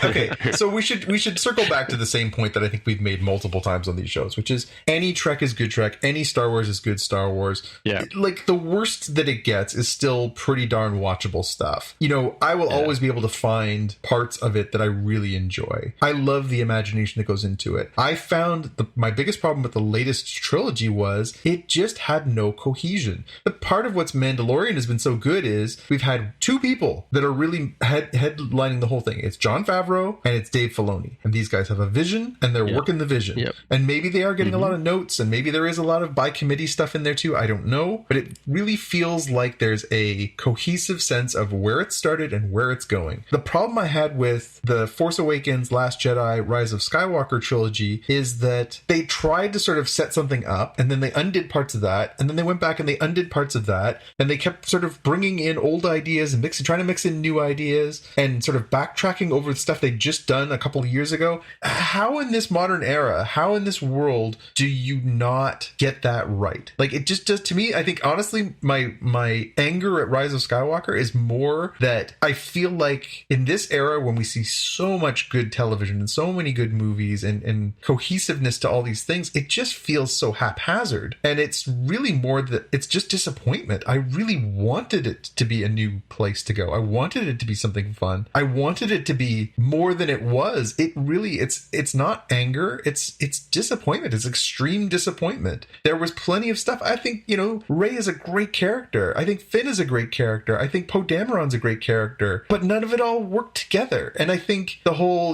okay, so we should circle back to the same point that I think we've made multiple times on these shows, which is any Trek is good Trek, any Star Wars is good Star Wars. Yeah. Like, the worst that it gets is still pretty darn watchable stuff. You know, I will always be able to find parts of it that I really enjoy. I love the imagination that goes into it. I found my biggest problem with the latest trilogy was it just had no cohesion. The part of what's Mandalorian has been so good is we've had 2 people that are really headlining the whole thing. It's Jon Favreau and it's Dave Filoni. And these guys have a vision and they're working the vision. Yep. And maybe they are getting a lot of notes and maybe there is a lot of by committee stuff in there too. I don't know. But it really feels like there's a cohesive sense of where it started and where it's going. The problem I had with the Force Awakens, Last Jedi, Rise of Skywalker trilogy is that they tried to sort of set something up and then they undid parts of that and then they went back and they undid parts of that and they kept sort of bringing in old ideas and trying to mix in new ideas and sort of backtracking over the stuff they'd just done a couple of years ago. How in this modern era, how in this world do you not get that right? Like, it just does to me. I think honestly my anger at Rise of Skywalker is more that I feel like in this era when we see so much good television and so many good movies and cohesiveness to all these things, it just feels so haphazard. And it's really more that it's just disappointment. I really wanted it to be a new place to go. I wanted it to be something fun. I wanted it to be more than it was. It really, it's not anger. It's disappointment. It's extreme disappointment. There was plenty of stuff. I think, Rey is a great character. I think Finn is a great character. I think Poe Dameron's a great character, but none of it all worked together. And I think the whole,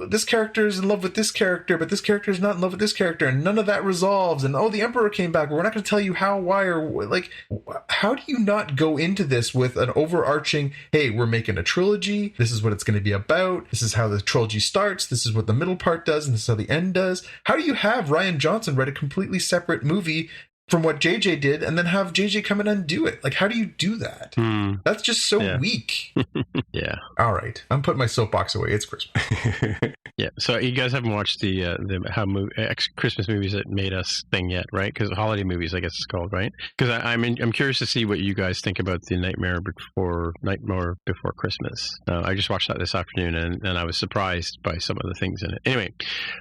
this character is in love with this character, but this character is not in love with this character, and none of that resolves. And the Emperor came back. We're not going to tell you how, why, or like, how do you not go into this with an overarching, hey, we're making a trilogy. This is what it's going to be about. This is how the trilogy starts. This is what the middle part does. And this is how the end does. How do you have Rian Johnson write a completely separate movie from what JJ did and then have JJ come and undo it? Like, how do you do that? That's just so weak. Yeah. All right. I'm putting my soapbox away. It's Christmas. Yeah. So you guys haven't watched the Christmas movies that made us thing yet, right? Because holiday movies, I guess it's called, right? Because I'm curious to see what you guys think about the Nightmare Before Christmas. I just watched that this afternoon and I was surprised by some of the things in it. Anyway,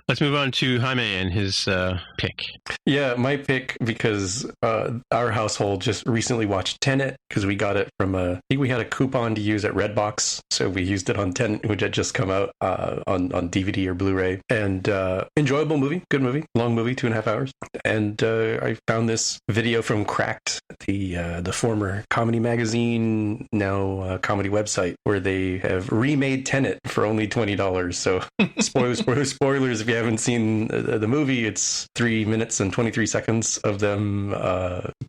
let's move on to Jaime and his pick. Yeah, my pick, because because our household just recently watched Tenet because we got it from I think we had a coupon to use at Redbox, so we used it on Tenet, which had just come out on DVD or Blu-ray. And enjoyable movie, good movie, long movie, 2.5 hours. And I found this video from Cracked, the former comedy magazine, now comedy website, where they have remade Tenet for only $20. So spoilers if you haven't seen the movie. It's 3 minutes and 23 seconds of them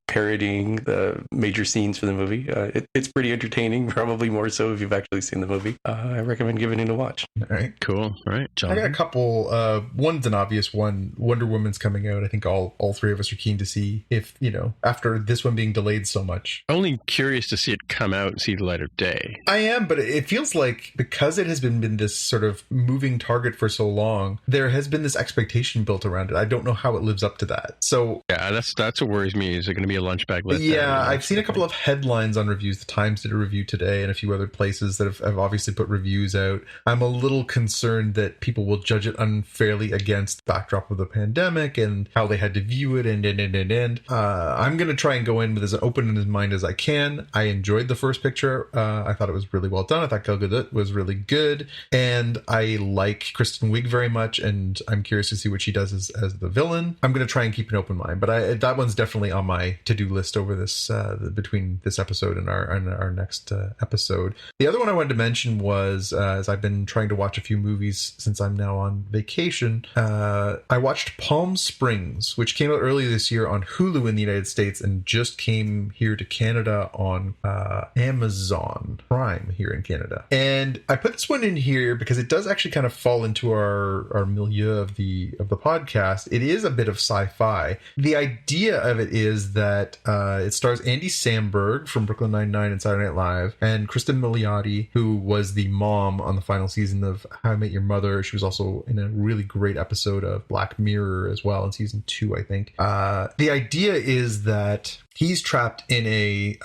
parodying the major scenes for the movie. It's pretty entertaining, probably more so if you've actually seen the movie. I recommend giving it a watch. All right. Cool. All right, John. I got a couple. One's an obvious one. Wonder Woman's coming out. I think all three of us are keen to see if, after this one being delayed so much. Only curious to see it come out and see the light of day. I am, but it feels like because it has been this sort of moving target for so long, there has been this expectation built around it. I don't know how it lives up to that. So yeah, that's what worries me. Is it going to be a lunch bag list? Yeah, I've seen a couple of headlines on reviews. The Times did a review today, and a few other places that have obviously put reviews out. I'm a little concerned that people will judge it unfairly against the backdrop of the pandemic and how they had to view it. And I'm going to try and go in with as open in mind as I can. I enjoyed the first picture. I thought it was really well done. I thought Gal Gadot was really good, and I like Kristen Wiig very much. And I'm curious to see what she does as the villain. I'm going to try and keep an open mind, but that one's definitely on my to-do list over this between this episode and our next episode. The other one I wanted to mention was, as I've been trying to watch a few movies since I'm now on vacation, I watched Palm Springs, which came out earlier this year on Hulu in the United States and just came here to Canada on Amazon Prime here in Canada. And I put this one in here because it does actually kind of fall into our milieu of the podcast. It is a bit of sci-fi. The idea of it is that it stars Andy Samberg from Brooklyn Nine-Nine and Saturday Night Live, and Kristen Milioti, who was the mom on the final season of How I Met Your Mother. She was also in a really great episode of Black Mirror as well in season 2, I think. The idea is that he's trapped in a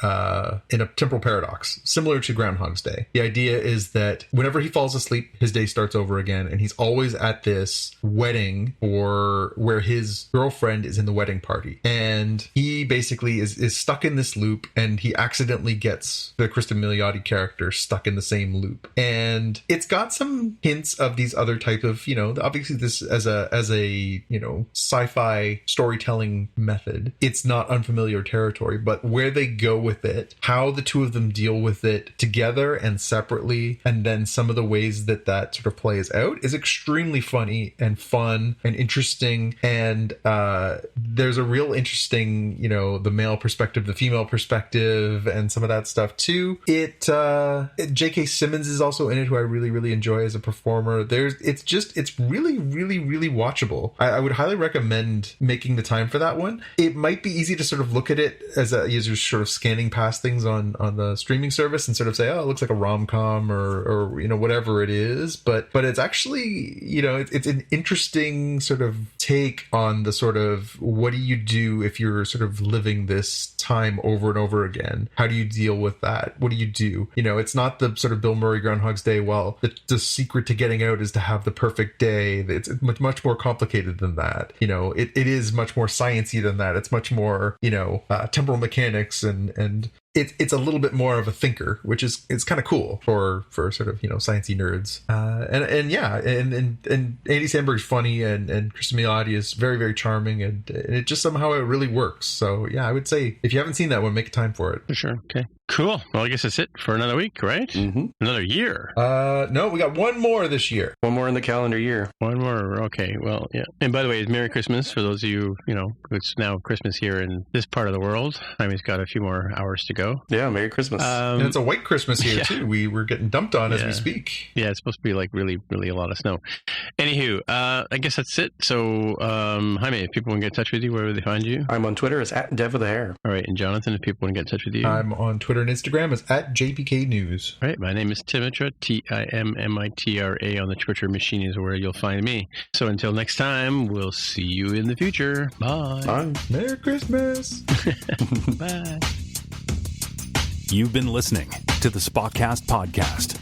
temporal paradox, similar to Groundhog's Day. The idea is that whenever he falls asleep, his day starts over again, and he's always at this wedding or where his girlfriend is in the wedding party. And he basically is stuck in this loop, and he accidentally gets the Kristen Milioti character stuck in the same loop. And it's got some hints of these other type of, obviously this as a sci-fi storytelling method. It's not unfamiliar territory, but where they go with it, how the two of them deal with it together and separately, and then some of the ways that sort of plays out is extremely funny and fun and interesting. And there's a real interesting, the male perspective, the female perspective, and some of that stuff too. J.K. Simmons is also in it, who I really, really enjoy as a performer. It's really, really, really watchable. I would highly recommend making the time for that one. It might be easy to sort of look at it as you're sort of scanning past things on the streaming service and sort of say, oh, it looks like a rom-com or whatever it is, but it's actually, it's an interesting sort of take on the sort of, what do you do if you're sort of living this time over and over again? How do you deal with that? What do you do? It's not the sort of Bill Murray Groundhog's Day, well, the secret to getting out is to have the perfect day. It's much more complicated than that. It is much more sciencey than that. It's much more, temporal mechanics and it's a little bit more of a thinker, which is kind of cool for sort of sciencey nerds. And Andy Samberg's funny, and Kristen Milioti is very, very charming, and it just somehow it really works. So yeah, I would say if you haven't seen that one, make time for it. For sure. Okay. Cool. Well, I guess that's it for another week, right? Mm-hmm. Another year. No, we got one more this year. One more in the calendar year. One more. Okay. Well, yeah. And by the way, it's Merry Christmas for those of you, it's now Christmas here in this part of the world. I mean, it's got a few more hours to go. Yeah. Merry Christmas. And it's a white Christmas here too. We're getting dumped on as we speak. Yeah. It's supposed to be like really, really a lot of snow. Anywho, I guess that's it. So, Jaime, if people want to get in touch with you, where would they find you? I'm on Twitter as @DevWithAHair. All right. And Jonathan, if people want to get in touch with you? I'm on Twitter and Instagram as @JPK News. All right. My name is Timitra, TIMMITRA on the Twitter machine is where you'll find me. So until next time, we'll see you in the future. Bye. Bye. Merry Christmas. Bye. You've been listening to the Spotcast Podcast.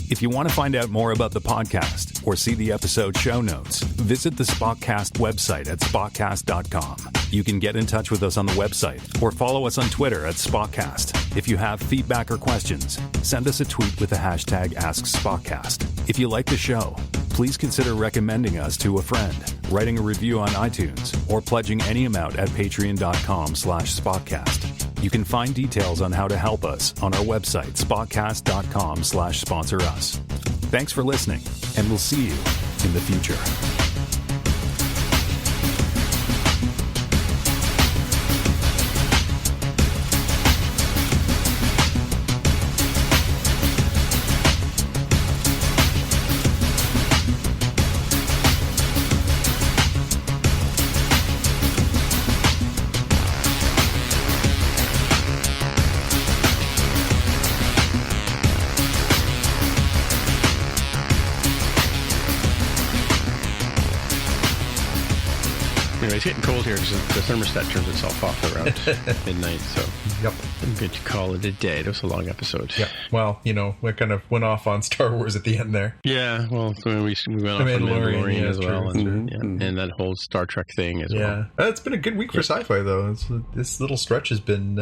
If you want to find out more about the podcast or see the episode show notes, visit the Spockcast website at spockcast.com. You can get in touch with us on the website or follow us on Twitter at Spockcast. If you have feedback or questions, send us a tweet with the hashtag AskSpockcast. If you like the show, please consider recommending us to a friend, writing a review on iTunes, or pledging any amount at patreon.com/Spockcast. You can find details on how to help us on our website, spockcast.com/sponsor us. Thanks for listening, and we'll see you in the future. It's getting cold here because the thermostat turns itself off around midnight. So Yep. I'm good to call it a day. It was a long episode. Yeah. Well, we kind of went off on Star Wars at the end there. Yeah. Well, we went off on Mandalorian as well. True. And that whole Star Trek thing as well. Yeah. It's been a good week for sci-fi, though. This little stretch has been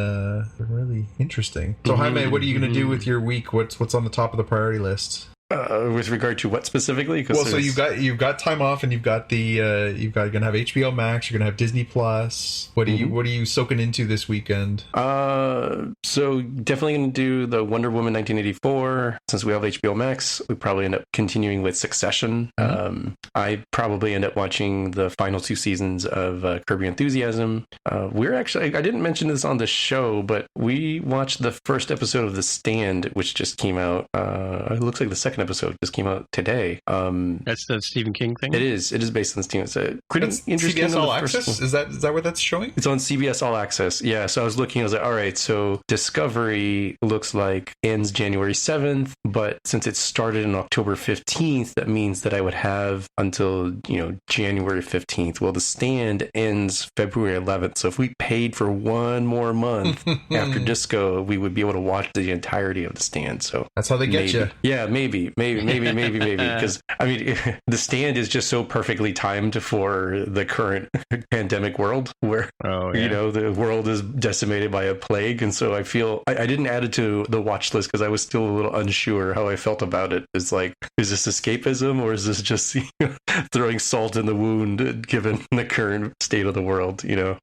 really interesting. So, Jaime, what are you going to do with your week? What's on the top of the priority list? With regard to what specifically? Well, so you've got time off, and you're gonna have HBO Max. You're gonna have Disney Plus. What are you soaking into this weekend? So definitely gonna do the Wonder Woman 1984. Since we have HBO Max, we probably end up continuing with Succession. I probably end up watching the final 2 seasons of Curb Your Enthusiasm. I didn't mention this on the show, but we watched the first episode of The Stand, which just came out. It looks like the second episode just came out today. That's the Stephen King thing? It is based on Stephen. It's a pretty interesting. CBS All Access? Is that where that's showing? It's on CBS All Access. Yeah. So I was looking. I was like, all right. So Discovery looks like ends January 7th, but since it started on October 15th, that means that I would have until January 15th. Well, The Stand ends February 11th. So if we paid for one more month after Disco, we would be able to watch the entirety of The Stand. So that's how they get you. Yeah, maybe. Because The Stand is just so perfectly timed for the current pandemic world where the world is decimated by a plague, and so I feel I didn't add it to the watch list because I was still a little unsure how I felt about it. It's like, is this escapism or is this just throwing salt in the wound given the current state of the world? Yeah,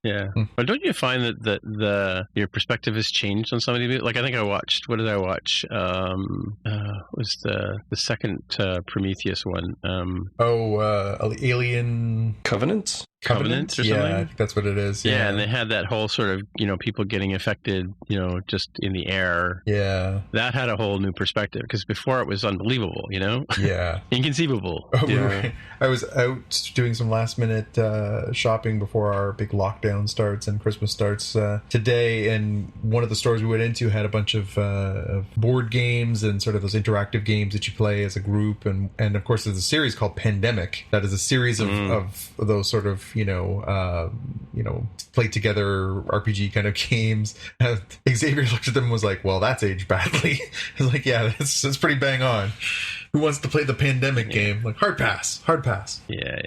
but don't you find that your perspective has changed on some of these? Like, I think I watched. What did I watch? Was the second Prometheus one? Alien Covenant or something? Yeah, I think that's what it is. Yeah, and they had that whole sort of people getting affected, just in the air. Yeah, that had a whole new perspective because before it was unbelievable. Yeah, inconceivable. I was out doing some last minute shopping before our big lockdown starts and Christmas starts today, and one of the stores we went into had a bunch of board games and sort of those interactive games that you play as a group, and of course there's a series called Pandemic that is a series of those sort of play together RPG kind of games. Xavier looked at them and was like, well, that's aged badly. I was like, yeah, that's pretty bang on. Who wants to play the Pandemic game? Like, hard pass. Yeah.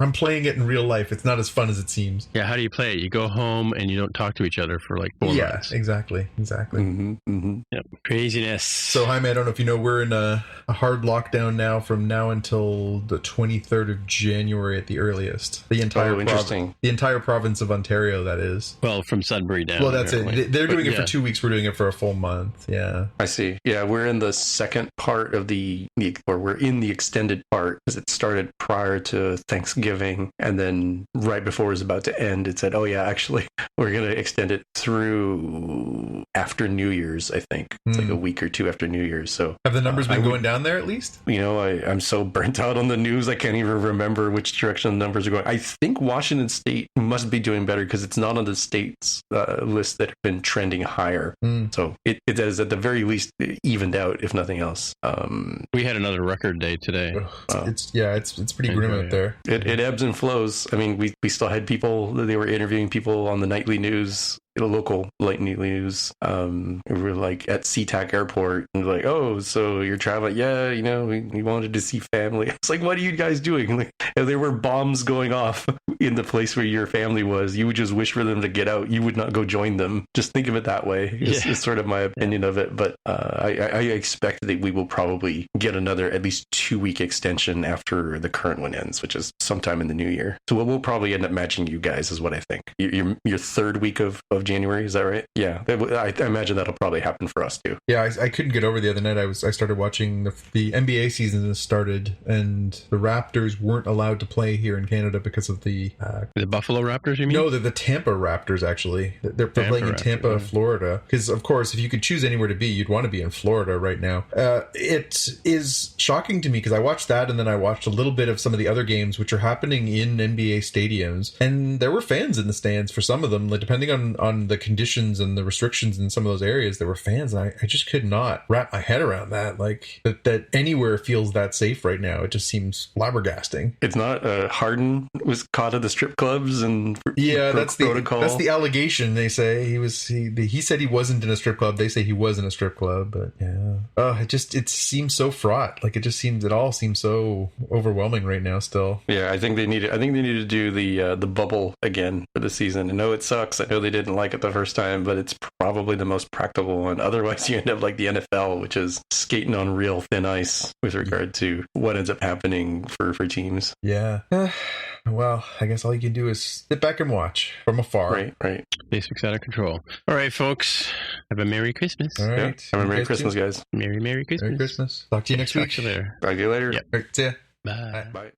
I'm playing it in real life. It's not as fun as it seems. Yeah, how do you play it? You go home and you don't talk to each other for like 4 months. Yeah, exactly. Yep. Craziness. So, Jaime, I don't know if you know, we're in a hard lockdown now from now until the 23rd of January at the earliest. The entire province of Ontario, that is. Well, from Sudbury down. Well, that's it. They're doing it for 2 weeks. We're doing it for a full month. Yeah. I see. Yeah, we're in the second part of we're in the extended part because it started prior to Thanksgiving, and then right before it was about to end, it said, oh yeah, actually we're going to extend it through after New Year's. I think it's like a week or two after New Year's. So have the numbers been going down there at least? I'm so burnt out on the news I can't even remember which direction the numbers are going. I think Washington State must be doing better because it's not on the states list that have been trending higher. So it is at the very least evened out, if nothing else. We had another record day today. It's pretty grim out there. It ebbs and flows. I mean, we still had people, they were interviewing people on the nightly news local light news. We were like at SeaTac Airport, and like, oh, so you're traveling? Yeah, we wanted to see family. It's like, what are you guys doing? Like, if there were bombs going off in the place where your family was, you would just wish for them to get out. You would not go join them. Just think of it that way. Is sort of my opinion of it. But I expect that we will probably get another at least 2-week extension after the current one ends, which is sometime in the new year. So we'll probably end up matching you guys, is what I think. Your third week of January, is that right? Yeah, I imagine that'll probably happen for us too. Yeah, I couldn't get over the other night. I started watching the NBA season has started, and the Raptors weren't allowed to play here in Canada because of the Buffalo Raptors. You mean? No, the Tampa Raptors. Actually, they're playing in Tampa, Florida. Because of course, if you could choose anywhere to be, you'd want to be in Florida right now. It is shocking to me because I watched that, and then I watched a little bit of some of the other games which are happening in NBA stadiums, and there were fans in the stands for some of them. Like, depending on the conditions and the restrictions in some of those areas, there were fans, and I just could not wrap my head around that. Like that anywhere feels that safe right now. It just seems flabbergasting. It's not. Harden was caught at the strip clubs and that's protocol. That's the allegation. They say he said he wasn't in a strip club. They say he was in a strip club, but yeah. It seems so fraught. Like it all seems so overwhelming right now still. Yeah, I think they need to do the bubble again for the season. I know it sucks. I know they didn't like it the first time, but it's probably the most practical one. Otherwise, you end up like the NFL, which is skating on real thin ice with regard to what ends up happening for teams. Yeah. Well, I guess all you can do is sit back and watch from afar. Right. Basics out of control. All right, folks. Have a Merry Christmas. All right. Yeah. Have a Merry Christmas, guys. Merry Christmas. Merry Christmas. Talk to you next week. Talk to you later. Talk to you later. Yep. All right, see ya. Bye. Bye.